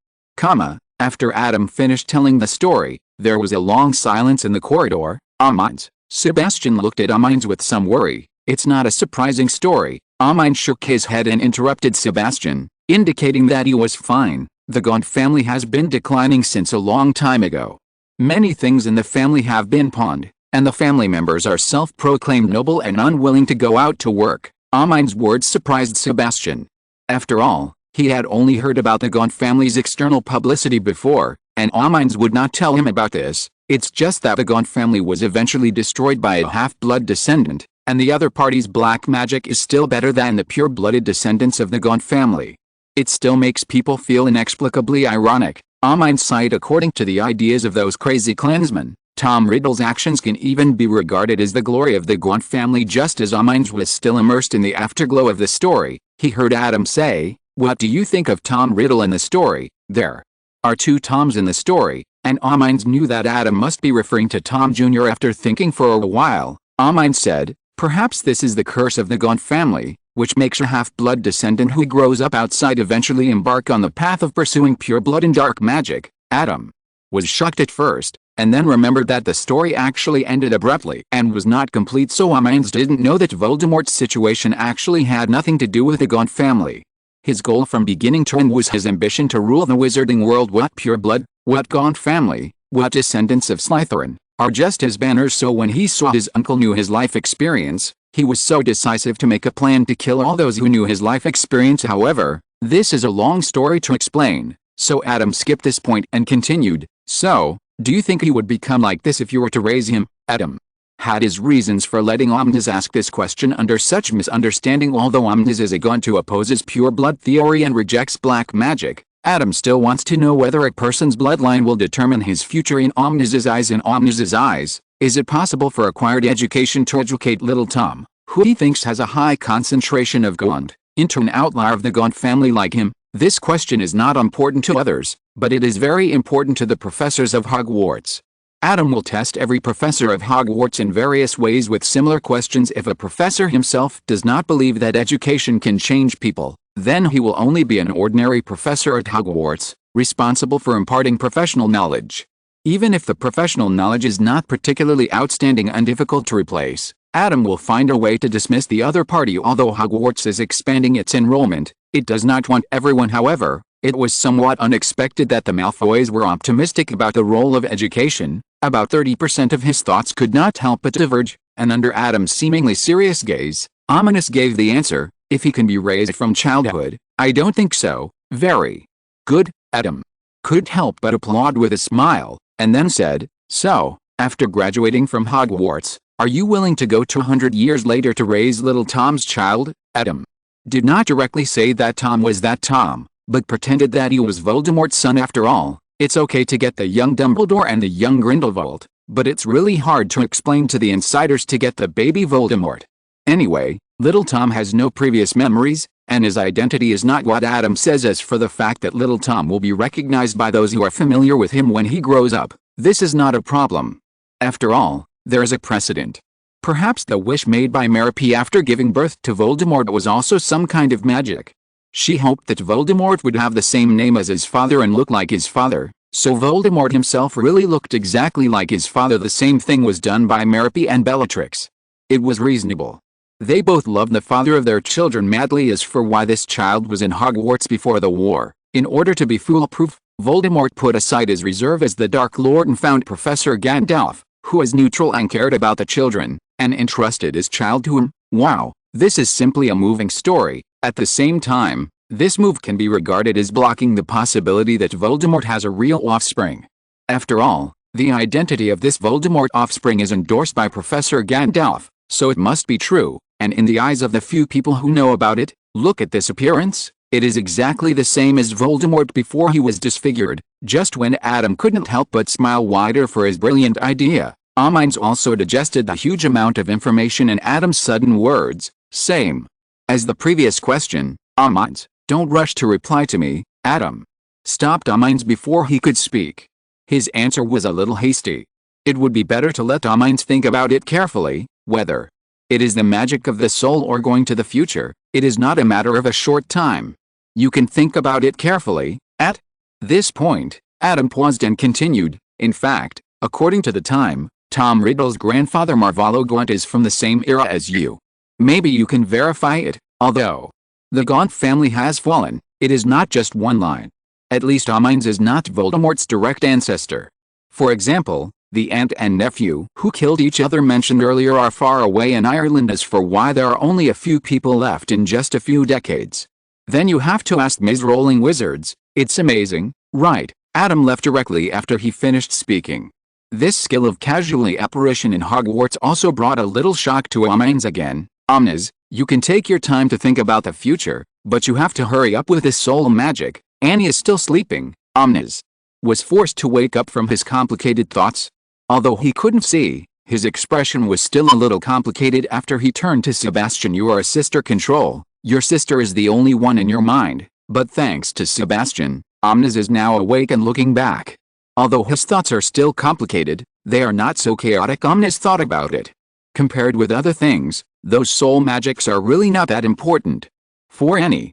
After Adam finished telling the story, there was a long silence in the corridor. Ominous. Sebastian looked at Ominous with some worry. It's not a surprising story. Ominous shook his head and interrupted Sebastian, indicating that he was fine. The Gaunt family has been declining since a long time ago. Many things in the family have been pawned, and the family members are self-proclaimed noble and unwilling to go out to work. Ominous' words surprised Sebastian. After all, he had only heard about the Gaunt family's external publicity before, and Amines would not tell him about this. It's just that the Gaunt family was eventually destroyed by a half-blood descendant, and the other party's black magic is still better than the pure-blooded descendants of the Gaunt family. It still makes people feel inexplicably ironic. Amines side according to the ideas of those crazy clansmen. Tom Riddle's actions can even be regarded as the glory of the Gaunt family. Just as Amines was still immersed in the afterglow of the story, he heard Adam say, "What do you think of Tom Riddle in the story?" There are two Toms in the story, and Amines knew that Adam must be referring to Tom Jr. After thinking for a while, Amines said, "Perhaps this is the curse of the Gaunt family, which makes a half-blood descendant who grows up outside eventually embark on the path of pursuing pure blood and dark magic." Adam was shocked at first, and then remembered that the story actually ended abruptly and was not complete, so Amines didn't know that Voldemort's situation actually had nothing to do with the Gaunt family. His goal from beginning to end was his ambition to rule the wizarding world. What pure blood, what Gaunt family, what descendants of Slytherin, are just his banners. So when he saw his uncle knew his life experience, he was so decisive to make a plan to kill all those who knew his life experience. However, this is a long story to explain, so Adam skipped this point and continued, "So, do you think he would become like this if you were to raise him?" Adam had his reasons for letting Amines ask this question under such misunderstanding. Although Amines is a Gaunt who opposes pure blood theory and rejects black magic, Adam still wants to know whether a person's bloodline will determine his future in Amines' eyes. In Amines' eyes, is it possible for acquired education to educate little Tom, who he thinks has a high concentration of Gaunt, into an outlier of the Gaunt family like him? This question is not important to others, but it is very important to the professors of Hogwarts. Adam will test every professor of Hogwarts in various ways with similar questions. If a professor himself does not believe that education can change people, then he will only be an ordinary professor at Hogwarts, responsible for imparting professional knowledge. Even if the professional knowledge is not particularly outstanding and difficult to replace, Adam will find a way to dismiss the other party. Although Hogwarts is expanding its enrollment, it does not want everyone. However, it was somewhat unexpected that the Malfoys were optimistic about the role of education. About 30% of his thoughts could not help but diverge, and under Adam's seemingly serious gaze, Amines gave the answer, "If he can be raised from childhood, I don't think so." "Very good." Adam couldn't help but applaud with a smile, and then said, "So, after graduating from Hogwarts, are you willing to go 200 years later to raise little Tom's child?" Adam did not directly say that Tom was that Tom, but pretended that he was Voldemort's son. After all, it's okay to get the young Dumbledore and the young Grindelwald, but it's really hard to explain to the insiders to get the baby Voldemort. Anyway, little Tom has no previous memories, and his identity is not what Adam says. As for the fact that little Tom will be recognized by those who are familiar with him when he grows up, this is not a problem. After all, there is a precedent. Perhaps the wish made by Merope after giving birth to Voldemort was also some kind of magic. She hoped that Voldemort would have the same name as his father and look like his father, so Voldemort himself really looked exactly like his father. The same thing was done by Merope and Bellatrix. It was reasonable. They both loved the father of their children madly. As for why this child was in Hogwarts before the war, in order to be foolproof, Voldemort put aside his reserve as the Dark Lord and found Professor Gandalf, who was neutral and cared about the children, and entrusted his child to him. Wow, this is simply a moving story. At the same time, this move can be regarded as blocking the possibility that Voldemort has a real offspring. After all, the identity of this Voldemort offspring is endorsed by Professor Gandalf, so it must be true, and in the eyes of the few people who know about it, look at this appearance. It is exactly the same as Voldemort before he was disfigured. Just when Adam couldn't help but smile wider for his brilliant idea, Amines also digested the huge amount of information in Adam's sudden words. Same as the previous question, Amines, don't rush to reply to me. Adam stopped Amines before he could speak. His answer was a little hasty. It would be better to let Amines think about it carefully. Whether it is the magic of the soul or going to the future, it is not a matter of a short time. You can think about it carefully. At this point, Adam paused and continued, in fact, according to the time, Tom Riddle's grandfather Marvolo Gaunt is from the same era as you. Maybe you can verify it. Although the Gaunt family has fallen, it is not just one line. At least Amines is not Voldemort's direct ancestor. For example, the aunt and nephew who killed each other mentioned earlier are far away in Ireland. As for why there are only a few people left in just a few decades, then you have to ask Ms. Rolling Wizards. It's amazing, right? Adam left directly after he finished speaking. This skill of casually apparition in Hogwarts also brought a little shock to Omnes again. Omnes, you can take your time to think about the future, but you have to hurry up with this soul magic. Annie is still sleeping. Omnes was forced to wake up from his complicated thoughts. Although he couldn't see, his expression was still a little complicated after he turned to Sebastian. You are a sister control. Your sister is the only one in your mind, but thanks to Sebastian, Omnes is now awake and looking back. Although his thoughts are still complicated, they are not so chaotic. Omnes thought about it. Compared with other things, those soul magics are really not that important. For Annie,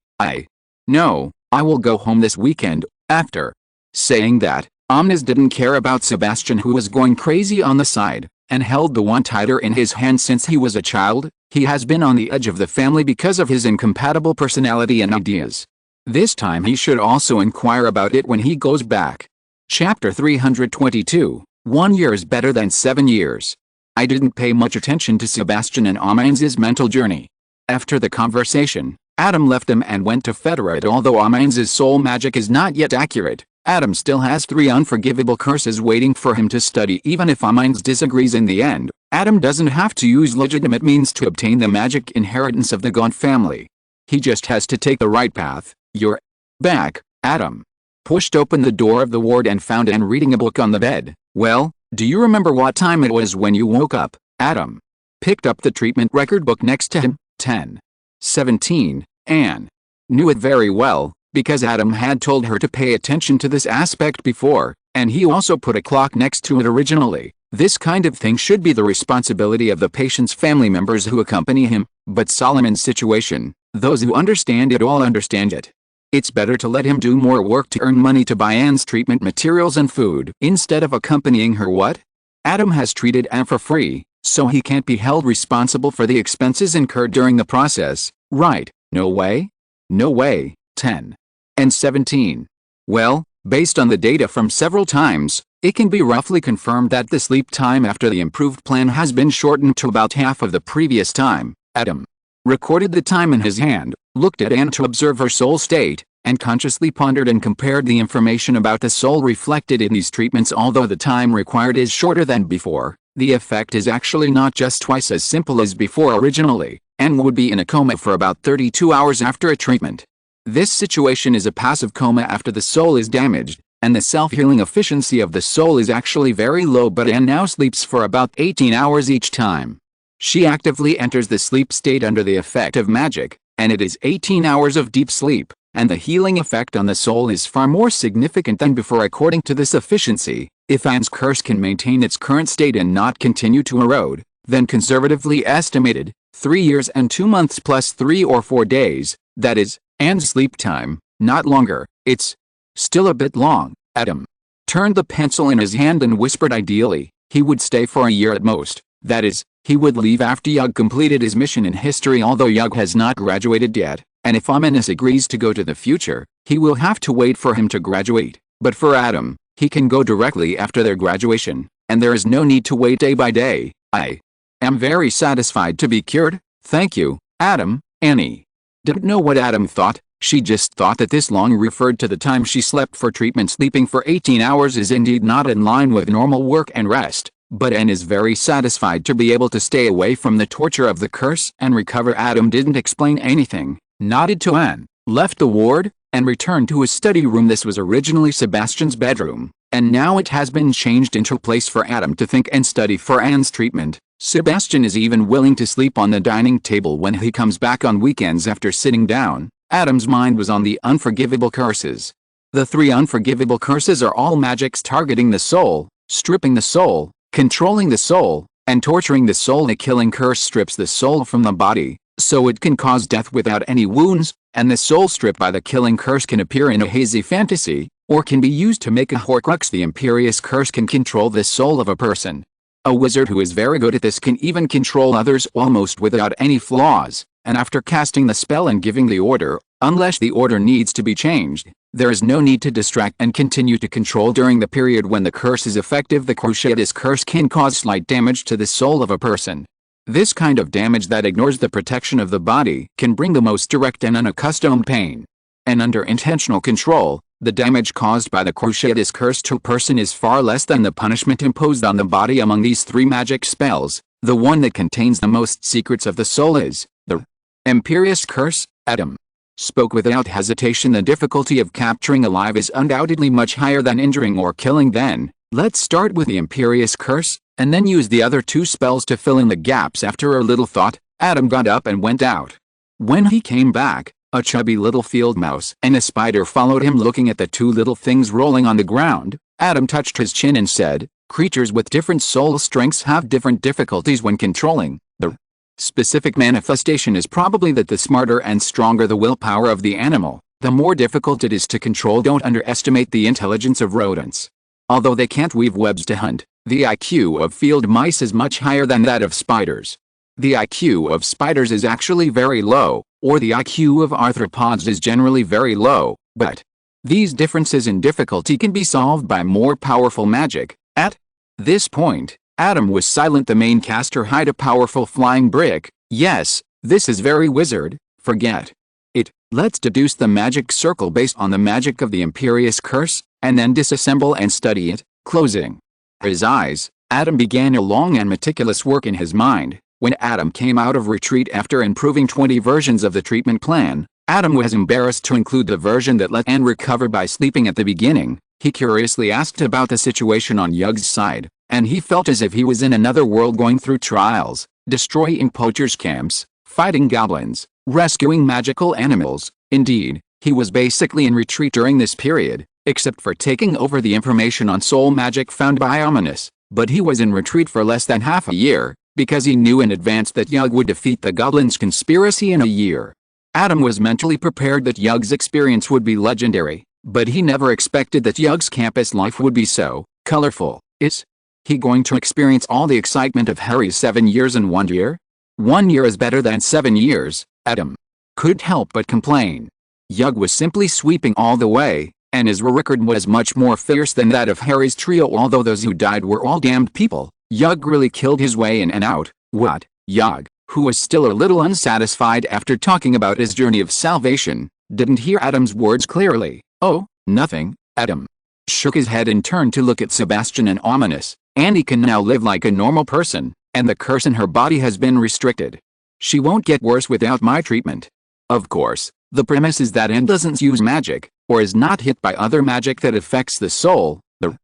no, I will go home this weekend. After saying that, Omnes didn't care about Sebastian, who was going crazy on the side, and held the wand tighter in his hand. Since he was a child, he has been on the edge of the family because of his incompatible personality and ideas. This time he should also inquire about it when he goes back. Chapter 322, 1 year is better than 7 years. I didn't pay much attention to Sebastian and Omnes' mental journey. After the conversation, Adam left him and went to Federate. Although Omnes' soul magic is not yet accurate, Adam still has 3 unforgivable curses waiting for him to study. Even if Omnes disagrees in the end, Adam doesn't have to use legitimate means to obtain the magic inheritance of the Gaunt family. He just has to take the right path. You're back, Adam pushed open the door of the ward and found Anne reading a book on the bed. Well, do you remember what time it was when you woke up? Adam picked up the treatment record book next to him. 10:17. Anne knew it very well, because Adam had told her to pay attention to this aspect before, and he also put a clock next to it originally. This kind of thing should be the responsibility of the patient's family members who accompany him, but Solomon's situation, those who understand it all understand it. It's better to let him do more work to earn money to buy Anne's treatment materials and food instead of accompanying her. What? Adam has treated Anne for free, so he can't be held responsible for the expenses incurred during the process, right? No way? No way. 10:17. Well, based on the data from several times, it can be roughly confirmed that the sleep time after the improved plan has been shortened to about half of the previous time. Adam recorded the time in his hand, looked at Anne to observe her soul state, and consciously pondered and compared the information about the soul reflected in these treatments. Although the time required is shorter than before, the effect is actually not just twice as simple as before originally. Anne would be in a coma for about 32 hours after a treatment. This situation is a passive coma after the soul is damaged, and the self-healing efficiency of the soul is actually very low, but Anne now sleeps for about 18 hours each time. She actively enters the sleep state under the effect of magic, and it is 18 hours of deep sleep, and the healing effect on the soul is far more significant than before. According to this efficiency, if Anne's curse can maintain its current state and not continue to erode, then conservatively estimated, 3 years and 2 months plus 3 or 4 days, that is, Anne's sleep time, not longer. It's still a bit long. Adam turned the pencil in his hand and whispered ideally, he would stay for a year at most. That is, he would leave after Yug completed his mission in history. Although Yug has not graduated yet, and if Ominous agrees to go to the future, he will have to wait for him to graduate. But for Adam, he can go directly after their graduation, and there is no need to wait day by day. I am very satisfied to be cured, thank you, Adam. Annie didn't know what Adam thought. She just thought that this long referred to the time she slept for treatment. Sleeping for 18 hours is indeed not in line with normal work and rest, but Anne is very satisfied to be able to stay away from the torture of the curse and recover. Adam didn't explain anything, nodded to Anne, left the ward, and returned to his study room. This was originally Sebastian's bedroom, and now it has been changed into a place for Adam to think and study for Anne's treatment. Sebastian is even willing to sleep on the dining table when he comes back on weekends after sitting down. Adam's mind was on the unforgivable curses. The 3 unforgivable curses are all magics targeting the soul, stripping the soul, controlling the soul, and torturing the soul. The killing curse strips the soul from the body, so it can cause death without any wounds, and the soul stripped by the killing curse can appear in a hazy fantasy, or can be used to make a Horcrux. The imperious curse can control the soul of a person. A wizard who is very good at this can even control others almost without any flaws, and after casting the spell and giving the order, unless the order needs to be changed, there is no need to distract and continue to control during the period when the curse is effective. The Cruciatus curse can cause slight damage to the soul of a person. This kind of damage that ignores the protection of the body can bring the most direct and unaccustomed pain. And under intentional control, The damage caused by the Cruciatus curse to a person is far less than the punishment imposed on the body among these 3 magic spells. The one that contains the most secrets of the soul is the Imperious Curse. Adam spoke without hesitation. The difficulty of capturing alive is undoubtedly much higher than injuring or killing. Then, let's start with the Imperious Curse, and then use the other 2 spells to fill in the gaps. After a little thought, Adam got up and went out. When he came back, a chubby little field mouse and a spider followed him. Looking at the 2 little things rolling on the ground, Adam touched his chin and said, "Creatures with different soul strengths have different difficulties when controlling." The specific manifestation is probably that the smarter and stronger the willpower of the animal, the more difficult it is to control. Don't underestimate the intelligence of rodents. Although they can't weave webs to hunt, the IQ of field mice is much higher than that of spiders. The IQ of spiders is actually very low, or the IQ of arthropods is generally very low, but these differences in difficulty can be solved by more powerful magic. At this point, Adam was silent. The main caster hid a powerful flying brick. Yes, this is very wizard. Forget it. Let's deduce the magic circle based on the magic of the Imperious Curse, and then disassemble and study it. Closing his eyes, Adam began a long and meticulous work in his mind. When Adam came out of retreat after improving 20 versions of the treatment plan, Adam was embarrassed to include the version that let Anne recover by sleeping at the beginning. He curiously asked about the situation on Yug's side, and he felt as if he was in another world, going through trials, destroying poachers' camps, fighting goblins, rescuing magical animals. Indeed, he was basically in retreat during this period, except for taking over the information on soul magic found by Ominous. But he was in retreat for less than half a year, because he knew in advance that Yug would defeat the goblins' conspiracy in a year. Adam was mentally prepared that Yug's experience would be legendary, but he never expected that Yug's campus life would be so colorful. Is he going to experience all the excitement of Harry's 7 years in 1 year? 1 year is better than 7 years, Adam couldn't help but complain. Yug was simply sweeping all the way, and his record was much more fierce than that of Harry's trio. Although those who died were all damned people, Yug really killed his way in and out. What? Yug, who was still a little unsatisfied after talking about his journey of salvation, didn't hear Adam's words clearly. "Oh, nothing." Adam shook his head and turned to look at Sebastian and Ominous. "Annie can now live like a normal person, and the curse in her body has been restricted. She won't get worse without my treatment." Of course, the premise is that Anne doesn't use magic, or is not hit by other magic that affects the soul. The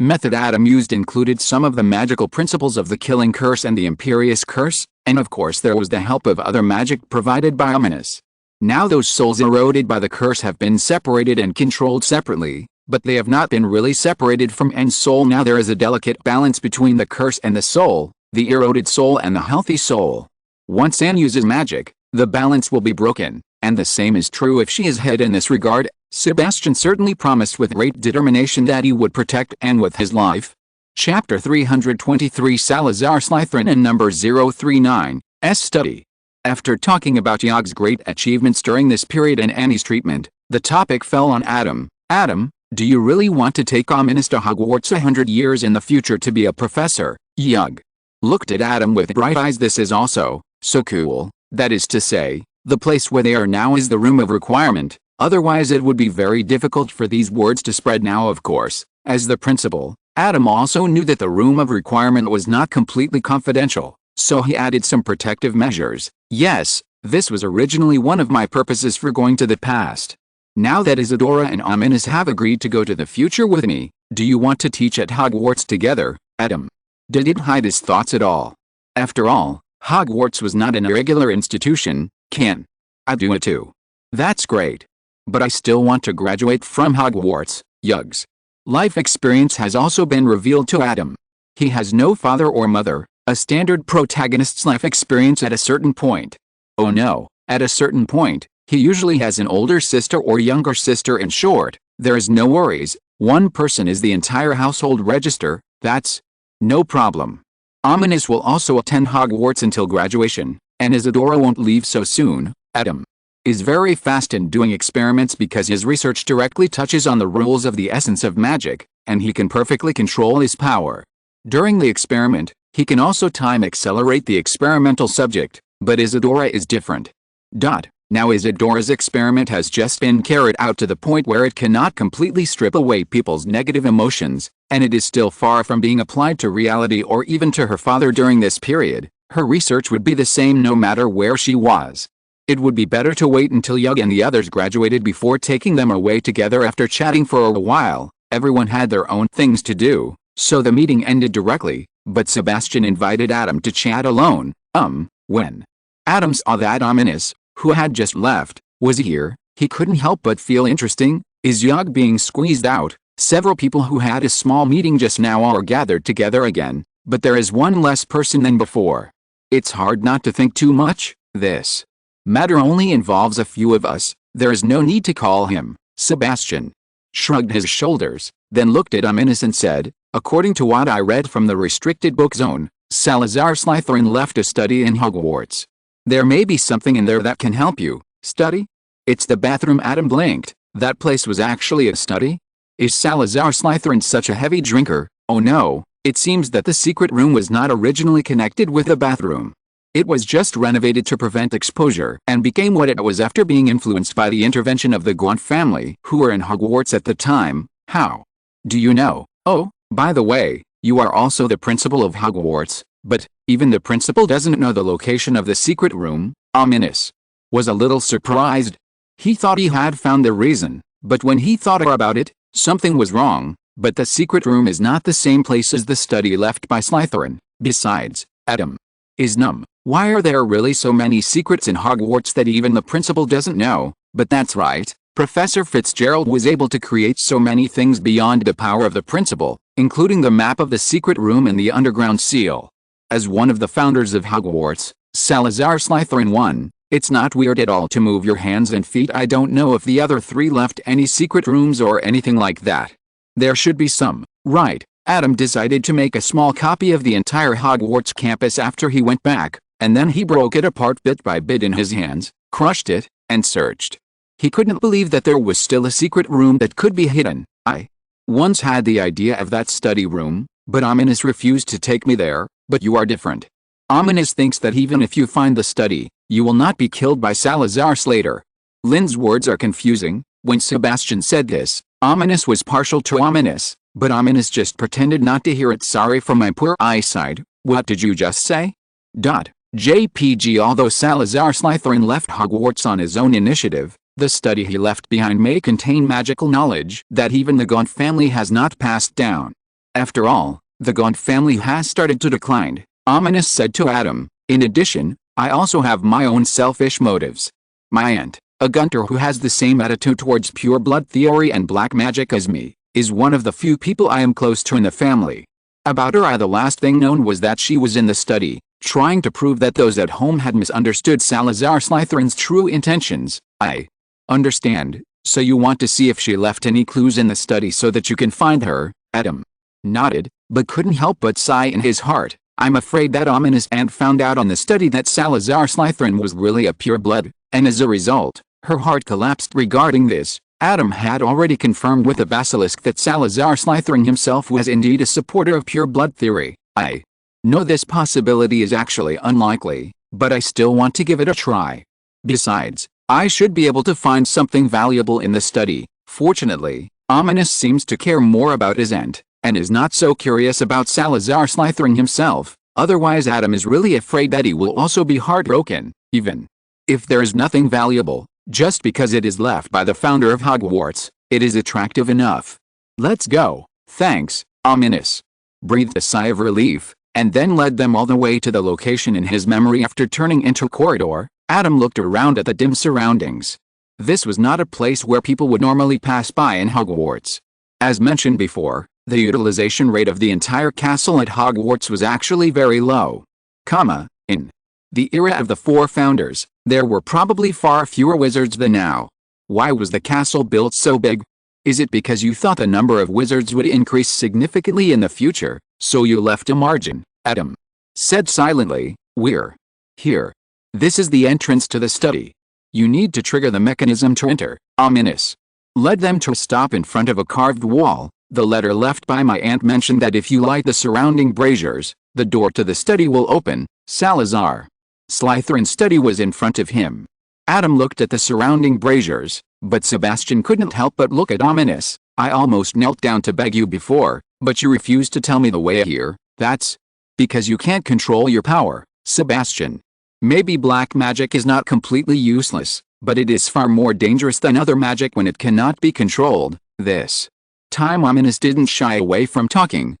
method Adam used included some of the magical principles of the Killing Curse and the Imperious Curse, and of course there was the help of other magic provided by Ominous. Now those souls eroded by the curse have been separated and controlled separately, but they have not been really separated from Anne's soul. Now there is a delicate balance between the curse and the soul, the eroded soul and the healthy soul. Once Anne uses magic, the balance will be broken, and the same is true if she is hid in this regard. Sebastian certainly promised with great determination that he would protect Anne with his life. Chapter 323 Salazar Slytherin and number 039, S Study. After talking about Yog's great achievements during this period and Annie's treatment, the topic fell on Adam. "Adam, do you really want to take Ominous to Hogwarts 100 years in the future to be a professor?" Yog looked at Adam with bright eyes. "This is also so cool. That is to say, the place where they are now is the room of requirement. Otherwise it would be very difficult for these words to spread." Now of course, as the principal, Adam also knew that the room of requirement was not completely confidential, so he added some protective measures. "Yes, this was originally one of my purposes for going to the past. Now that Isadora and Ominous have agreed to go to the future with me, do you want to teach at Hogwarts together?" Adam didn't hide his thoughts at all. After all, Hogwarts was not an irregular institution. "Can I do it too?" "That's great. But I still want to graduate from Hogwarts." Yug's life experience has also been revealed to Adam. He has no father or mother, a standard protagonist's life experience at a certain point. Oh no, at a certain point, he usually has an older sister or younger sister. In short, there is no worries. One person is the entire household register. That's no problem. Ominous will also attend Hogwarts until graduation, and Isadora won't leave so soon. Adam is very fast in doing experiments because his research directly touches on the rules of the essence of magic, and he can perfectly control his power. During the experiment, he can also time accelerate the experimental subject, but Isadora is different. Now Isadora's experiment has just been carried out to the point where it cannot completely strip away people's negative emotions, and it is still far from being applied to reality or even to her father during this period. Her research would be the same no matter where she was. It would be better to wait until Yug and the others graduated before taking them away together. After chatting for a while, everyone had their own things to do, so the meeting ended directly, but Sebastian invited Adam to chat alone. When Adam saw that Ominous, who had just left, was here, he couldn't help but feel interesting. Is Yug being squeezed out? Several people who had a small meeting just now are gathered together again, but there is one less person than before. It's hard not to think too much. This matter only involves a few of us. There is no need to call him. Sebastian shrugged his shoulders, then looked at Ominous and said, according to what I read from the restricted book zone, Salazar Slytherin left to study in Hogwarts. There may be something in there that can help you. Study? It's the bathroom. Adam blinked. That place was actually a study? Is Salazar Slytherin such a heavy drinker? Oh no, it seems that the secret room was not originally connected with the bathroom. It was just renovated to prevent exposure and became what it was after being influenced by the intervention of the Gaunt family, who were in Hogwarts at the time. How do you know? Oh, by the way, you are also the principal of Hogwarts, but even the principal doesn't know the location of the secret room. Ominous was a little surprised. He thought he had found the reason, but when he thought about it, something was wrong. But the secret room is not the same place as the study left by Slytherin. Besides, Adam is numb. Why are there really so many secrets in Hogwarts that even the principal doesn't know? But that's right, Professor Fitzgerald was able to create so many things beyond the power of the principal, including the map of the secret room and the underground seal. As one of the founders of Hogwarts, Salazar Slytherin 1, it's not weird at all to move your hands and feet. I don't know if the other three left any secret rooms or anything like that. There should be some, right? Adam decided to make a small copy of the entire Hogwarts campus after he went back, and then he broke it apart bit by bit in his hands, crushed it, and searched. He couldn't believe that there was still a secret room that could be hidden. I once had the idea of that study room, but Ominous refused to take me there. But you are different. Ominous thinks that even if you find the study, you will not be killed by Salazar Slater. Lynn's words are confusing. When Sebastian said this, Ominous was partial to Ominous, but Ominous just pretended not to hear it. Sorry for my poor eyesight. What did you just say? JPG. Although Salazar Slytherin left Hogwarts on his own initiative, the study he left behind may contain magical knowledge that even the Gaunt family has not passed down. After all, the Gaunt family has started to decline, Ominous said to Adam. In addition, I also have my own selfish motives. My aunt, a Gunter who has the same attitude towards pure blood theory and black magic as me, is one of the few people I am close to in the family. About her, the last thing known was that she was in the study, trying to prove that those at home had misunderstood Salazar Slytherin's true intentions. I understand, so you want to see if she left any clues in the study so that you can find her? Adam nodded, but couldn't help but sigh in his heart. I'm afraid that Ominous aunt found out on the study that Salazar Slytherin was really a pure blood, and as a result, her heart collapsed regarding this. Adam had already confirmed with the basilisk that Salazar Slytherin himself was indeed a supporter of pure blood theory. I know this possibility is actually unlikely, but I still want to give it a try. Besides, I should be able to find something valuable in the study. Fortunately, Ominous seems to care more about his aunt, and is not so curious about Salazar Slytherin himself. Otherwise, Adam is really afraid that he will also be heartbroken, even if there is nothing valuable. Just because it is left by the founder of Hogwarts, it is attractive enough. Let's go. Thanks, Ominous breathed a sigh of relief, and then led them all the way to the location in his memory. After turning into a corridor, Adam looked around at the dim surroundings. This was not a place where people would normally pass by in Hogwarts. As mentioned before, the utilization rate of the entire castle at Hogwarts was actually very low. In the era of the four founders, there were probably far fewer wizards than now. Why was the castle built so big? Is it because you thought the number of wizards would increase significantly in the future, so you left a margin? Adam said silently, we're here. This is the entrance to the study. You need to trigger the mechanism to enter. Ominous led them to a stop in front of a carved wall. The letter left by my aunt mentioned that if you light the surrounding braziers, the door to the study will open. Salazar Slytherin's study was in front of him. Adam looked at the surrounding braziers, but Sebastian couldn't help but look at ominous. I almost knelt down to beg you before, but you refused to tell me the way here. That's because you can't control your power, Sebastian. Maybe black magic is not completely useless, but it is far more dangerous than other magic when it cannot be controlled. This time Ominous didn't shy away from talking.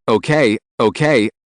Okay,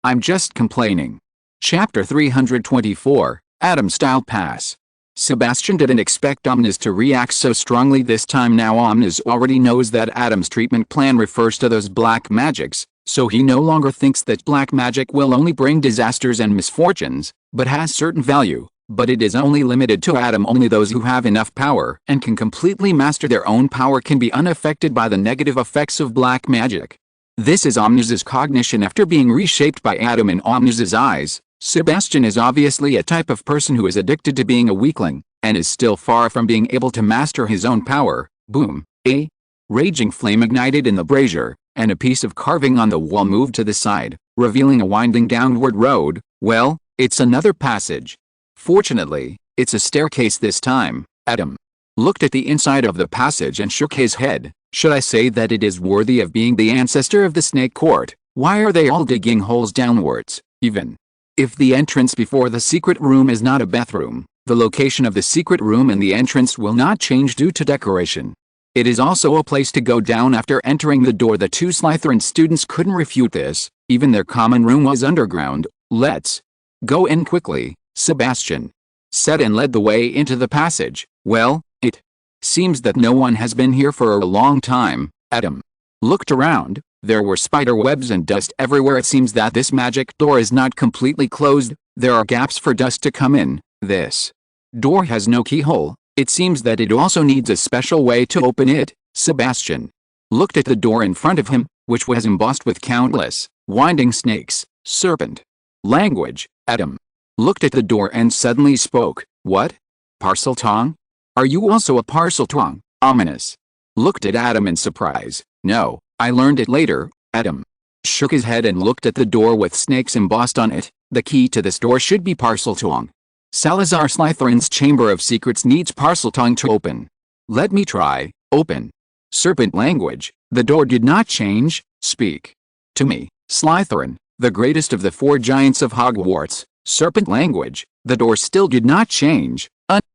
I'm just complaining. Chapter 324, Adam-style pass. Sebastian didn't expect Ominous to react so strongly this time. Now Ominous already knows that Adam's treatment plan refers to those black magics, so he no longer thinks that black magic will only bring disasters and misfortunes, but has certain value. But it is only limited to Adam. Only those who have enough power and can completely master their own power can be unaffected by the negative effects of black magic. This is Omnus's cognition after being reshaped by Adam in Omnus's eyes. Sebastian is obviously a type of person who is addicted to being a weakling, and is still far from being able to master his own power. Boom. A raging flame ignited in the brazier, and a piece of carving on the wall moved to the side, revealing a winding downward road. Well, it's another passage. Fortunately, it's a staircase this time. Adam looked at the inside of the passage and shook his head. Should I say that it is worthy of being the ancestor of the snake court? Why are they all digging holes downwards? Even if the entrance before the secret room is not a bathroom, the location of the secret room and the entrance will not change due to decoration. It is also a place to go down after entering the door. The two Slytherin students couldn't refute this. Even their common room was underground. Let's go in quickly, Sebastian said and led the way into the passage. Well, it seems that no one has been here for a long time. Adam looked around. There were spider webs and dust everywhere. It seems that this magic door is not completely closed. There are gaps for dust to come in. This door has no keyhole. It seems that it also needs a special way to open it. Sebastian looked at the door in front of him, which was embossed with countless winding snakes. Serpent language. Adam looked at the door and suddenly spoke. What? Parseltongue? Are you also a Parseltongue? Ominous looked at Adam in surprise. No, I learned it later. Adam shook his head and looked at the door with snakes embossed on it. The key to this door should be Parseltongue. Salazar Slytherin's Chamber of Secrets needs Parseltongue to open. Let me try. Open. Serpent language. The door did not change. Speak to me, Slytherin, the greatest of the four giants of Hogwarts. Serpent language. The door still did not change.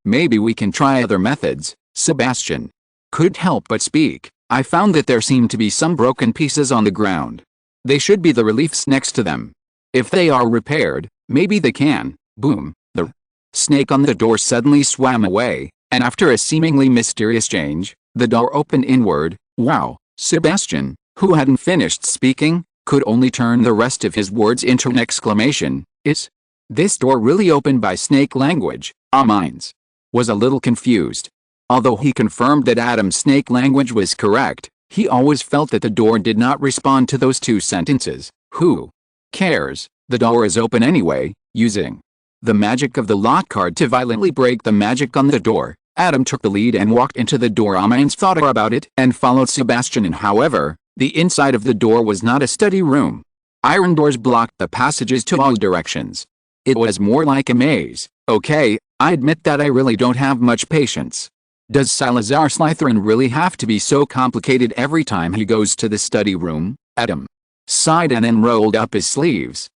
Maybe we can try other methods. Sebastian couldn't help but speak. I found that there seemed to be some broken pieces on the ground. They should be the reliefs next to them. If they are repaired, maybe they can. Boom. The snake on the door suddenly swam away, and after a seemingly mysterious change, the door opened inward. Wow. Sebastian, who hadn't finished speaking, could only turn the rest of his words into an exclamation. Is this door really opened by snake language? Omines was a little confused. Although he confirmed that Adam's snake language was correct, he always felt that the door did not respond to those two sentences. Who cares? The door is open anyway. Using the magic of the lock card to violently break the magic on the door, Adam took the lead and walked into the door. Omines thought about it and followed Sebastian in. However, the inside of the door was not a study room. Iron doors blocked the passages to all directions. It was more like a maze. Okay, I admit that I really don't have much patience. Does Salazar Slytherin really have to be so complicated every time he goes to the study room? Adam sighed and then rolled up his sleeves.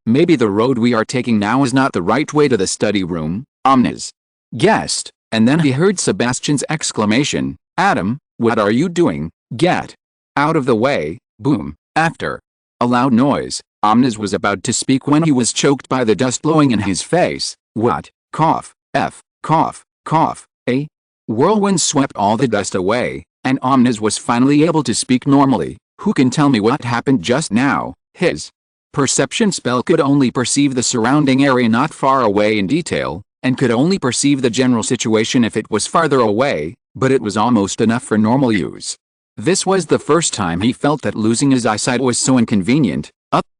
Maybe the road we are taking now is not the right way to the study room, Omnis guessed, and then he heard Sebastian's exclamation. Adam, what are you doing? Get out of the way. Boom. After a loud noise, Omnis was about to speak when he was choked by the dust blowing in his face. What? Cough. Cough. Cough. A whirlwind swept all the dust away, and Omnis was finally able to speak normally. Who can tell me what happened just now? His perception spell could only perceive the surrounding area not far away in detail, and could only perceive the general situation if it was farther away, but it was almost enough for normal use. This was the first time he felt that losing his eyesight was so inconvenient.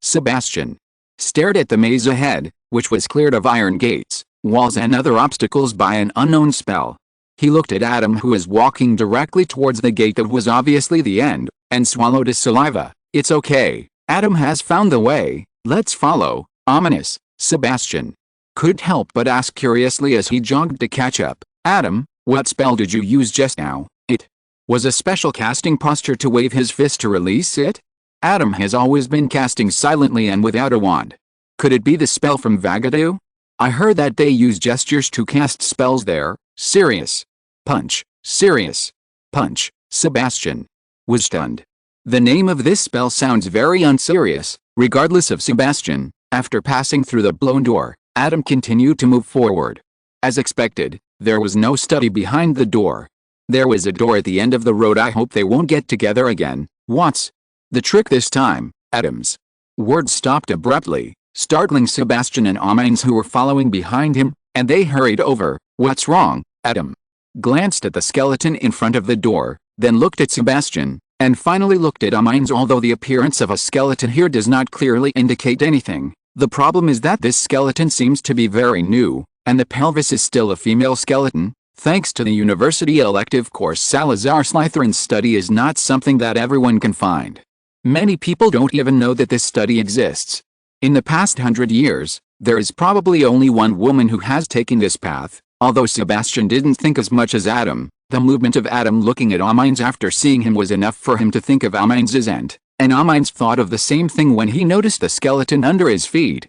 Sebastian stared at the maze ahead, which was cleared of iron gates, walls and other obstacles by an unknown spell. He looked at Adam, who was walking directly towards the gate that was obviously the end, and swallowed his saliva. It's okay. Adam has found the way. Let's follow. Ominous. Sebastian couldn't help but ask curiously as he jogged to catch up. Adam, what spell did you use just now? It was a special casting posture to wave his fist to release it? Adam has always been casting silently and without a wand. Could it be the spell from Vagadu? I heard that they use gestures to cast spells there. Serious. Punch. Serious. Punch. Sebastian was stunned. The name of this spell sounds very unserious. Regardless of Sebastian, after passing through the blown door, Adam continued to move forward. As expected, there was no study behind the door. There was a door at the end of the road. I hope they won't get together again. What's the trick this time, Adam's words stopped abruptly, startling Sebastian and Amines who were following behind him, and they hurried over. What's wrong? Adam glanced at the skeleton in front of the door, then looked at Sebastian, and finally looked at Amines. Although the appearance of a skeleton here does not clearly indicate anything, the problem is that this skeleton seems to be very new, and the pelvis is still a female skeleton. Thanks to the university elective course, Salazar Slytherin's study is not something that everyone can find. Many people don't even know that this study exists. In the past 100 years, there is probably only one woman who has taken this path. Although Sebastian didn't think as much as Adam, the movement of Adam looking at Amines after seeing him was enough for him to think of Amines' aunt, and Amines thought of the same thing when he noticed the skeleton under his feet.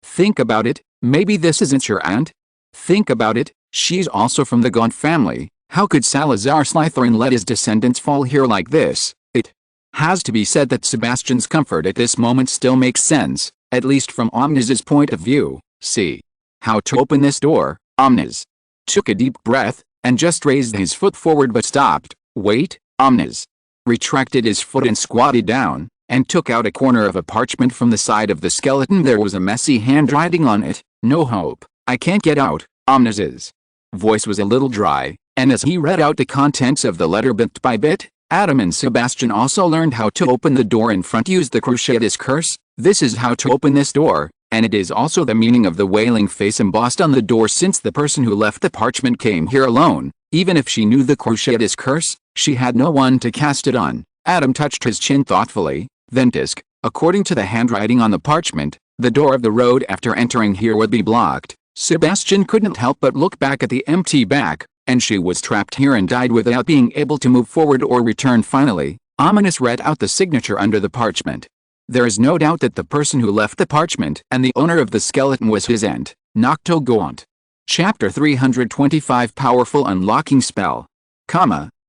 Think about it, maybe this isn't your aunt? Think about it, she's also from the Gaunt family. How could Salazar Slytherin let his descendants fall here like this? It has to be said that Sebastian's comfort at this moment still makes sense, at least from Omnis's point of view. See how to open this door. Omnis took a deep breath, and just raised his foot forward but stopped. Wait, Omnis retracted his foot and squatted down, and took out a corner of a parchment from the side of the skeleton. There was a messy handwriting on it. No hope. I can't get out. Omnis's voice was a little dry, and as he read out the contents of the letter bit by bit, Adam and Sebastian also learned how to open the door in front. Use the Cruciatus curse. This is how to open this door, and it is also the meaning of the wailing face embossed on the door. Since the person who left the parchment came here alone, even if she knew the Cruciatus curse, she had no one to cast it on. Adam touched his chin thoughtfully, then Tisk. According to the handwriting on the parchment, the door of the road after entering here would be blocked. Sebastian couldn't help but look back at the empty back, and she was trapped here and died without being able to move forward or return. Finally, Ominous read out the signature under the parchment. There is no doubt that the person who left the parchment and the owner of the skeleton was his aunt, Nocto Gaunt. Chapter 325 Powerful Unlocking Spell.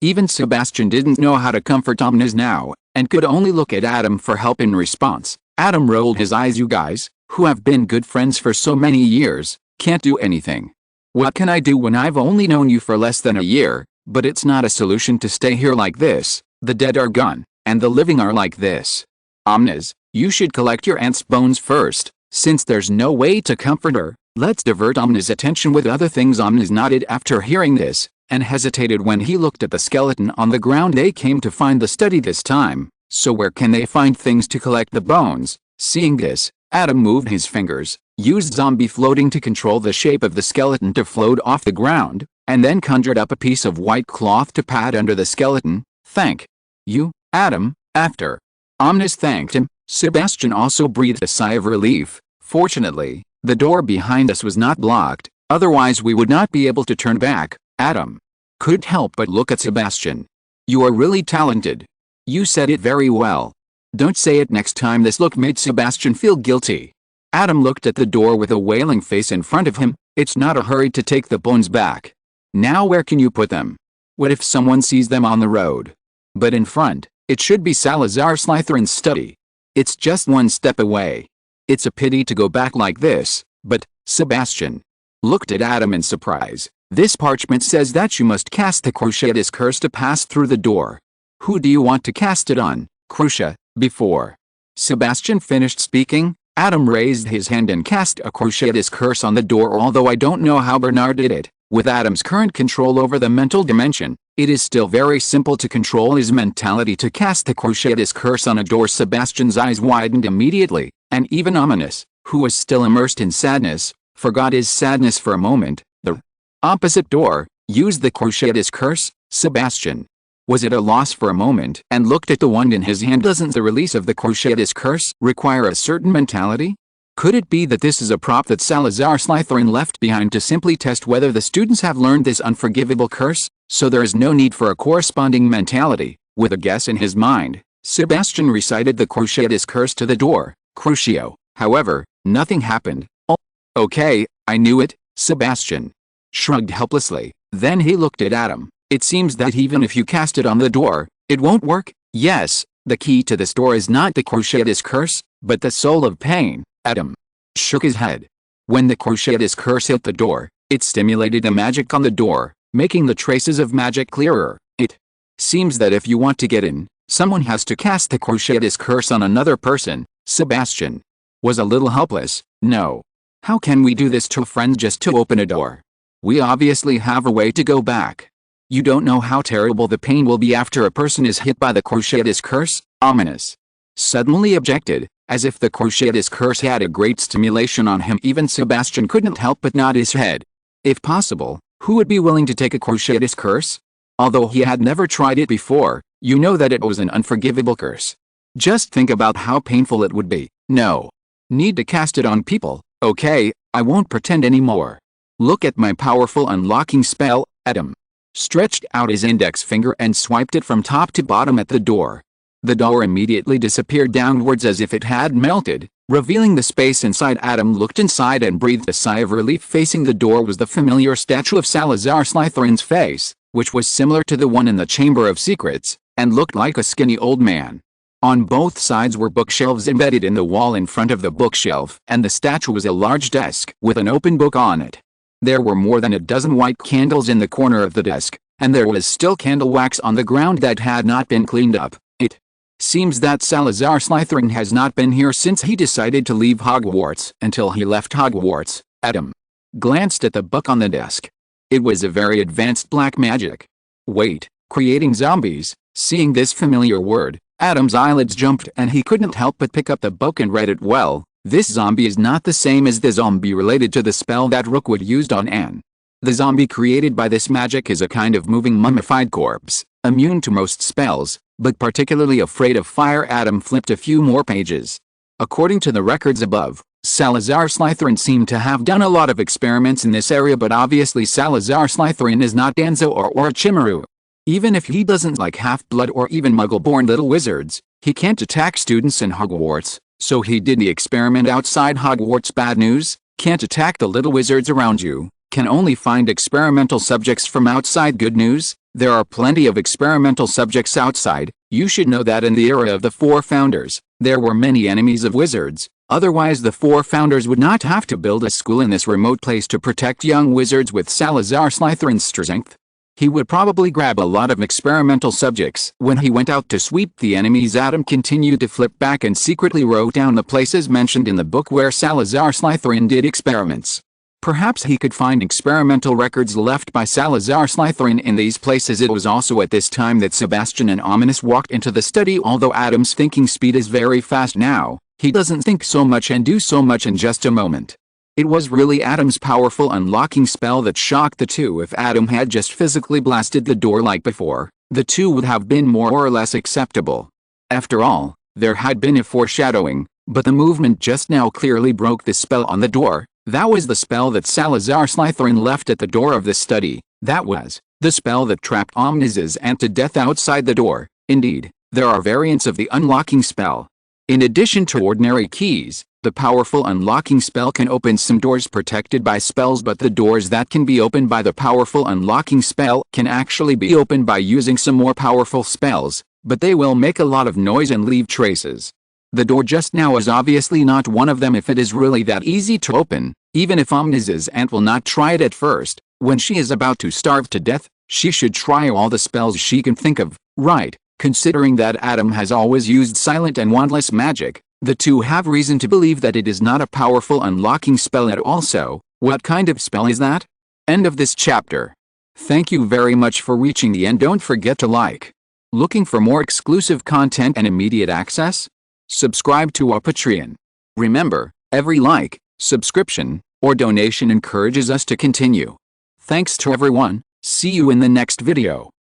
Even Sebastian didn't know how to comfort Ominous now, and could only look at Adam for help in response. Adam rolled his eyes. You guys, who have been good friends for so many years, can't do anything. What can I do when I've only known you for less than a year? But it's not a solution to stay here like this. The dead are gone, and the living are like this. Omnis, you should collect your aunt's bones first. Since there's no way to comfort her, let's divert Omnis' attention with other things. Omnis nodded after hearing this, and hesitated when he looked at the skeleton on the ground. They came to find the study this time, so where can they find things to collect the bones? Seeing this, Adam moved his fingers, used zombie floating to control the shape of the skeleton to float off the ground, and then conjured up a piece of white cloth to pad under the skeleton. Thank you, Adam. After Omnis thanked him, Sebastian also breathed a sigh of relief. Fortunately, the door behind us was not blocked, otherwise we would not be able to turn back. Adam couldn't help but look at Sebastian. You are really talented. You said it very well. Don't say it next time. This look made Sebastian feel guilty. Adam looked at the door with a wailing face in front of him. It's not a hurry to take the bones back. Now where can you put them? What if someone sees them on the road? But in front, it should be Salazar Slytherin's study. It's just one step away. It's a pity to go back like this, but Sebastian looked at Adam in surprise. This parchment says that you must cast the Cruciatus curse to pass through the door. Who do you want to cast it on, Crucia? Before Sebastian finished speaking, Adam raised his hand and cast a Cruciatus curse on the door. Although I don't know how Bernard did it, with Adam's current control over the mental dimension, it is still very simple to control his mentality to cast the Cruciatus curse on a door. Sebastian's eyes widened immediately, and even Ominous, who was still immersed in sadness, forgot his sadness for a moment. The opposite door used the Cruciatus curse. Sebastian was at a loss for a moment and looked at the wand in his hand. Doesn't the release of the Cruciatus curse require a certain mentality? Could it be that this is a prop that Salazar Slytherin left behind to simply test whether the students have learned this unforgivable curse, so there is no need for a corresponding mentality? With a guess in his mind, Sebastian recited the Cruciatus curse to the door, Crucio. However, nothing happened. Oh, okay, I knew it, Sebastian shrugged helplessly. Then he looked at Adam. It seems that even if you cast it on the door, it won't work. Yes, the key to this door is not the Cruciatus curse, but the soul of pain. Adam shook his head. When the Cruciatus curse hit the door, it stimulated the magic on the door, making the traces of magic clearer. It seems that if you want to get in, someone has to cast the Cruciatus curse on another person. Sebastian was a little helpless. No. How can we do this to a friend just to open a door? We obviously have a way to go back. You don't know how terrible the pain will be after a person is hit by the Cruciatus curse, Ominous suddenly objected, as if the Cruciatus curse had a great stimulation on him. Even Sebastian couldn't help but nod his head. If possible, who would be willing to take a Cruciatus curse? Although he had never tried it before, you know that it was an unforgivable curse. Just think about how painful it would be. No need to cast it on people. Okay, I won't pretend anymore. Look at my powerful unlocking spell. Adam stretched out his index finger and swiped it from top to bottom at the door. The door immediately disappeared downwards as if it had melted, revealing the space inside. Adam looked inside and breathed a sigh of relief. Facing the door was the familiar statue of Salazar Slytherin's face, which was similar to the one in the Chamber of Secrets, and looked like a skinny old man. On both sides were bookshelves embedded in the wall in front of the bookshelf, and the statue was a large desk with an open book on it. There were more than a dozen white candles in the corner of the desk, and there was still candle wax on the ground that had not been cleaned up. It seems that Salazar Slytherin has not been here since he decided to leave Hogwarts. Until he left Hogwarts, Adam glanced at the book on the desk. It was a very advanced black magic. Wait, creating zombies. Seeing this familiar word, Adam's eyelids jumped and he couldn't help but pick up the book and read it. Well, this zombie is not the same as the zombie related to the spell that Rookwood used on Anne. The zombie created by this magic is a kind of moving mummified corpse, immune to most spells, but particularly afraid of fire. Adam flipped a few more pages. According to the records above, Salazar Slytherin seemed to have done a lot of experiments in this area, but obviously Salazar Slytherin is not Danzo or Orochimaru. Even if he doesn't like half-blood or even muggle-born little wizards, he can't attack students in Hogwarts, so he did the experiment outside Hogwarts. Bad news, can't attack the little wizards around you, can only find experimental subjects from outside. Good news, there are plenty of experimental subjects outside. You should know that in the era of the Four Founders, there were many enemies of wizards, otherwise the Four Founders would not have to build a school in this remote place to protect young wizards. With Salazar Slytherin's strength, he would probably grab a lot of experimental subjects when he went out to sweep the enemies. Adam continued to flip back and secretly wrote down the places mentioned in the book where Salazar Slytherin did experiments. Perhaps he could find experimental records left by Salazar Slytherin in these places. It was also at this time that Sebastian and Ominous walked into the study. Although Adam's thinking speed is very fast now, he doesn't think so much and do so much in just a moment. It was really Adam's powerful unlocking spell that shocked the two. If Adam had just physically blasted the door like before, the two would have been more or less acceptable. After all, there had been a foreshadowing, but the movement just now clearly broke the spell on the door. That was the spell that Salazar Slytherin left at the door of the study. That was the spell that trapped Omnis's aunt to death outside the door. Indeed, there are variants of the unlocking spell. In addition to ordinary keys, the powerful unlocking spell can open some doors protected by spells, but the doors that can be opened by the powerful unlocking spell can actually be opened by using some more powerful spells, but they will make a lot of noise and leave traces. The door just now is obviously not one of them if it is really that easy to open. Even if Omnis's aunt will not try it at first, when she is about to starve to death, she should try all the spells she can think of, right? Considering that Adam has always used silent and wandless magic, the two have reason to believe that it is not a powerful unlocking spell at all. So, what kind of spell is that? End of this chapter. Thank you very much for reaching the end. Don't forget to like. Looking for more exclusive content and immediate access? Subscribe to our Patreon. Remember, every like, subscription, or donation encourages us to continue. Thanks to everyone. See you in the next video.